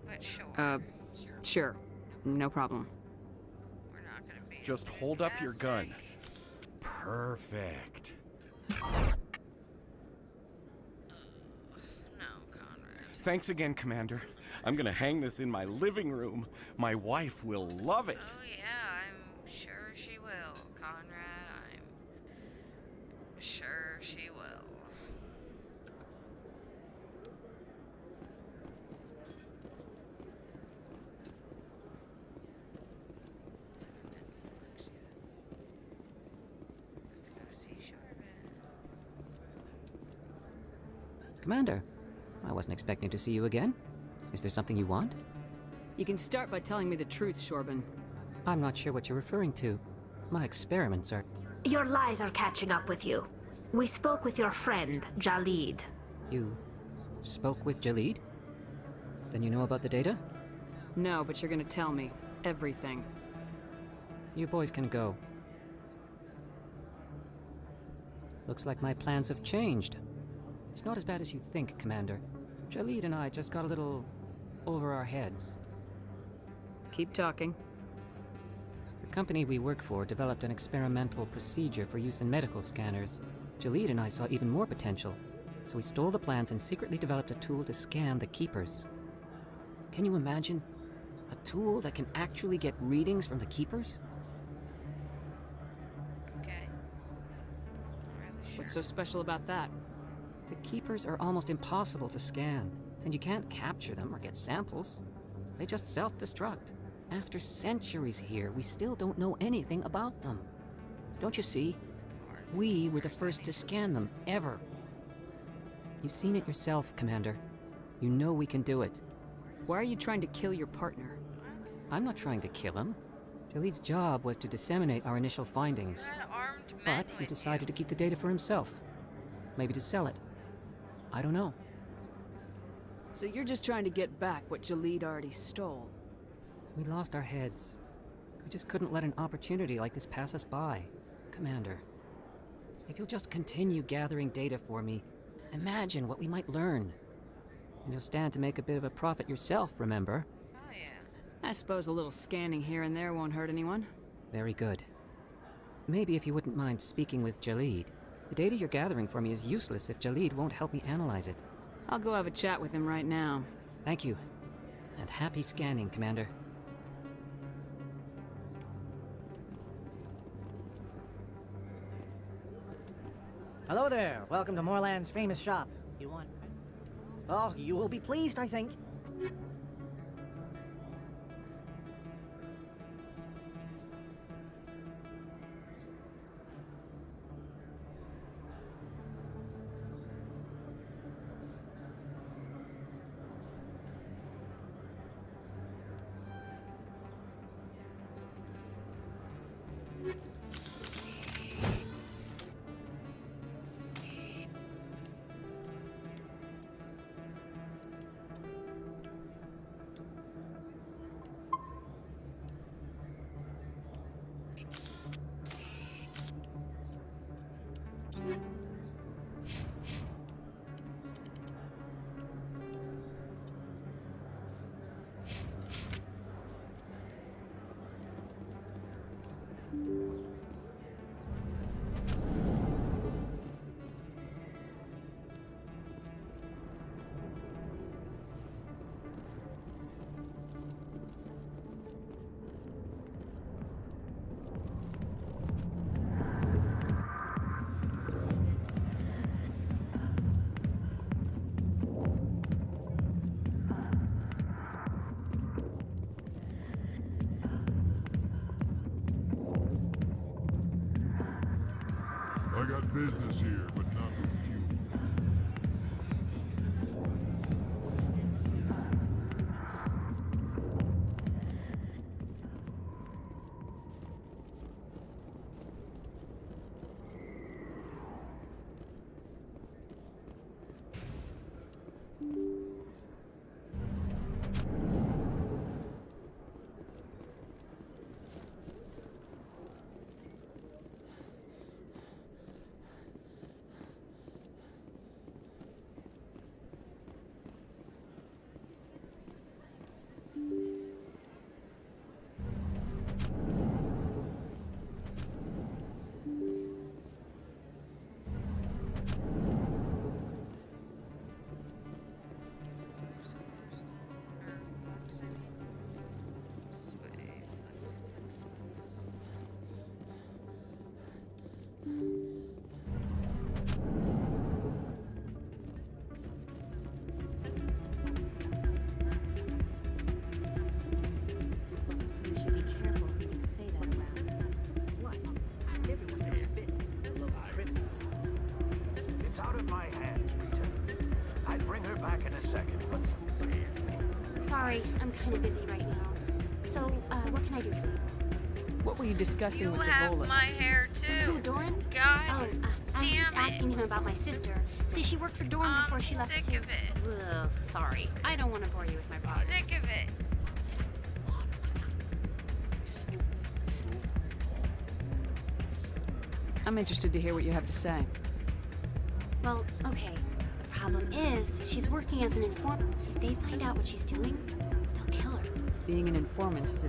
Speaker 1: But sure.
Speaker 2: Sure. No problem.
Speaker 1: We're not gonna be.
Speaker 17: Just hold up your gun. Perfect.
Speaker 1: No, Conrad.
Speaker 17: Thanks again, Commander. I'm gonna hang this in my living room. My wife will love it.
Speaker 1: Oh yeah, I'm sure she will, Conrad. I'm sure she will. Let's go see Sharvin.
Speaker 25: Commander, I wasn't expecting to see you again. Is there something you want?
Speaker 2: You can start by telling me the truth, Shorban.
Speaker 25: I'm not sure what you're referring to. My experiments are...
Speaker 14: Your lies are catching up with you. We spoke with your friend, Jalid.
Speaker 25: You spoke with Jalid? Then you know about the data?
Speaker 2: No, but you're gonna tell me. Everything.
Speaker 25: You boys can go. Looks like my plans have changed. It's not as bad as you think, Commander. Jalid and I just got a little... over our heads.
Speaker 2: Keep talking.
Speaker 25: The company we work for developed an experimental procedure for use in medical scanners. Jalid and I saw even more potential, so we stole the plans and secretly developed a tool to scan the Keepers. Can you imagine? A tool that can actually get readings from the Keepers?
Speaker 1: Okay.
Speaker 2: What's so special about that?
Speaker 25: The Keepers are almost impossible to scan, and you can't capture them or get samples. They just self-destruct. After centuries here, we still don't know anything about them. Don't you see? We were the first to scan them, ever. You've seen it yourself, Commander. You know we can do it.
Speaker 2: Why are you trying to kill your partner?
Speaker 25: I'm not trying to kill him. Jaleed's job was to disseminate our initial findings. But he decided to keep the data for himself. Maybe to sell it. I don't know.
Speaker 2: So you're just trying to get back what Jaleed already stole?
Speaker 25: We lost our heads. We just couldn't let an opportunity like this pass us by. Commander, if you'll just continue gathering data for me, imagine what we might learn. And you'll stand to make a bit of a profit yourself, remember?
Speaker 2: I suppose a little scanning here and there won't hurt anyone.
Speaker 25: Very good. Maybe if you wouldn't mind speaking with Jaleed. The data you're gathering for me is useless if Jaleed won't help me analyze it.
Speaker 2: I'll go have a chat with him right now.
Speaker 25: Thank you. And happy scanning, Commander.
Speaker 3: Hello there. Welcome to Moorland's famous shop. You want... Oh, you will be pleased, I think.
Speaker 7: I got business here, but not with you.
Speaker 15: You should be careful when you say that around.
Speaker 24: What? Everyone knows Fist isn't one of the local criminals. It's out of my hands, Rita. I'd bring her back in a second, but...
Speaker 15: Sorry, I'm kind of busy right now. So, what can I do for you?
Speaker 2: What were you discussing with the
Speaker 1: You have
Speaker 2: Volus?
Speaker 1: my hair too.
Speaker 15: Who, Doran?
Speaker 1: God
Speaker 15: Oh, I was just
Speaker 1: damn it.
Speaker 15: asking him about my sister. See, she worked for Doran
Speaker 1: I'm
Speaker 15: before she left
Speaker 1: sick
Speaker 15: too.
Speaker 1: of it.
Speaker 15: Ugh, sorry. I don't want to bore you with my problems.
Speaker 1: Sick of it.
Speaker 2: I'm interested to hear what you have to say.
Speaker 15: Well, okay. The problem is, she's working as an informant. If they find out what she's doing, they'll kill her.
Speaker 2: Being an informant is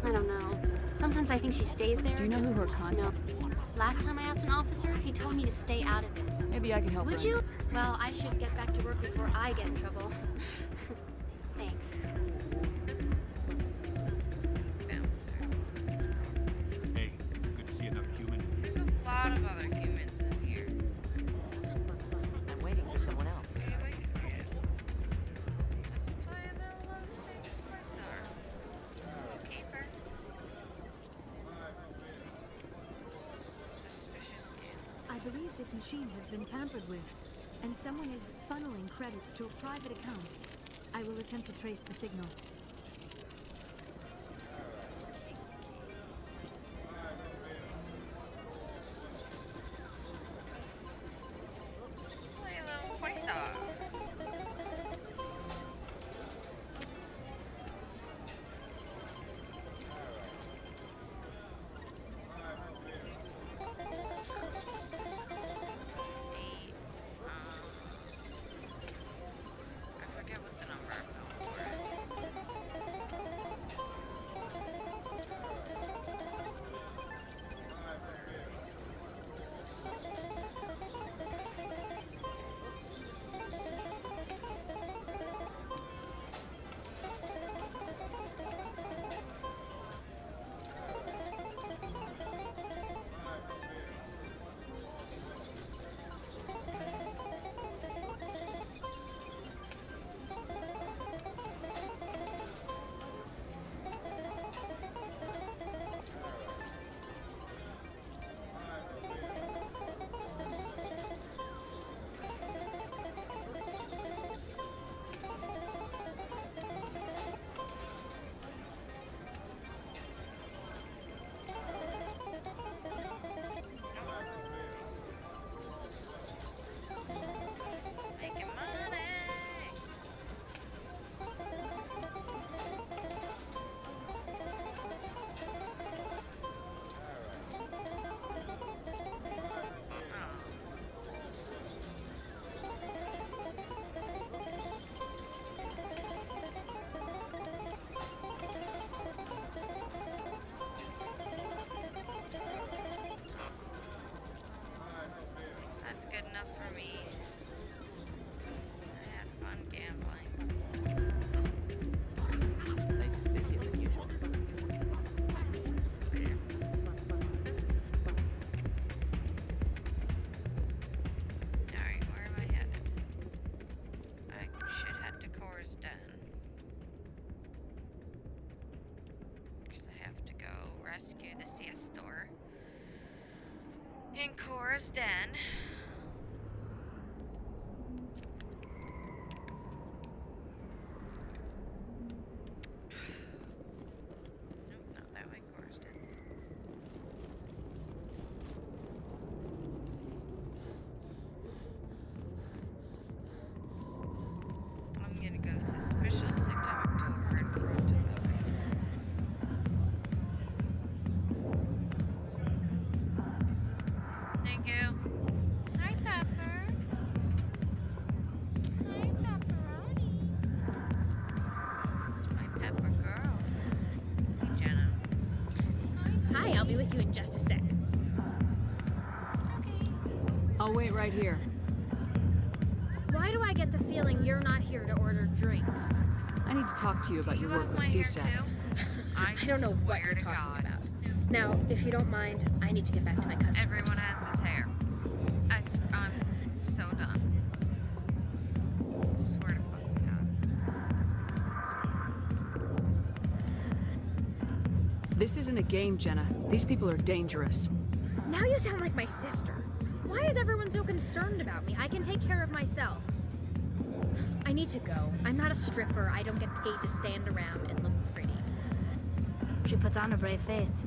Speaker 15: I don't know. Sometimes I think she stays there.
Speaker 2: Do you know who her contact?
Speaker 15: No. Last time I asked an officer, he told me to stay out of it.
Speaker 2: Maybe I can help
Speaker 15: Would
Speaker 2: her.
Speaker 15: you? Well, I should get back to work before I get in trouble. Thanks.
Speaker 19: Hey, good to see another human.
Speaker 1: There's a lot of other humans in here.
Speaker 3: I'm waiting for someone else.
Speaker 4: I believe this machine has been tampered with. And someone is funneling credits to a private account. I will attempt to trace the signal.
Speaker 1: Good enough for me. I had fun gambling.
Speaker 3: Place is busier than usual.
Speaker 1: Alright, where am I headed? I should head to Core's Den. Because I have to go rescue the Siestor in Core's Den.
Speaker 14: Just a sec.
Speaker 2: I'll wait right here.
Speaker 14: Why do I get the feeling you're not here to order drinks?
Speaker 2: I need to talk to you about your work with CSEC.
Speaker 14: I don't know what you're talking about. Now, if you don't mind, I need to get back to my customers.
Speaker 1: Everyone has his hair. I'm so done. I swear to fucking God.
Speaker 2: This isn't a game, Jenna. These people are dangerous.
Speaker 14: Now you sound like my sister. Why is everyone so concerned about me? I can take care of myself. I need to go. I'm not a stripper. I don't get paid to stand around and look pretty.
Speaker 4: She puts on a brave face.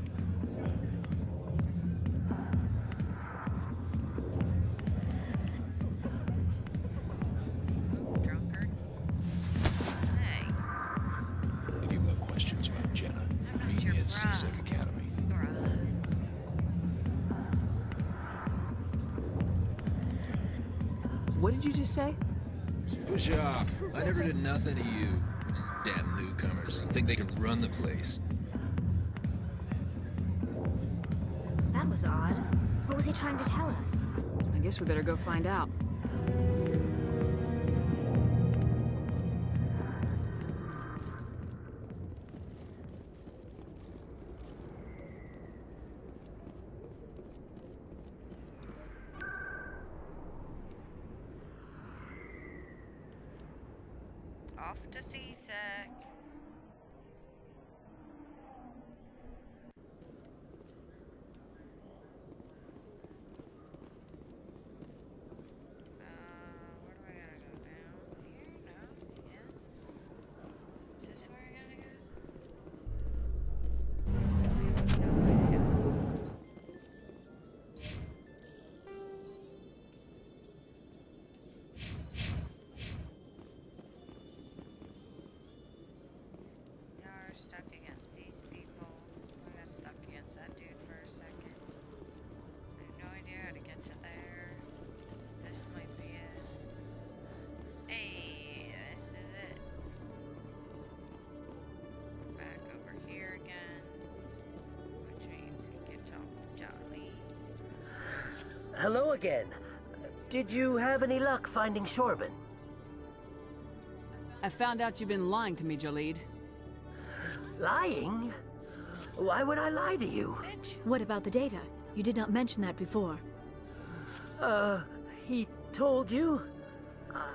Speaker 1: Drunkard. Hey.
Speaker 8: If you've got questions about Jenna, meet me at CSEC Academy.
Speaker 2: What did you just say?
Speaker 8: Push off. I never did nothing to you. Damn newcomers. Think they can run the place.
Speaker 4: That was odd. What was he trying to tell us?
Speaker 2: I guess we better go find out.
Speaker 1: Off to CSEC.
Speaker 12: Hello again. Did you have any luck finding Shorban?
Speaker 2: I found out you've been lying to me, Jaleed.
Speaker 12: Lying? Why would I lie to you?
Speaker 4: What about the data? You did not mention that before.
Speaker 12: He told you?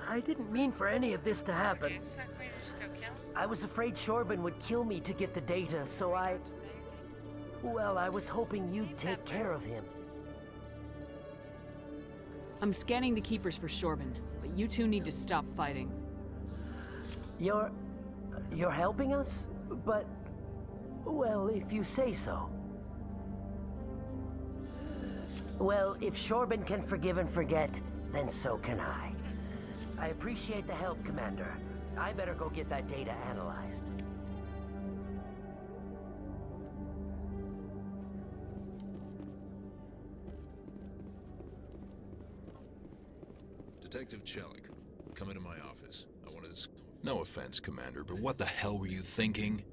Speaker 12: I didn't mean for any of this to happen. I was afraid Shorban would kill me to get the data, so well, I was hoping you'd take care of him.
Speaker 2: I'm scanning the Keepers for Shorban, but you two need to stop fighting.
Speaker 12: You're helping us? But, well, if you say so. Well, if Shorban can forgive and forget, then so can I. I appreciate the help, Commander. I better go get that data analyzed.
Speaker 8: Detective Chelik, come into my office. I want to... No offense, Commander, but what the hell were you thinking?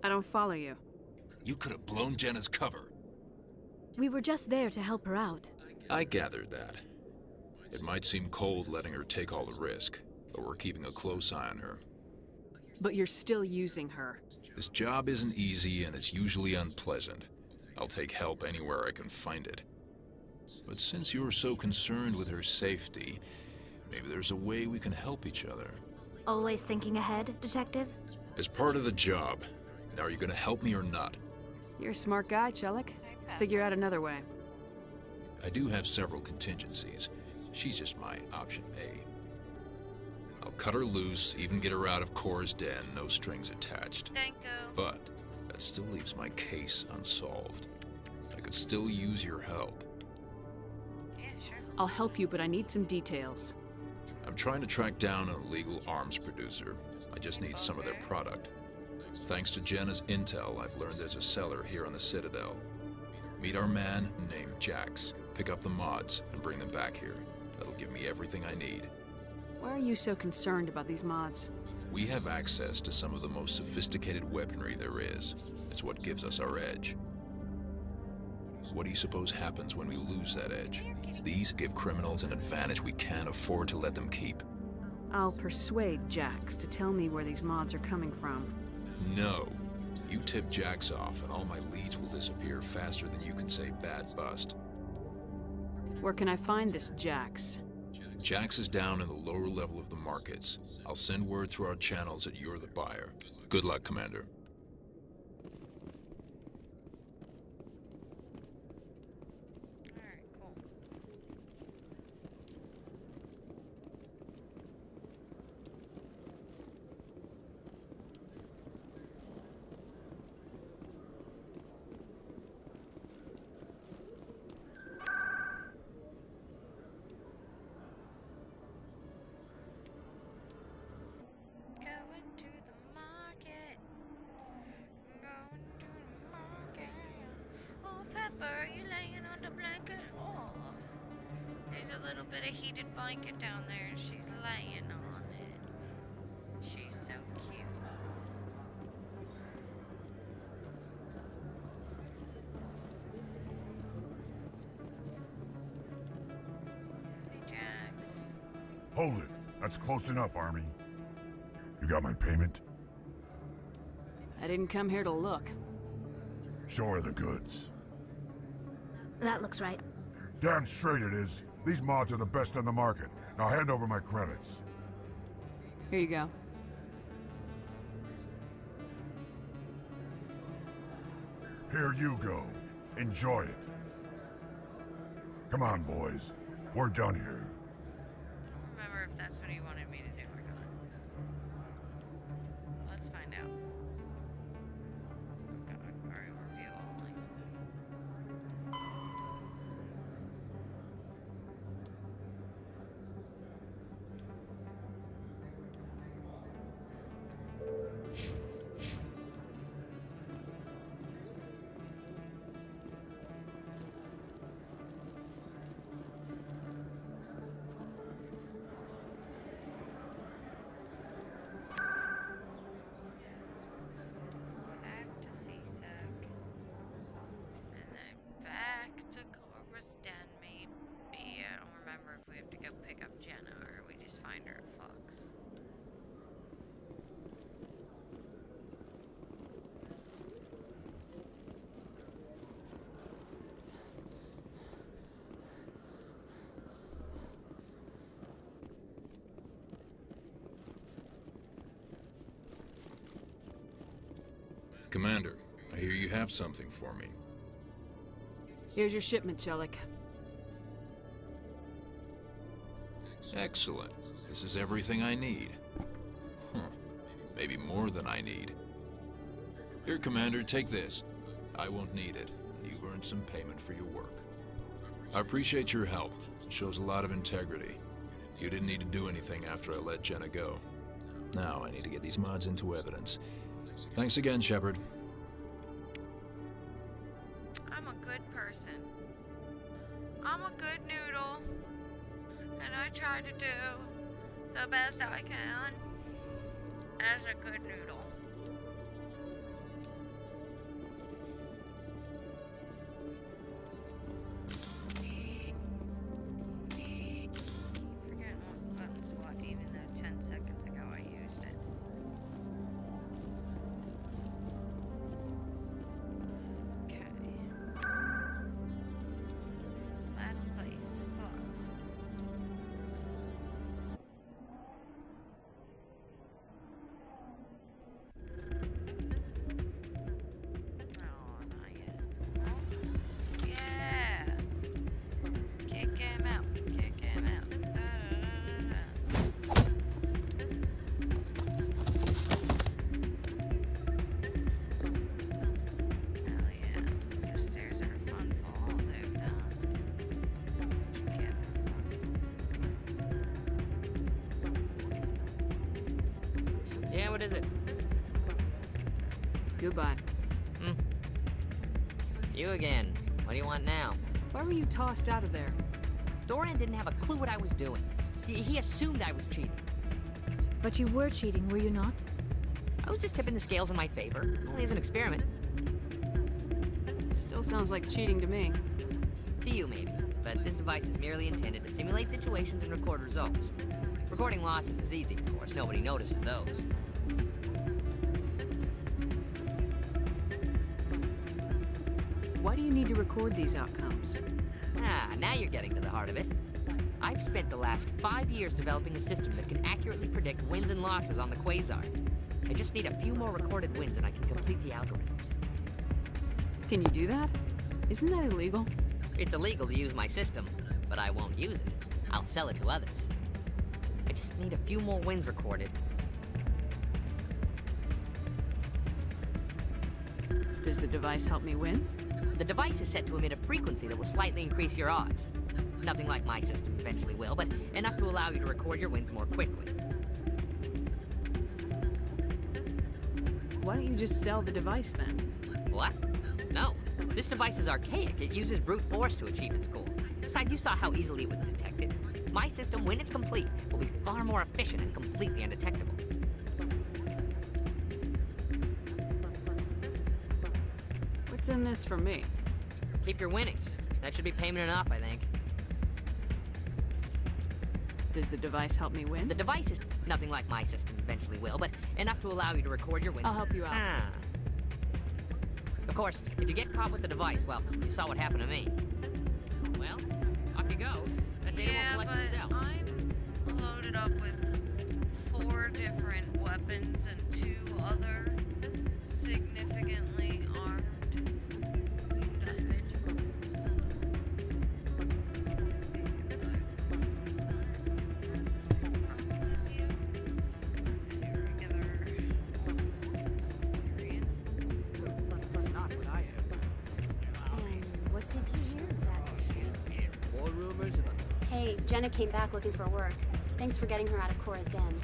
Speaker 2: I don't follow you.
Speaker 8: You could have blown Jenna's cover.
Speaker 4: We were just there to help her out.
Speaker 8: I gathered that. It might seem cold letting her take all the risk, but we're keeping a close eye on her.
Speaker 2: But you're still using her.
Speaker 8: This job isn't easy and it's usually unpleasant. I'll take help anywhere I can find it. But since you're so concerned with her safety, maybe there's a way we can help each other.
Speaker 14: Always thinking ahead, Detective?
Speaker 8: As part of the job. Now, are you gonna help me or not?
Speaker 2: You're a smart guy, Chelik. Figure out another way.
Speaker 8: I do have several contingencies. She's just my option A. I'll cut her loose, even get her out of Cora's den, no strings attached. But that still leaves my case unsolved. I could still use your help.
Speaker 2: I'll help you, but I need some details.
Speaker 8: I'm trying to track down an illegal arms producer. I just need some of their product. Thanks to Jenna's intel, I've learned there's a seller here on the Citadel. Meet our man named Jax, pick up the mods, and bring them back here. That'll give me everything I need.
Speaker 2: Why are you so concerned about these mods?
Speaker 8: We have access to some of the most sophisticated weaponry there is. It's what gives us our edge. What do you suppose happens when we lose that edge? These give criminals an advantage we can't afford to let them keep.
Speaker 2: I'll persuade Jax to tell me where these mods are coming from.
Speaker 8: No. You tip Jax off and all my leads will disappear faster than you can say bad bust.
Speaker 2: Where can I find this Jax?
Speaker 8: Jax is down in the lower level of the markets. I'll send word through our channels that you're the buyer. Good luck, Commander.
Speaker 1: Blanket down there and she's laying on it. She's so cute. Hey, Jax.
Speaker 7: Hold it. That's close enough, Army. You got my payment?
Speaker 2: I didn't come here to look.
Speaker 7: Show her the goods.
Speaker 14: That looks right.
Speaker 7: Damn straight it is. These mods are the best on the market. Now hand over my credits.
Speaker 2: Here you go.
Speaker 7: Here you go. Enjoy it. Come on, boys. We're done here.
Speaker 1: Remember if that's what he wanted me to do or not. Let's find out. God, our overview only.
Speaker 8: Commander, I hear you have something for me.
Speaker 2: Here's your shipment, Chelik.
Speaker 8: Excellent. This is everything I need. Maybe more than I need. Here, Commander, take this. I won't need it. You've earned some payment for your work. I appreciate your help. It shows a lot of integrity. You didn't need to do anything after I let Jenna go. Now I need to get these mods into evidence. Thanks again, Shepard.
Speaker 1: I'm a good person. I'm a good noodle. And I try to do the best I can as a good noodle. Forgetting what button's what, even though 10 seconds ago I used it. Okay. Last place, Fox. Oh, not yet. Oh, yeah. Kick him out. Kick him out. Hell yeah. The stairs are fun for all they've done. That's what you get for fun.
Speaker 13: Yeah, what is it?
Speaker 2: Goodbye.
Speaker 13: You again. What do you want now?
Speaker 2: Why were you tossed out of there?
Speaker 13: Doran didn't have a clue what I was doing. He assumed I was cheating.
Speaker 4: But you were cheating, were you not?
Speaker 13: I was just tipping the scales in my favor. Only as an experiment.
Speaker 2: Still sounds like cheating to me.
Speaker 13: To you, maybe. But this device is merely intended to simulate situations and record results. Recording losses is easy, of course. Nobody notices those.
Speaker 2: Why do you need to record these outcomes?
Speaker 13: Now you're getting to the heart of it. I've spent the last 5 years developing a system that can accurately predict wins and losses on the Quasar. I just need a few more recorded wins and I can complete the algorithms.
Speaker 2: Can you do that? Isn't that illegal?
Speaker 13: It's illegal to use my system, but I won't use it. I'll sell it to others. I just need a few more wins recorded.
Speaker 2: Does the device help me win?
Speaker 13: The device is set to emit a frequency that will slightly increase your odds. Nothing like my system eventually will, but enough to allow you to record your wins more quickly.
Speaker 2: Why don't you just sell the device then?
Speaker 13: What? No. This device is archaic. It uses brute force to achieve its goal. Besides, you saw how easily it was detected. My system, when it's complete, will be far more efficient and completely undetectable.
Speaker 2: What's in this for me?
Speaker 13: Keep your winnings. That should be payment enough, I think.
Speaker 2: Does the device help me win?
Speaker 13: The device is nothing like my system eventually will, but enough to allow you to record your wins.
Speaker 2: I'll help you out.
Speaker 13: Of course, if you get caught with the device, well, you saw what happened to me. Well, off you go. That data won't collect itself.
Speaker 1: I'm loaded up with 4 different weapons and 2 other significantly armed individuals.
Speaker 24: That's not what I have.
Speaker 15: And what did you hear exactly?
Speaker 24: More rumors about...
Speaker 15: Hey, Jenna came back looking for work. Thanks for getting her out of Cora's den.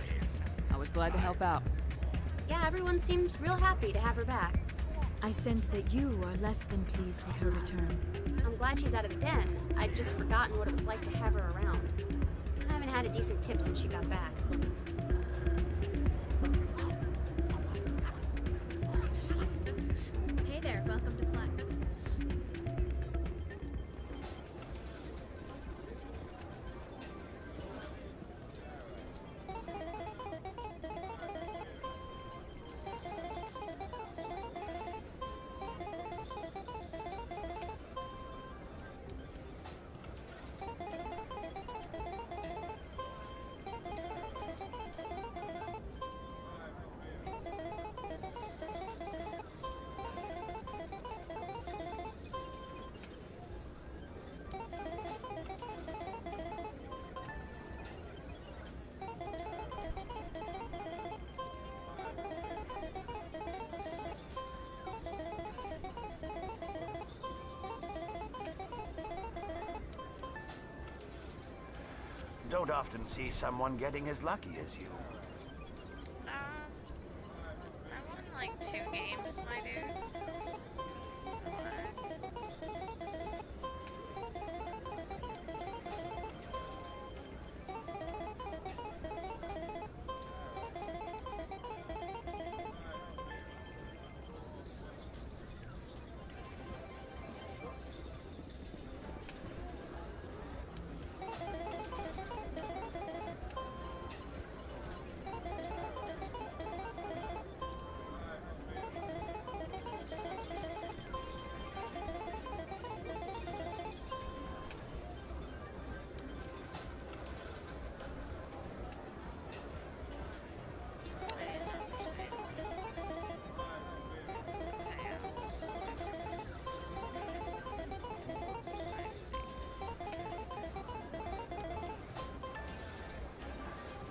Speaker 2: I was glad to help out.
Speaker 15: Yeah, everyone seems real happy to have her back.
Speaker 4: I sense that you are less than pleased with her return.
Speaker 15: I'm glad she's out of the den. I'd just forgotten what it was like to have her around. I haven't had a decent tip since she got back.
Speaker 14: Hey there, welcome to Flex.
Speaker 24: don't often see someone getting as lucky as you.
Speaker 1: I won like 2 games, my dude.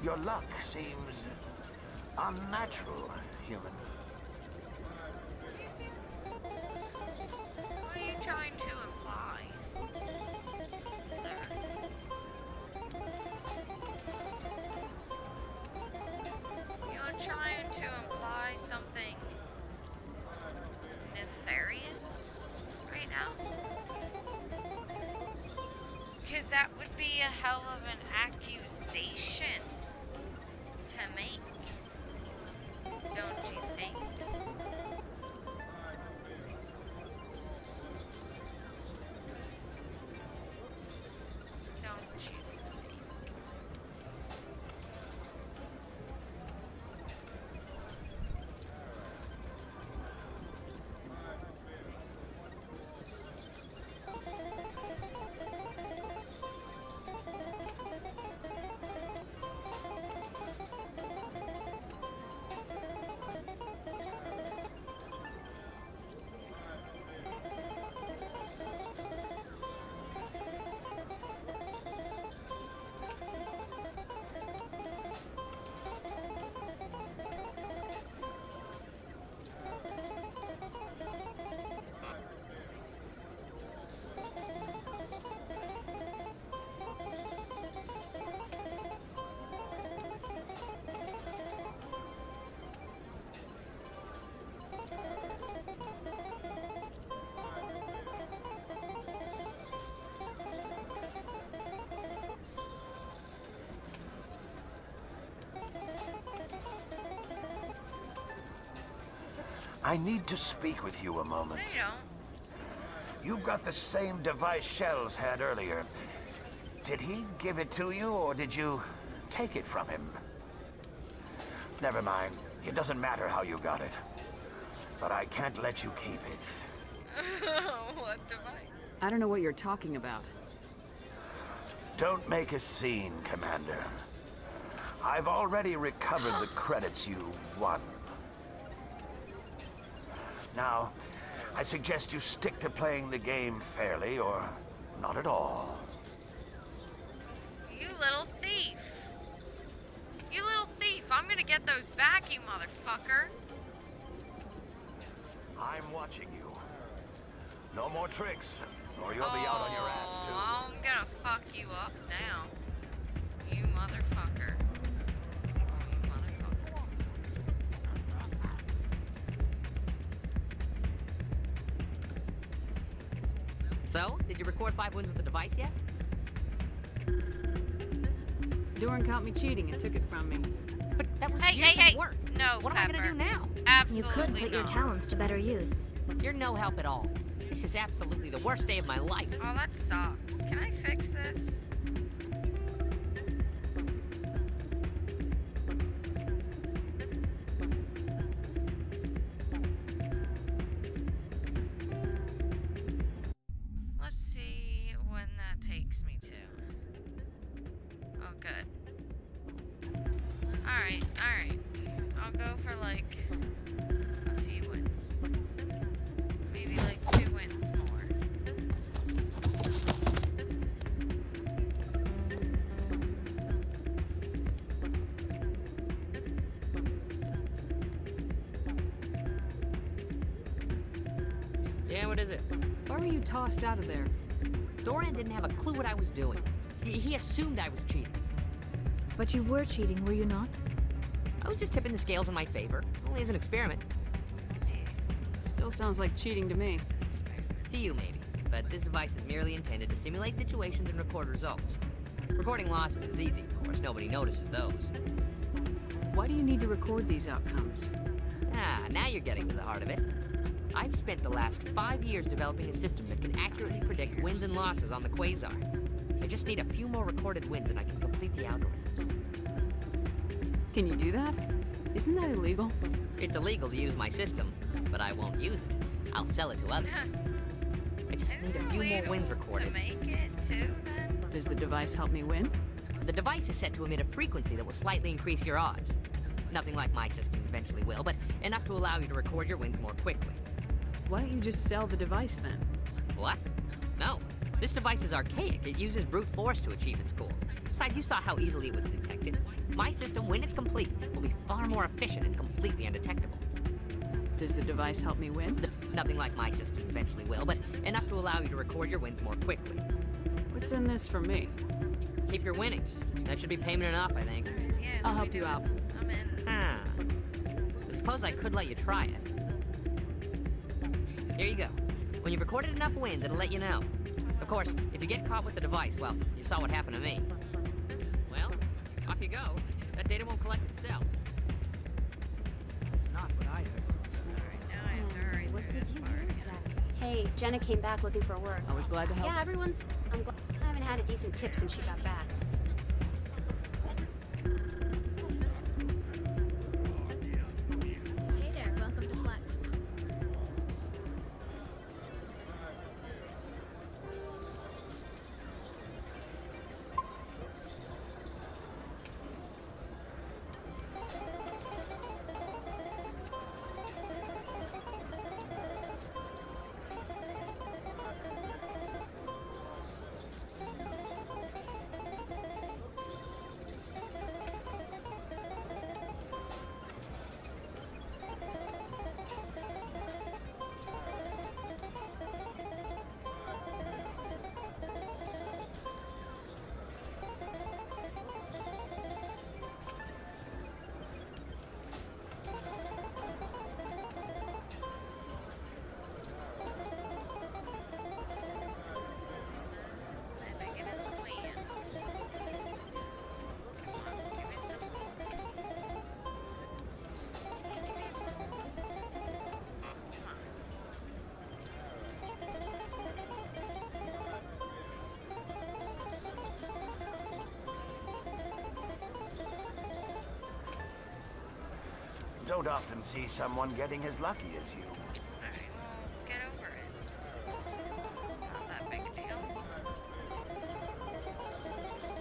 Speaker 24: Your luck seems unnatural, human.
Speaker 1: What are you trying to imply, sir? You're trying to imply something nefarious right now? Because that would be a hell of an accusation to make, don't you think? Don't you?
Speaker 24: I need to speak with you a moment.
Speaker 1: No, you don't.
Speaker 24: You've got the same device Shells had earlier. Did he give it to you, or did you take it from him? Never mind. It doesn't matter how you got it. But I can't let you keep it.
Speaker 1: What device?
Speaker 2: I don't know what you're talking about.
Speaker 24: Don't make a scene, Commander. I've already recovered the credits you won. Now, I suggest you stick to playing the game fairly, or not at all.
Speaker 1: You little thief! You little thief! I'm gonna get those back, you motherfucker!
Speaker 24: I'm watching you. No more tricks, or you'll be out on your ass, too.
Speaker 1: I'm gonna fuck you up now. You motherfucker.
Speaker 13: So, did you record 5 wins with the device yet?
Speaker 2: Doran caught me cheating and took it from me.
Speaker 13: But that was
Speaker 1: years
Speaker 13: of work.
Speaker 1: No,
Speaker 13: what
Speaker 1: Pepper.
Speaker 13: am I gonna do now?
Speaker 1: Absolutely
Speaker 14: You could put your talents to better use.
Speaker 13: You're no help at all. This is absolutely the worst day of my life.
Speaker 1: Oh, that sucks. Can I fix this? Let's see when that takes me to. Oh, good. Alright, alright. I'll go for like a few wins. Maybe like 2 wins more.
Speaker 13: Yeah, what is it?
Speaker 2: Why were you tossed out of there?
Speaker 13: Doran didn't have a clue what I was doing. He assumed I was cheating.
Speaker 4: But you were cheating, were you not?
Speaker 13: I was just tipping the scales in my favor, only as an experiment.
Speaker 2: Still sounds like cheating to me.
Speaker 13: To you, maybe. But this device is merely intended to simulate situations and record results. Recording losses is easy, of course. Nobody notices those.
Speaker 2: Why do you need to record these outcomes?
Speaker 13: Ah, now you're getting to the heart of it. I've spent the last 5 years developing a system that can accurately predict wins and losses on the Quasar. I just need a few more recorded wins and I can complete the algorithms.
Speaker 2: Can you do that? Isn't that illegal?
Speaker 13: It's illegal to use my system, but I won't use it. I'll sell it to others. I just need a few more wins recorded.
Speaker 1: To make it too, then?
Speaker 2: Does the device help me win?
Speaker 13: The device is set to emit a frequency that will slightly increase your odds. Nothing like my system eventually will, but enough to allow you to record your wins more quickly.
Speaker 2: Why don't you just sell the device then?
Speaker 13: What? No. This device is archaic. It uses brute force to achieve its goal. Besides, you saw how easily it was detected. My system, when it's complete, will be far more efficient and completely undetectable.
Speaker 2: Does the device help me win?
Speaker 13: Nothing like my system eventually will, but enough to allow you to record your wins more quickly.
Speaker 2: What's in this for me?
Speaker 13: Keep your winnings. That should be payment enough, I think.
Speaker 1: Yeah,
Speaker 2: I'll help you out.
Speaker 1: I'm in.
Speaker 13: Ah. I suppose I could let you try it. Here you go. When you've recorded enough wins, it'll let you know. Of course, if you get caught with the device, well, you saw what happened to me. Well, off you go. That data won't collect itself.
Speaker 3: That's not what I heard.
Speaker 15: What did you hear exactly? Hey, Jenna came back looking for work.
Speaker 2: I was glad to help.
Speaker 15: Yeah, everyone's... I'm glad. I haven't had a decent tip since she got back.
Speaker 14: Hey there, welcome to Flex.
Speaker 24: Don't often see someone getting as lucky as you.
Speaker 1: Alright, well, get over it. Not that big a deal.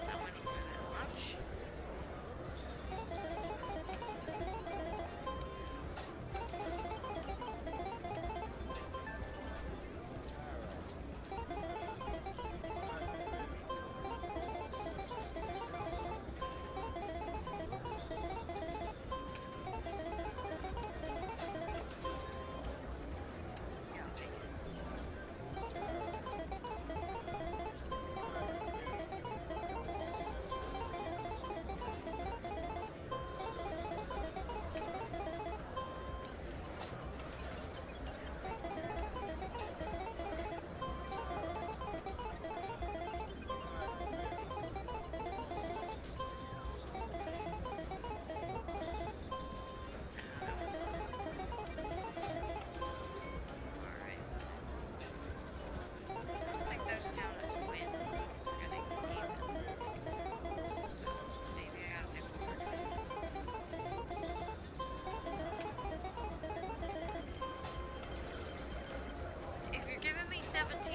Speaker 1: Not winning for that much.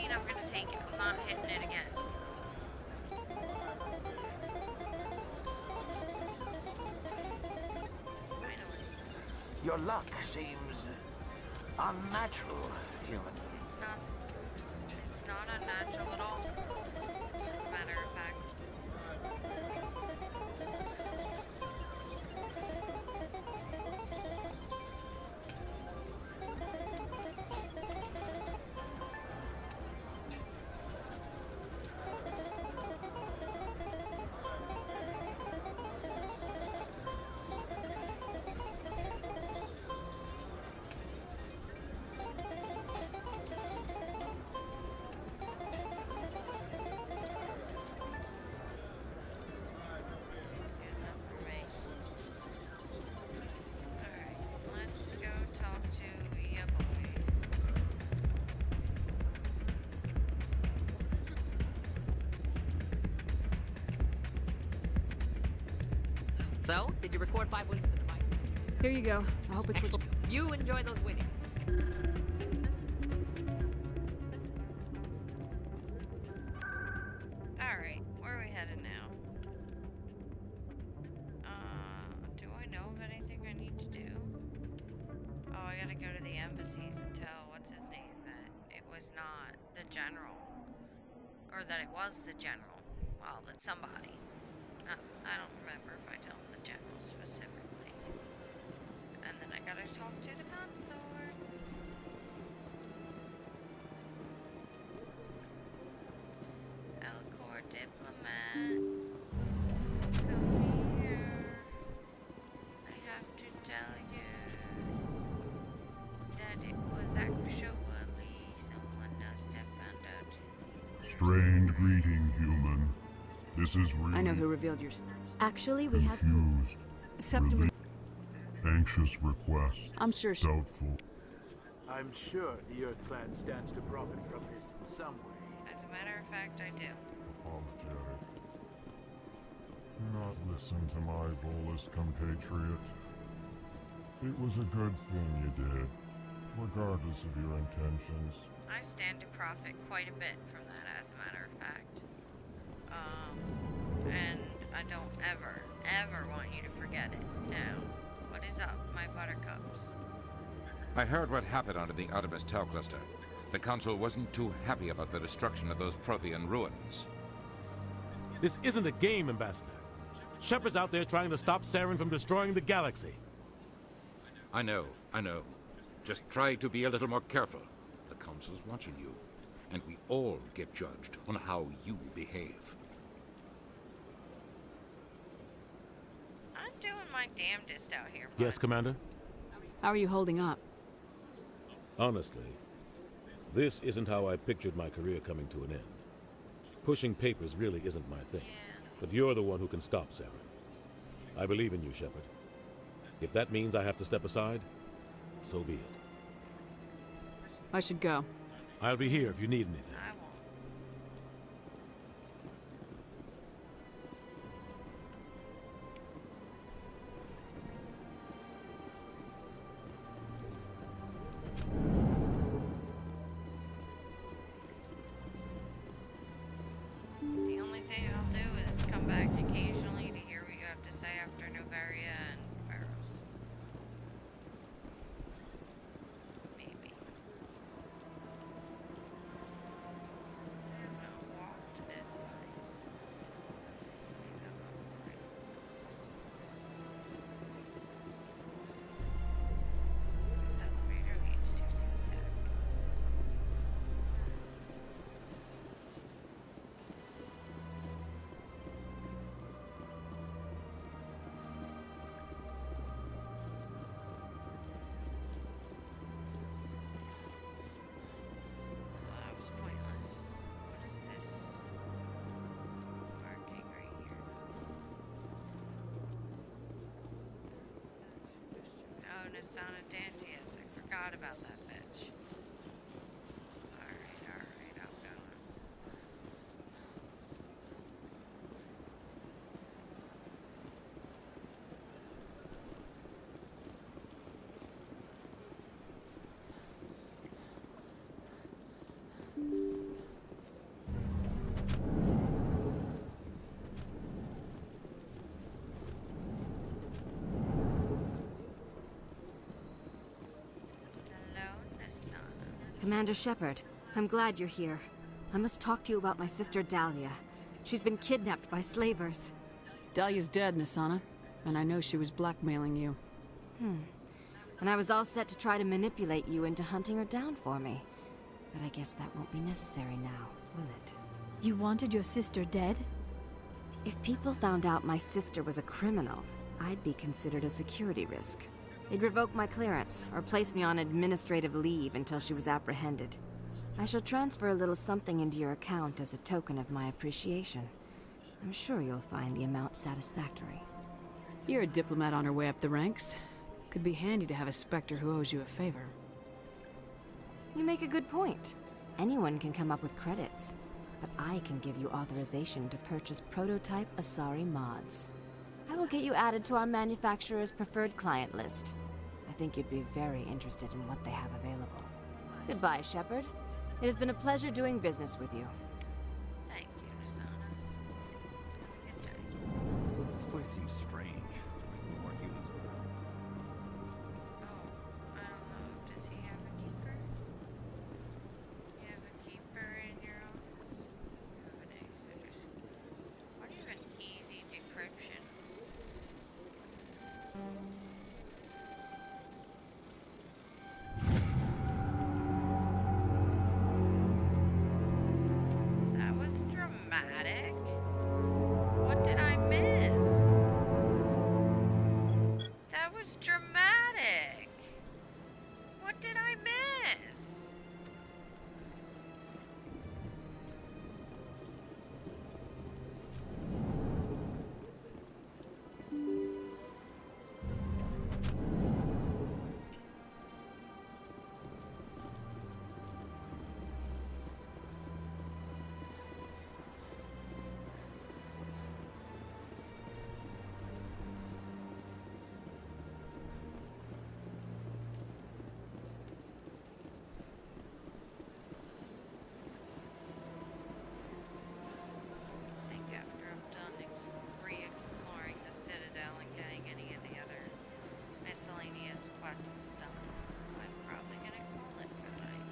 Speaker 1: I'm gonna take it. I'm not hitting it again.
Speaker 24: Your luck seems unnatural, human.
Speaker 1: It's not unnatural at all. As a matter of fact.
Speaker 13: So, did you record 5 wins with the device?
Speaker 2: Here you go. I hope it's
Speaker 13: Excellent. You enjoy those winnings.
Speaker 1: Alright, where are we headed now? Do I know of anything I need to do? Oh, I gotta go to the embassies and tell what's his name that it was not the general. Or that it was the general. Well, that somebody. I don't remember if I tell him the general specifically. And then I gotta talk to the consort. Elcor diplomat. Come here. I have to tell you that it was actually someone else that found out.
Speaker 7: Strained greeting, human. This is really
Speaker 2: I know who revealed your...
Speaker 4: Actually, we have...
Speaker 7: confused.
Speaker 2: Septim...
Speaker 7: Anxious request.
Speaker 2: I'm sure she...
Speaker 7: Doubtful.
Speaker 16: I'm sure the Earth Clan stands to profit from this in some way.
Speaker 1: As a matter of fact, I do.
Speaker 7: Apologetic. Not listen to my Volus compatriot. It was a good thing you did, regardless of your intentions.
Speaker 1: I stand to profit quite a bit from that, as a matter of fact. And I don't ever want you to forget it. Now, what is up, my buttercups?
Speaker 9: I heard what happened under the Artemis Tau cluster. The Council wasn't too happy about the destruction of those Prothean ruins.
Speaker 18: This isn't a game, Ambassador. Shepard's out there trying to stop Saren from destroying the galaxy.
Speaker 9: I know. Just try to be a little more careful. The Council's watching you, and we all get judged on how you behave.
Speaker 1: I'm doing my damnedest out here, bud.
Speaker 18: Yes, Commander?
Speaker 2: How are you holding up?
Speaker 18: Honestly, this isn't how I pictured my career coming to an end. Pushing papers really isn't my thing. But you're the one who can stop Saren. I believe in you, Shepard. If that means I have to step aside, so be it.
Speaker 2: I should go.
Speaker 18: I'll be here if you need anything.
Speaker 1: I won't. The only thing I'll do is come back occasionally to hear what you have to say after Novaria and Pharos. Maybe. I'm gonna walk this way. This elevator leads to CSAC. Well, that was pointless. What is this? Parking right here. Oh, Nasana Dantius. I forgot about that bitch. Alright, I'm going. Hello, Nasana.
Speaker 20: Commander Shepard, I'm glad you're here. I must talk to you about my sister Dahlia. She's been kidnapped by slavers.
Speaker 2: Dahlia's dead, Nasana. And I know she was blackmailing you.
Speaker 20: And I was all set to try to manipulate you into hunting her down for me. But I guess that won't be necessary now, will it?
Speaker 4: You wanted your sister dead?
Speaker 20: If people found out my sister was a criminal, I'd be considered a security risk. They'd revoke my clearance, or place me on administrative leave until she was apprehended. I shall transfer a little something into your account as a token of my appreciation. I'm sure you'll find the amount satisfactory.
Speaker 2: You're a diplomat on her way up the ranks. Could be handy to have a Spectre who owes you a favor.
Speaker 20: You make a good point. Anyone can come up with credits, but I can give you authorization to purchase prototype Asari mods. I will get you added to our manufacturer's preferred client list. I think you'd be very interested in what they have available. Goodbye, Shepard. It has been a pleasure doing business with you.
Speaker 1: Thank you, Nasana.
Speaker 10: This place seems strange. There's more humans around.
Speaker 1: Oh, I don't know. Does he have a keeper? You have a keeper in your office? You have an exhibition. What do you have an easy decryption? That was dramatic. What did I miss? That was dramatic. What did I miss? I think after I'm done re-exploring the Citadel and getting any of the other miscellaneous quests done, I'm probably gonna call it for the night.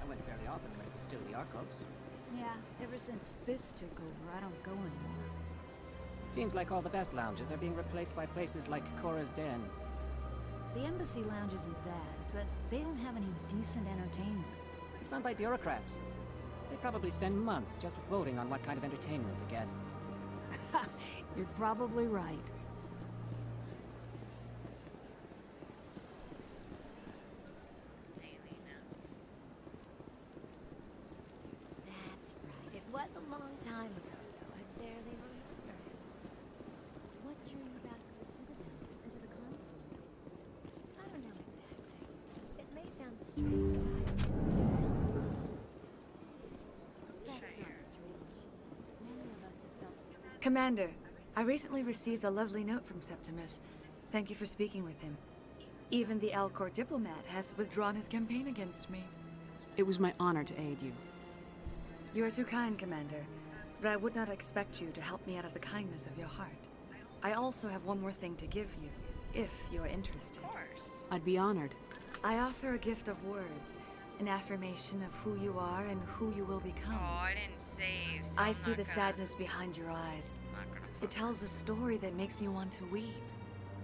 Speaker 25: I went fairly often when it was still the Arcos.
Speaker 4: Yeah, ever since Fist took over, I don't go anymore.
Speaker 25: Seems like all the best lounges are being replaced by places like Cora's Den.
Speaker 4: The Embassy Lounge isn't bad, but they don't have any decent entertainment.
Speaker 25: It's run by bureaucrats. They probably spend months just voting on what kind of entertainment to get.
Speaker 4: You're probably right.
Speaker 5: That's right. It was a long time ago, though. I barely remember. What drew you back to the Citadel and to the console? I don't know exactly. It may sound strange, but I simply felt called. That's not strange. Many of us have felt.
Speaker 6: Commander, I recently received a lovely note from Septimus. Thank you for speaking with him. Even the Alcor diplomat has withdrawn his campaign against me.
Speaker 2: It was my honor to aid you.
Speaker 6: You are too kind, Commander, but I would not expect you to help me out of the kindness of your heart. I also have one more thing to give you, if you are interested.
Speaker 1: Of course.
Speaker 2: I'd be honored.
Speaker 6: I offer a gift of words, an affirmation of who you are and who you will become.
Speaker 1: Oh, I didn't save. So
Speaker 6: I
Speaker 1: I'm
Speaker 6: see
Speaker 1: not
Speaker 6: the
Speaker 1: gonna-
Speaker 6: sadness behind your eyes.
Speaker 1: not gonna
Speaker 6: It tells a story that makes me want to weep.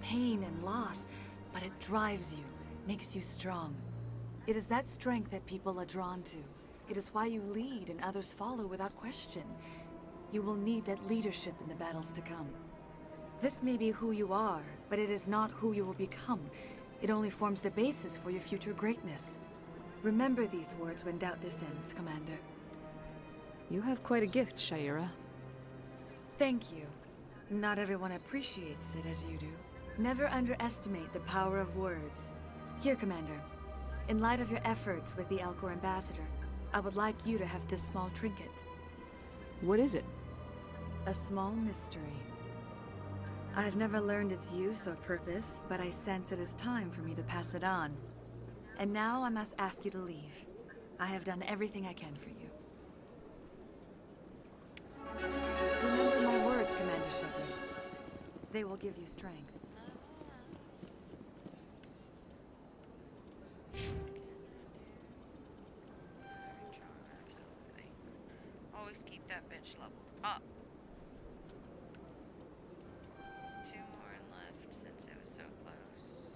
Speaker 6: Pain and loss, but it drives you, makes you strong. It is that strength that people are drawn to. It is why you lead and others follow without question. You will need that leadership in the battles to come. This may be who you are, but it is not who you will become. It only forms the basis for your future greatness. Remember these words when doubt descends, Commander.
Speaker 2: You have quite a gift, Sha'ira.
Speaker 6: Thank you. Not everyone appreciates it as you do. Never underestimate the power of words. Here, Commander. In light of your efforts with the Alcor ambassador, I would like you to have this small trinket.
Speaker 2: What is it?
Speaker 6: A small mystery. I have never learned its use or purpose, but I sense it is time for me to pass it on. And now I must ask you to leave. I have done everything I can for you. Remember my words, Commander Shepard. They will give you strength.
Speaker 1: Always keep that bitch leveled up. 2 more left since it was so close.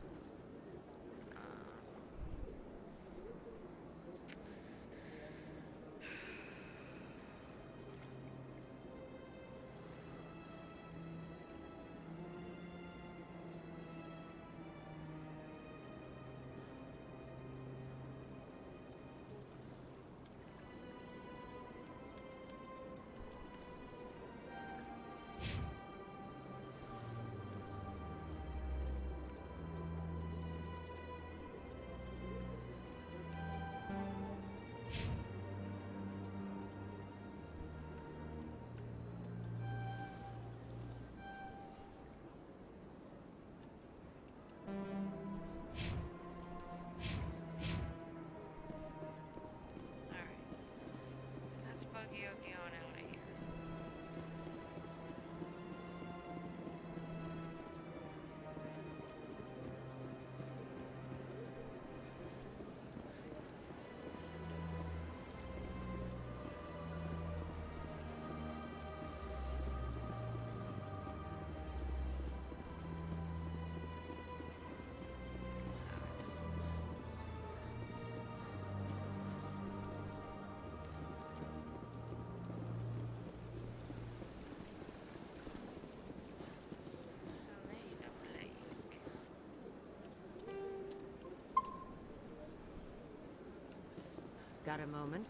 Speaker 11: Got a moment?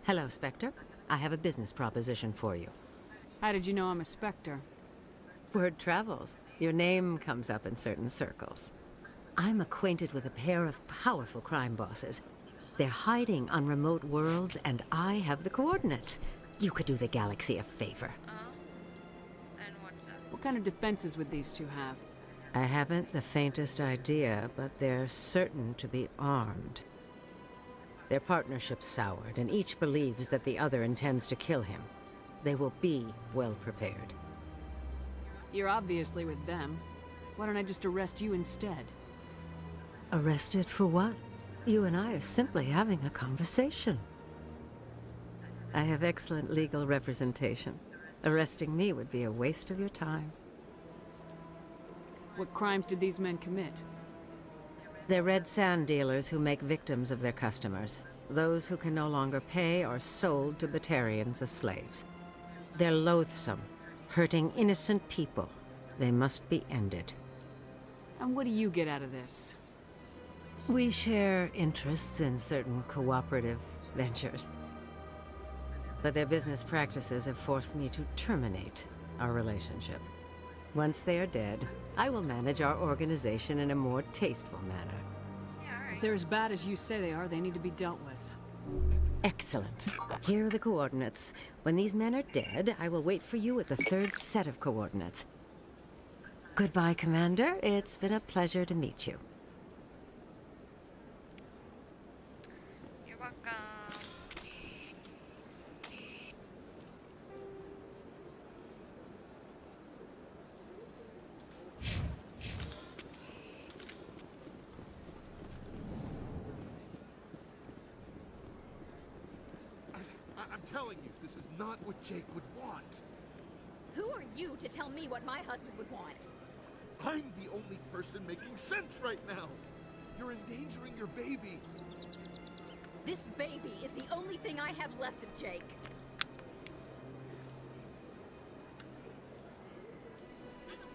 Speaker 11: Hello, Spectre. I have a business proposition for you.
Speaker 2: How did you know I'm a Spectre?
Speaker 11: Word travels. Your name comes up in certain circles. I'm acquainted with a pair of powerful crime bosses. They're hiding on remote worlds, and I have the coordinates. You could do the galaxy a favor.
Speaker 1: And what's that?
Speaker 2: What kind of defenses would these two have?
Speaker 11: I haven't the faintest idea, but they're certain to be armed. Their partnership's soured, and each believes that the other intends to kill him. They will be well prepared.
Speaker 2: You're obviously with them. Why don't I just arrest you instead?
Speaker 11: Arrested for what? You and I are simply having a conversation. I have excellent legal representation. Arresting me would be a waste of your time.
Speaker 2: What crimes did these men commit?
Speaker 11: They're red sand dealers who make victims of their customers. Those who can no longer pay are sold to Batarians as slaves. They're loathsome, hurting innocent people. They must be ended.
Speaker 2: And what do you get out of this?
Speaker 11: We share interests in certain cooperative ventures. But their business practices have forced me to terminate our relationship. Once they are dead, I will manage our organization in a more tasteful manner.
Speaker 2: If they're as bad as you say they are, they need to be dealt with.
Speaker 11: Excellent. Here are the coordinates. When these men are dead, I will wait for you at the third set of coordinates. Goodbye, Commander. It's been a pleasure to meet you.
Speaker 1: You're welcome.
Speaker 17: I'm telling you, this is not what Jake would want.
Speaker 21: Who are you to tell me what my husband would want?
Speaker 17: I'm the only person making sense right now. You're endangering your baby.
Speaker 21: This baby is the only thing I have left of Jake.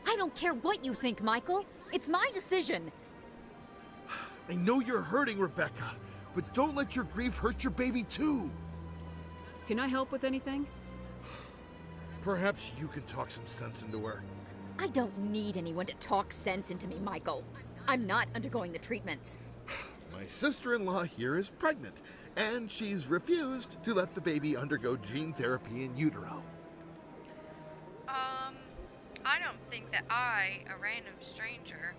Speaker 21: I don't care what you think, Michael. It's my decision.
Speaker 17: I know you're hurting, Rebecca, but don't let your grief hurt your baby too.
Speaker 2: Can I help with anything?
Speaker 17: Perhaps you can talk some sense into her.
Speaker 21: I don't need anyone to talk sense into me, Michael. I'm not undergoing the treatments.
Speaker 17: My sister-in-law here is pregnant, and she's refused to let the baby undergo gene therapy in utero.
Speaker 1: I don't think that I, a random stranger,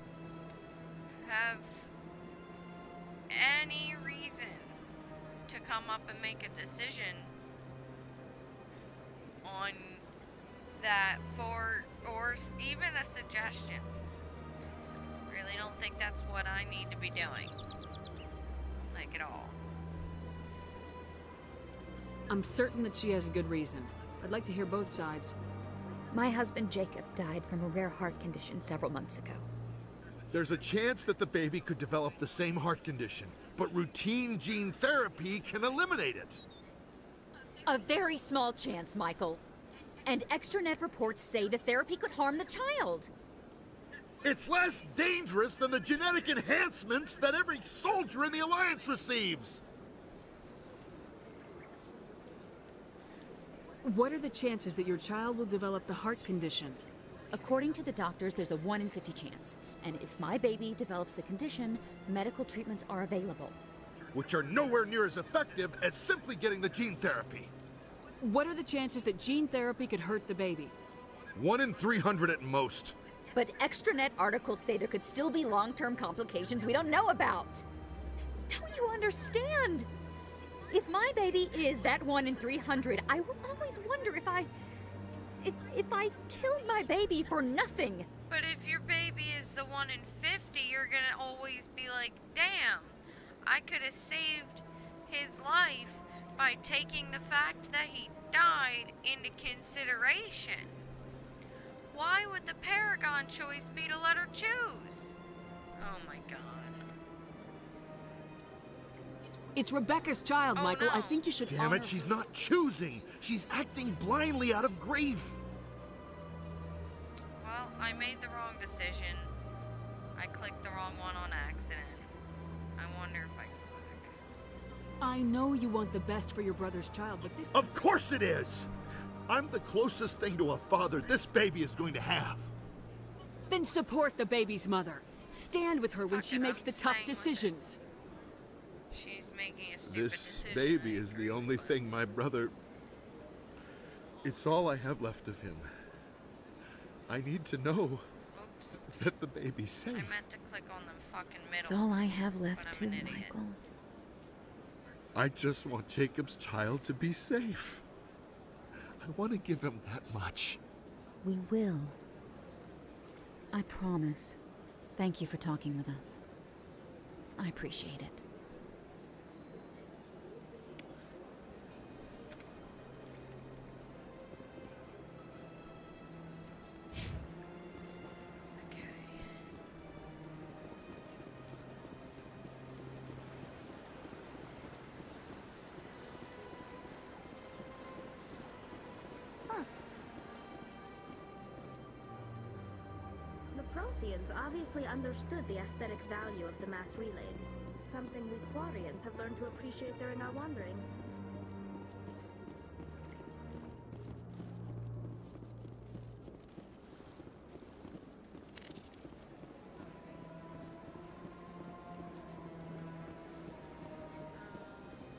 Speaker 1: have any reason to come up and make a decision on that or even a suggestion. Really don't think that's what I need to be doing. Like at all.
Speaker 2: I'm certain that she has a good reason. I'd like to hear both sides.
Speaker 21: My husband Jacob died from a rare heart condition several months ago.
Speaker 17: There's a chance that the baby could develop the same heart condition, but routine gene therapy can eliminate it.
Speaker 21: A very small chance, Michael. And extranet reports say the therapy could harm the child.
Speaker 17: It's less dangerous than the genetic enhancements that every soldier in the Alliance receives.
Speaker 2: What are the chances that your child will develop the heart condition?
Speaker 21: According to the doctors, there's a 1 in 50 chance. And if my baby develops the condition, medical treatments are available.
Speaker 17: Which are nowhere near as effective as simply getting the gene therapy.
Speaker 2: What are the chances that gene therapy could hurt the baby?
Speaker 17: 1 in 300 at most.
Speaker 21: But extranet articles say there could still be long-term complications we don't know about. Don't you understand? If my baby is that 1 in 300, I will always wonder if I killed my baby for nothing.
Speaker 1: But if your baby is the 1 in 50, you're gonna always be like, damn, I could have saved his life by taking the fact that he died into consideration. Why would the Paragon choice be to let her choose? Oh my god.
Speaker 2: It's Rebecca's child, Michael.
Speaker 1: No.
Speaker 2: I think you should
Speaker 17: Damn it, she's not choosing. She's acting blindly out of grief.
Speaker 1: Well, I made the wrong decision. I clicked the wrong one on accident. I wonder if I can
Speaker 2: I know you want the best for your brother's child, but this...
Speaker 17: Of course it is! I'm the closest thing to a father this baby is going to have.
Speaker 2: Then support the baby's mother. Stand with her when she makes the tough decisions.
Speaker 1: She's making a stupid
Speaker 17: This
Speaker 1: decision.
Speaker 17: baby is the only thing my brother... It's all I have left of him. I need to know that the baby's safe.
Speaker 1: I meant to click on the fucking middle.
Speaker 4: It's all I have left
Speaker 1: but
Speaker 4: too,
Speaker 1: I'm an idiot.
Speaker 4: Michael.
Speaker 17: I just want Jacob's child to be safe. I want to give him that much.
Speaker 15: We will. I promise. Thank you for talking with us. I appreciate it.
Speaker 8: The Protheans obviously understood the aesthetic value of the mass relays, something we Quarians have learned to appreciate during our wanderings.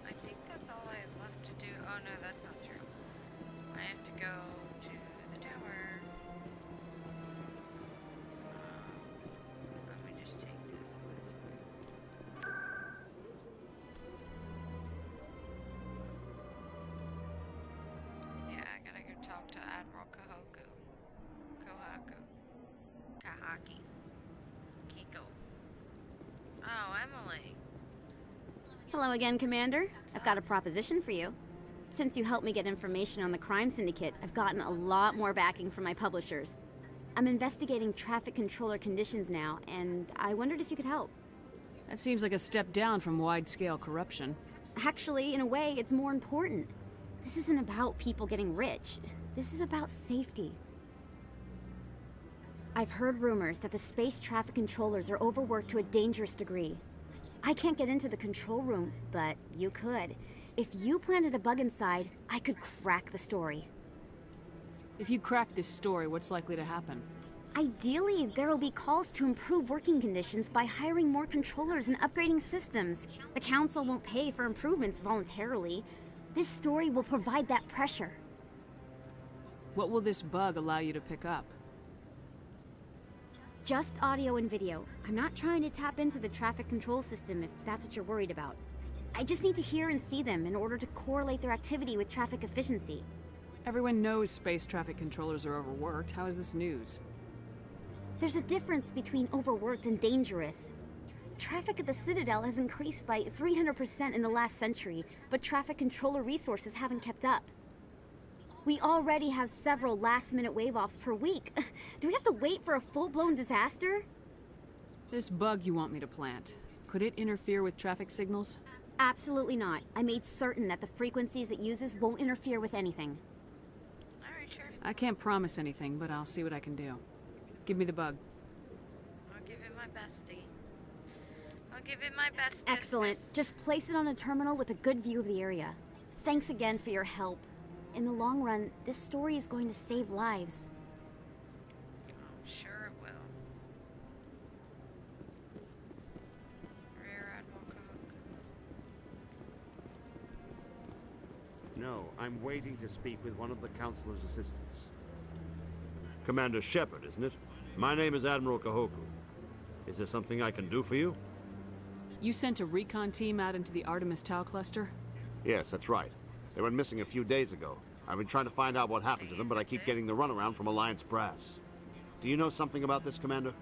Speaker 1: I think that's all I have left to do. Oh no, that's not true. I have to go to the tower. Let me just take this way. Yeah, I gotta go talk to Admiral Kahaki. Kiko. Oh, Emily.
Speaker 15: Hello again, Commander. I've got a proposition for you. Since you helped me get information on the crime syndicate, I've gotten a lot more backing from my publishers. I'm investigating traffic controller conditions now, and I wondered if you could help.
Speaker 2: That seems like a step down from wide-scale corruption.
Speaker 15: Actually, in a way, it's more important. This isn't about people getting rich. This is about safety. I've heard rumors that the space traffic controllers are overworked to a dangerous degree. I can't get into the control room, but you could. If you planted a bug inside, I could crack the story.
Speaker 2: If you crack this story, what's likely to happen?
Speaker 15: Ideally, there will be calls to improve working conditions by hiring more controllers and upgrading systems. The Council won't pay for improvements voluntarily. This story will provide that pressure.
Speaker 2: What will this bug allow you to pick up?
Speaker 15: Just audio and video. I'm not trying to tap into the traffic control system if that's what you're worried about. I just need to hear and see them in order to correlate their activity with traffic efficiency.
Speaker 2: Everyone knows space traffic controllers are overworked. How is this news?
Speaker 15: There's a difference between overworked and dangerous. Traffic at the Citadel has increased by 300% in the last century, but traffic controller resources haven't kept up. We already have several last-minute wave-offs per week. Do we have to wait for a full-blown disaster?
Speaker 2: This bug you want me to plant, could it interfere with traffic signals?
Speaker 15: Absolutely not. I made certain that the frequencies it uses won't interfere with anything.
Speaker 1: Alright, sure.
Speaker 2: I can't promise anything, but I'll see what I can do. Give me the bug.
Speaker 1: I'll give it my bestie. I'll give it my best.
Speaker 15: Excellent. Just place it on a terminal with a good view of the area. Thanks again for your help. In the long run, this story is going to save lives.
Speaker 1: I'm sure it will. Rear Admiral Cook.
Speaker 12: No, I'm waiting to speak with one of the Councilor's assistants. Commander Shepard, isn't it? My name is Admiral Kahoku. Is there something I can do for you?
Speaker 2: You sent a recon team out into the Artemis Tau cluster?
Speaker 12: Yes, that's right. They went missing a few days ago. I've been trying to find out what happened to them, but I keep getting the runaround from Alliance Brass. Do you know something about this, Commander?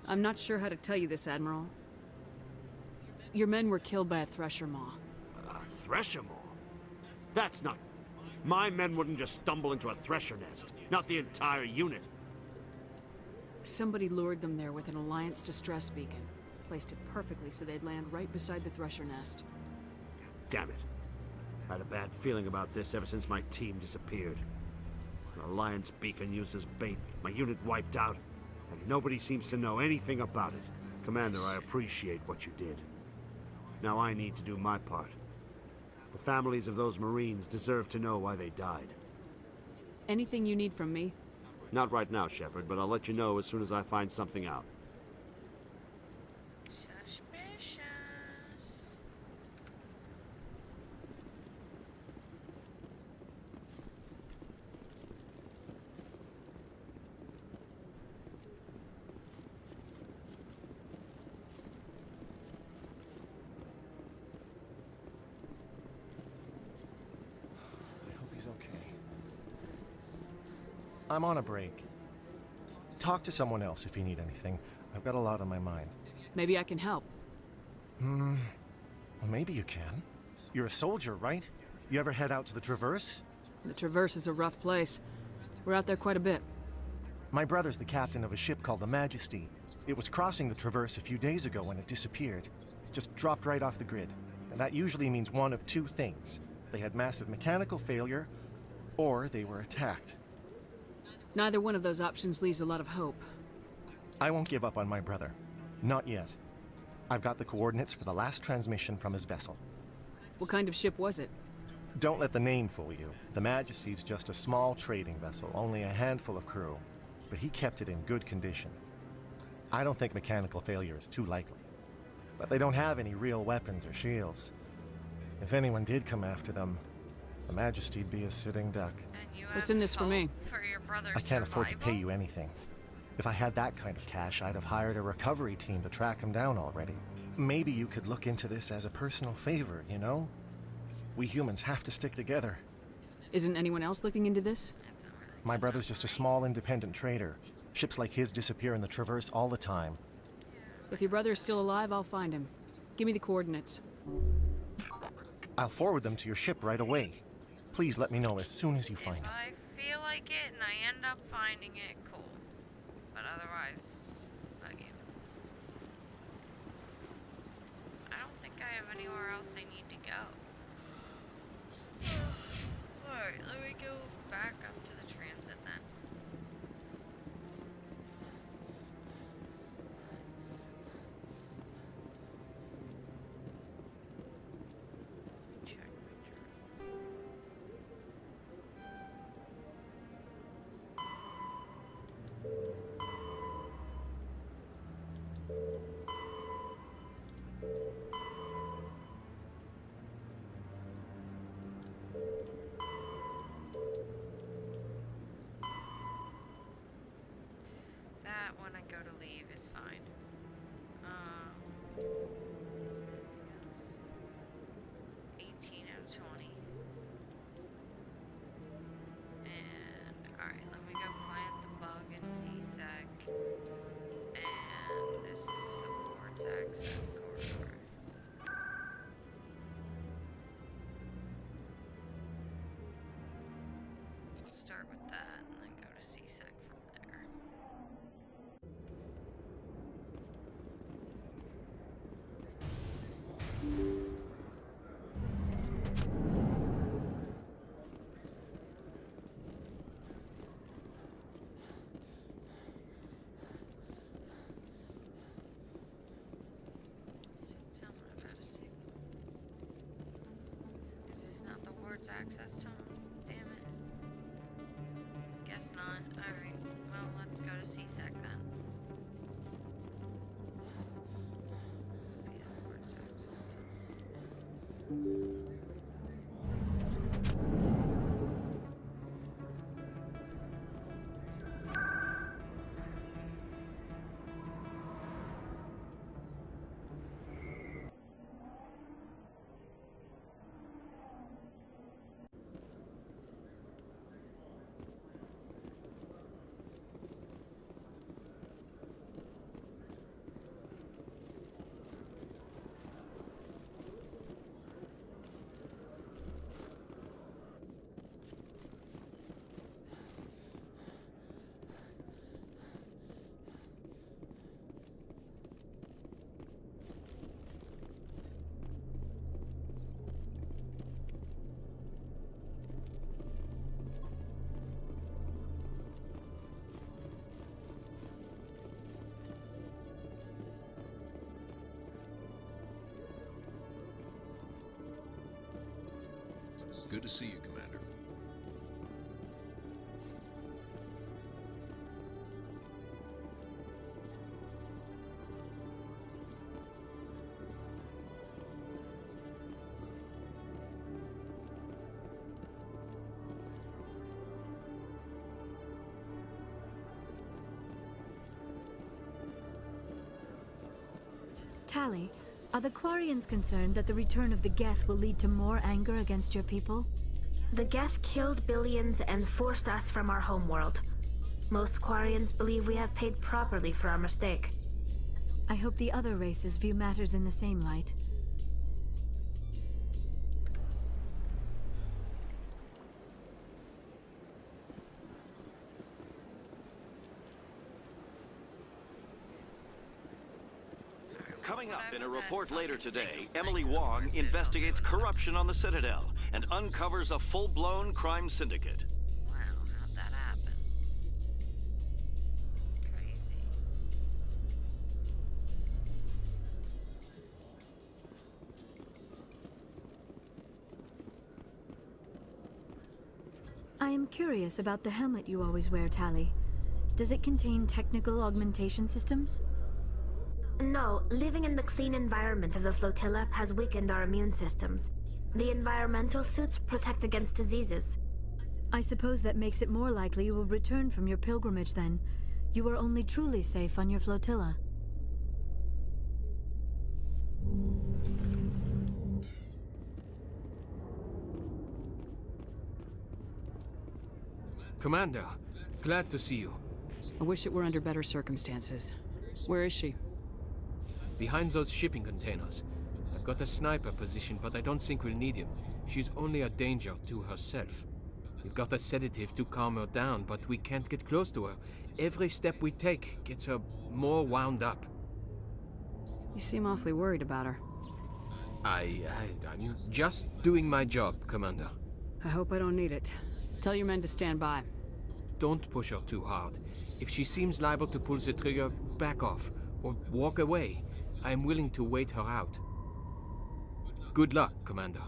Speaker 2: I'm not sure how to tell you this, Admiral. Your men were killed by a Thresher Maw.
Speaker 12: A Thresher Maw? That's not... My men wouldn't just stumble into a Thresher nest. Not the entire unit.
Speaker 2: Somebody lured them there with an Alliance distress beacon. Placed it perfectly so they'd land right beside the Thresher nest.
Speaker 12: Damn it. I had a bad feeling about this ever since my team disappeared. An Alliance beacon used as bait, my unit wiped out, and nobody seems to know anything about it. Commander, I appreciate what you did. Now I need to do my part. The families of those Marines deserve to know why they died.
Speaker 2: Anything you need from me?
Speaker 12: Not right now, Shepard, but I'll let you know as soon as I find something out.
Speaker 1: Suspicious.
Speaker 3: I hope he's okay. I'm on a break. Talk to someone else if you need anything. I've got a lot on my mind.
Speaker 2: Maybe I can help.
Speaker 3: Well, maybe you can. You're a soldier, right? You ever head out to the Traverse?
Speaker 2: The Traverse is a rough place. We're out there quite a bit.
Speaker 3: My brother's the captain of a ship called the Majesty. It was crossing the Traverse a few days ago when it disappeared. Just dropped right off the grid. And that usually means one of two things. They had massive mechanical failure, or they were attacked.
Speaker 2: Neither one of those options leaves a lot of hope.
Speaker 3: I won't give up on my brother. Not yet. I've got the coordinates for the last transmission from his vessel.
Speaker 2: What kind of ship was it?
Speaker 3: Don't let the name fool you. The Majesty's just a small trading vessel, only a handful of crew. But he kept it in good condition. I don't think mechanical failure is too likely. But they don't have any real weapons or shields. If anyone did come after them, the Majesty'd be a sitting duck.
Speaker 2: What's in this for me?
Speaker 1: For your brother's
Speaker 3: I can't afford to
Speaker 1: survival?
Speaker 3: pay you anything. If I had that kind of cash, I'd have hired a recovery team to track him down already. Maybe you could look into this as a personal favor, you know? We humans have to stick together.
Speaker 2: Isn't anyone else looking into this?
Speaker 3: My brother's just a small independent trader. Ships like his disappear in the Traverse all the time.
Speaker 2: If your brother is still alive, I'll find him. Give me the coordinates.
Speaker 3: I'll forward them to your ship right away. Please let me know as soon as you find him.
Speaker 1: If I feel like it and I end up finding it, cool. But otherwise, fuck you. I don't think I have anywhere else I need to go. Alright, let me go back up to the transit then. Check my journal. That when I go to leave is fine. Yes. 18 out of 20. And alright, let me go plant the bug in CSEC. And this is the board's access corridor. We'll start with that and then go to CSEC from there. Is this not the ward's access tunnel? Damn it. Guess not. Alright, well, let's go to CSEC then. Yeah, the ward's access tunnel.
Speaker 14: Good to see you, Commander.
Speaker 4: Tali, are the Quarians concerned that the return of the Geth will lead to more anger against your people?
Speaker 8: The Geth killed billions and forced us from our homeworld. Most Quarians believe we have paid properly for our mistake.
Speaker 4: I hope the other races view matters in the same light.
Speaker 19: Coming up in a report later today, Emily Wong investigates corruption on the Citadel and uncovers a full-blown crime syndicate.
Speaker 1: Wow, how'd that happen? Crazy.
Speaker 4: I am curious about the helmet you always wear, Tali. Does it contain technical augmentation systems?
Speaker 8: No, living in the clean environment of the flotilla has weakened our immune systems. The environmental suits protect against diseases.
Speaker 4: I suppose that makes it more likely you will return from your pilgrimage then. You are only truly safe on your flotilla.
Speaker 22: Commander, glad to see you.
Speaker 2: I wish it were under better circumstances. Where is she?
Speaker 22: Behind those shipping containers. I've got a sniper position, but I don't think we'll need him. She's only a danger to herself. We've got a sedative to calm her down, but we can't get close to her. Every step we take gets her more wound up.
Speaker 2: You seem awfully worried about her.
Speaker 22: I'm just doing my job, Commander.
Speaker 2: I hope I don't need it. Tell your men to stand by.
Speaker 22: Don't push her too hard. If she seems liable to pull the trigger, back off, or walk away. I am willing to wait her out. Good luck, Commander.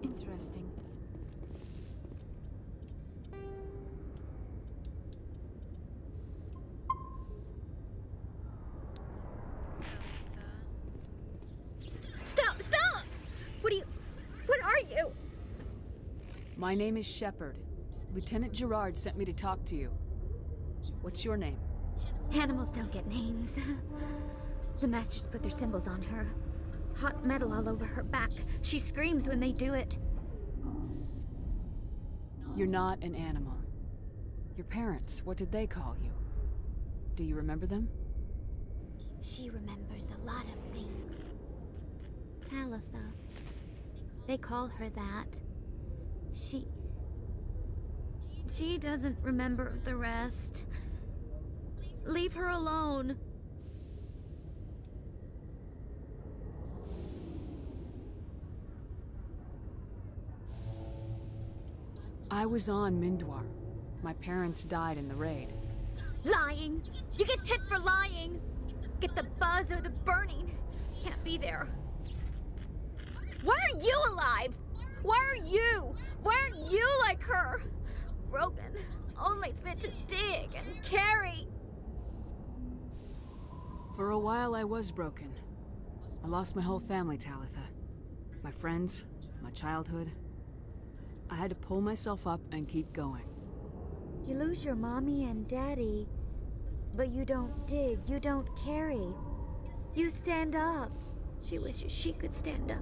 Speaker 4: Interesting.
Speaker 21: Stop! Stop! What are you?
Speaker 2: My name is Shepard. Lieutenant Gerard sent me to talk to you. What's your name?
Speaker 21: Animals don't get names. The Masters put their symbols on her. Hot metal all over her back. She screams when they do it.
Speaker 2: You're not an animal. Your parents, what did they call you? Do you remember them?
Speaker 21: She remembers a lot of things. Talitha. They call her that. She doesn't remember the rest. Leave her alone.
Speaker 2: I was on Mindwar. My parents died in the raid.
Speaker 21: Lying! You get hit for lying! Get the buzz or the burning. Can't be there. Why are you alive? Why are you? Why aren't you like her? Broken, only fit to dig and carry.
Speaker 2: For a while I was broken. I lost my whole family, Talitha. My friends, my childhood. I had to pull myself up and keep going.
Speaker 21: You lose your mommy and daddy, but you don't dig, you don't carry. You stand up. She wishes she could stand up.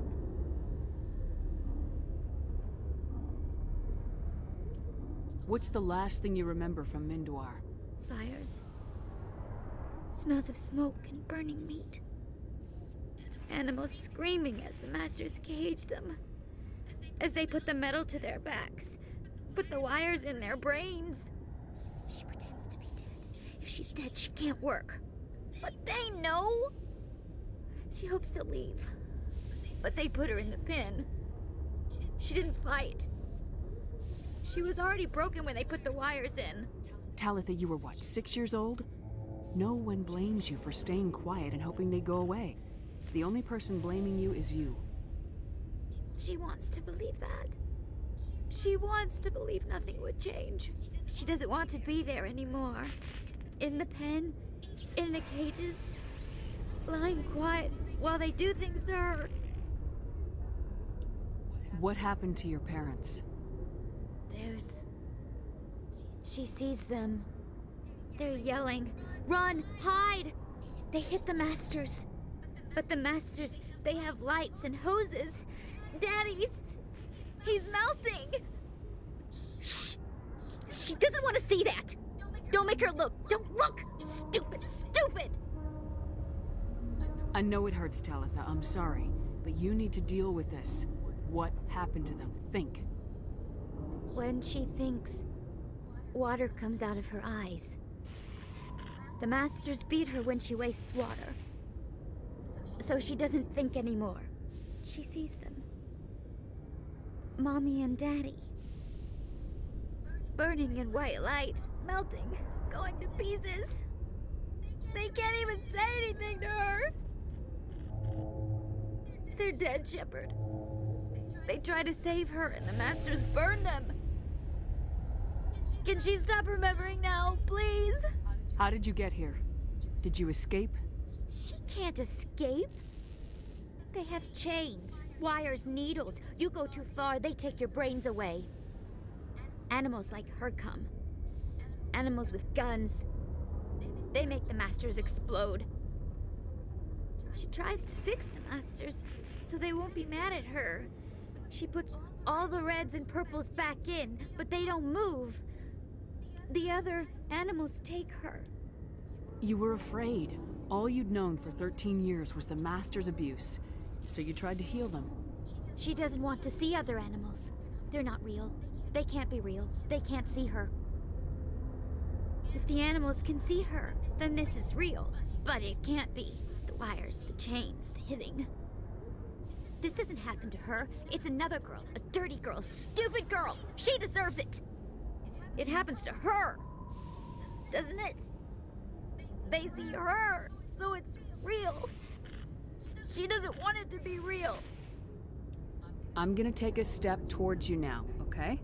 Speaker 2: What's the last thing you remember from Mindwar?
Speaker 21: Fires. Smells of smoke and burning meat. Animals screaming as the Masters cage them. As they put the metal to their backs. Put the wires in their brains. She pretends to be dead. If she's dead, she can't work. But they know. She hopes they'll leave. But they put her in the pen. She didn't fight. She was already broken when they put the wires in.
Speaker 2: Talitha, you were what, 6 years old? No one blames you for staying quiet and hoping they go away. The only person blaming you is you.
Speaker 15: She wants to believe that. She wants to believe nothing would change. She doesn't want to be there anymore. In the pen, in the cages, lying quiet while they do things to her.
Speaker 2: What happened to your parents?
Speaker 15: She sees them. They're yelling, "Run! Hide!" They hit the Masters. But the Masters, they have lights and hoses. He's melting! Shh! She doesn't want to see that! Don't make her look! Don't look! Stupid!
Speaker 2: I know it hurts, Talitha. I'm sorry. But you need to deal with this. What happened to them? Think.
Speaker 15: When she thinks, water comes out of her eyes. The Masters beat her when she wastes water. So she doesn't think anymore. She sees them. Mommy and Daddy. Burning in white light, melting, going to pieces. They can't even say anything to her. They're dead, Shepard. They try to save her and the Masters burn them. Can she stop remembering now, please?
Speaker 2: How did you get here? Did you escape?
Speaker 15: She can't escape. They have chains, wires, needles. You go too far, they take your brains away. Animals like her come. Animals with guns. They make the Masters explode. She tries to fix the Masters so they won't be mad at her. She puts all the reds and purples back in, but they don't move. The other animals take her.
Speaker 2: You were afraid. All you'd known for 13 years was the Master's abuse, so you tried to heal them.
Speaker 15: She doesn't want to see other animals. They're not real. They can't be real. They can't see her. If the animals can see her, then this is real. But it can't be. The wires, the chains, the hitting. This doesn't happen to her. It's another girl. A dirty girl. Stupid girl. She deserves it. It happens to her. Doesn't it? They see her, so it's real. She doesn't want it to be real.
Speaker 2: I'm gonna take a step towards you now, okay?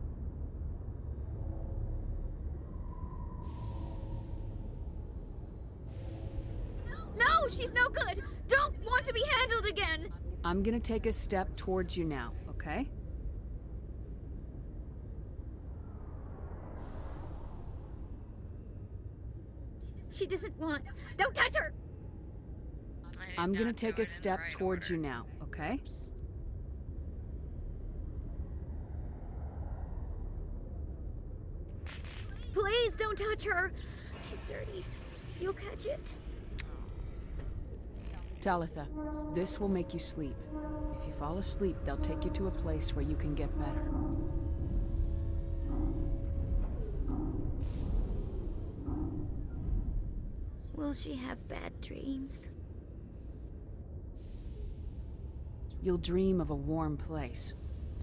Speaker 15: No, she's no good. Don't want to be handled again.
Speaker 2: I'm gonna take a step towards you now, okay?
Speaker 15: She doesn't want... Don't touch her!
Speaker 2: I'm gonna take a step towards you now, okay?
Speaker 15: Please don't touch her. She's dirty. You'll catch it.
Speaker 2: Talitha, this will make you sleep. If you fall asleep, they'll take you to a place where you can get better.
Speaker 15: Will she have bad dreams?
Speaker 2: You'll dream of a warm place,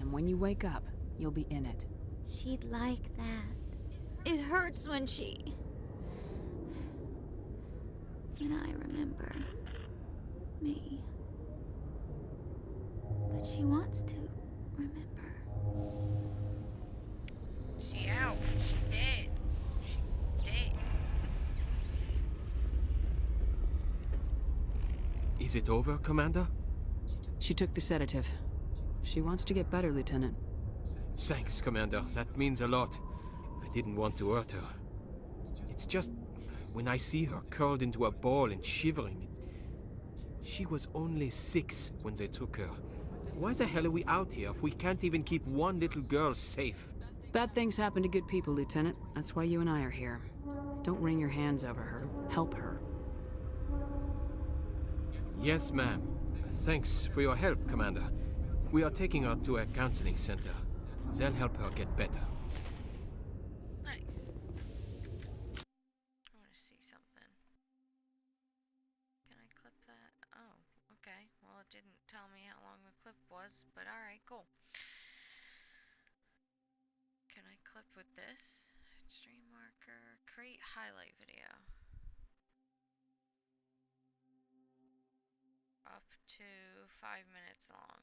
Speaker 2: and when you wake up, you'll be in it.
Speaker 15: She'd like that. It hurts when she... When I remember... me. But she wants to remember.
Speaker 1: She out. She dead. She dead.
Speaker 22: Is it over, Commander?
Speaker 2: She took the sedative. She wants to get better, Lieutenant.
Speaker 22: Thanks, Commander. That means a lot. I didn't want to hurt her. It's just... when I see her curled into a ball and shivering... She was only 6 when they took her. Why the hell are we out here if we can't even keep one little girl safe?
Speaker 2: Bad things happen to good people, Lieutenant. That's why you and I are here. Don't wring your hands over her. Help her.
Speaker 22: Yes, ma'am. Thanks for your help, Commander. We are taking her to a counseling center. They'll help her get better.
Speaker 1: Nice. I want to see something. Can I clip that? Oh, okay. Well, it didn't tell me how long the clip was, but alright, cool. Can I clip with this? Stream marker. Create highlight video. Up to 5 minutes long.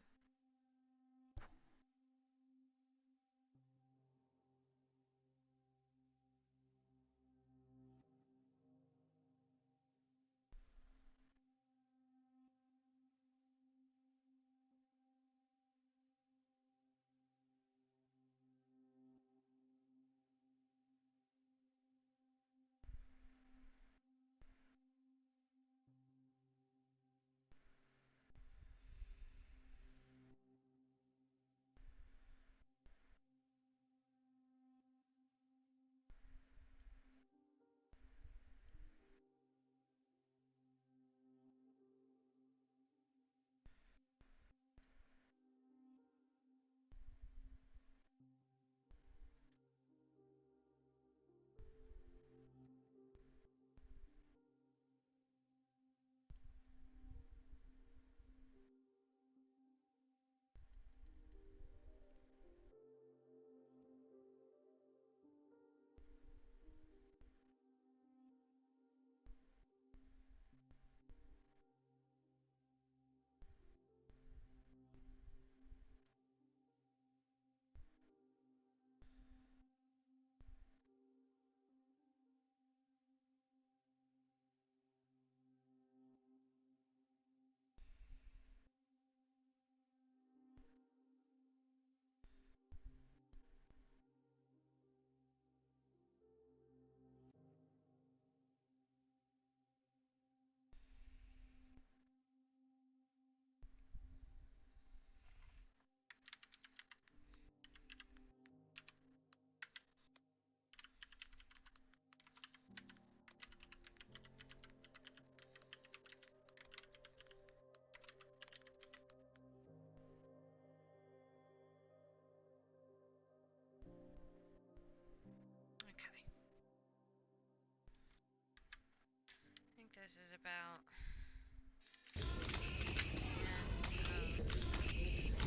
Speaker 1: this is about.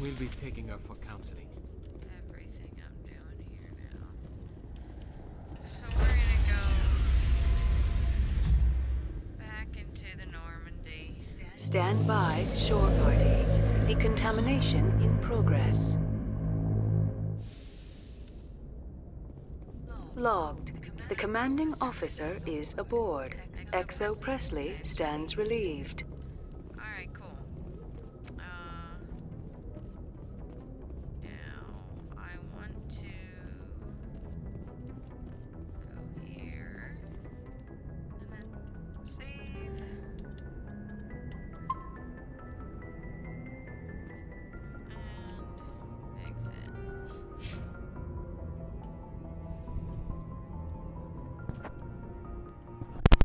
Speaker 22: We'll be taking her for counseling.
Speaker 1: Everything I'm doing here now. So we're gonna go back into the Normandy.
Speaker 2: Stand by, shore party. Decontamination in progress. Logged. The commanding officer is aboard. XO Presley stands relieved.
Speaker 1: Alright, cool. Now I want to go here and then save. And exit.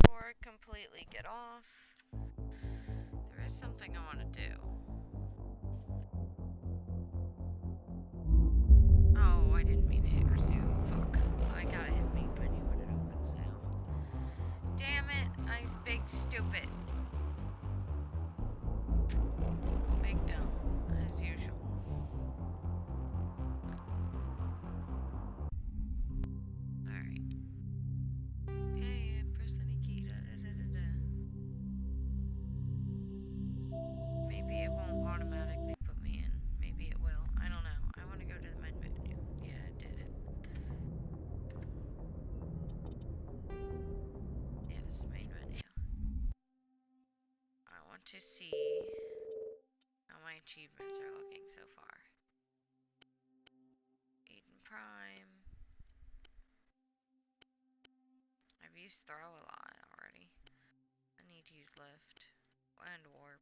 Speaker 1: Before I completely get off, there is something I want to do. Oh, I didn't mean to hit resume. Fuck. I gotta hit main menu when it opens now. Damn it, I'm big stupid. Big dumb, as usual. Alright. Yeah, press any key. Maybe it won't automatically put me in. Maybe it will. I don't know. I want to go to the main menu. Yeah, it did it. Yes, main menu. I want to see how my achievements are looking so far. Eden Prime. I've used throw a lot already. I need to use lift and warp.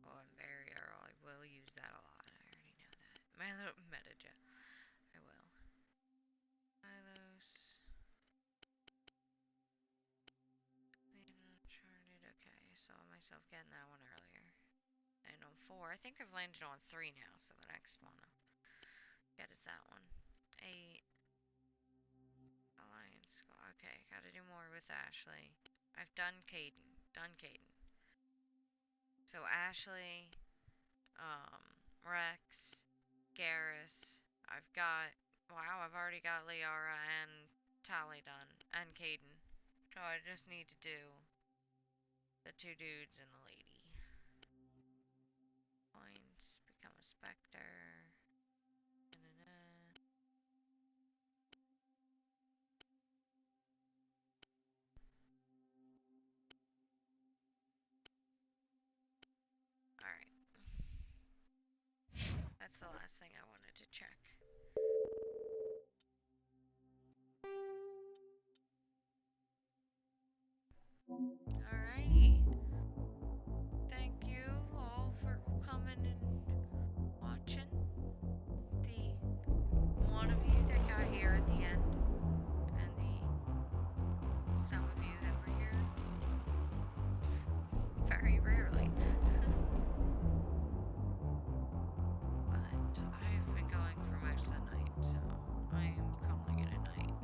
Speaker 1: Oh, and barrier. I will use that a lot. I already know that. My little metaja. I will. Milos. Uncharted. Okay, I saw myself getting that one earlier. And on 4. I think I've landed on 3 now, so the next one I'll get is that one. 8. Alliance. Okay, gotta do more with Ashley. I've done Caden. So Ashley, Rex, Garrus. I've already got Liara and Tally done, and Caden. So I just need to do the 2 dudes and the lady. Points, become a Spectre. Alright. That's the last thing I wanted to check. Alrighty. Thank you all for coming and watching. The one of you that got here at the end, and the some of you that were here very rarely. But I've been going for most of the night, so I am calling it a night.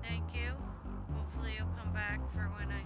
Speaker 1: Thank you. Hopefully you'll come back for when I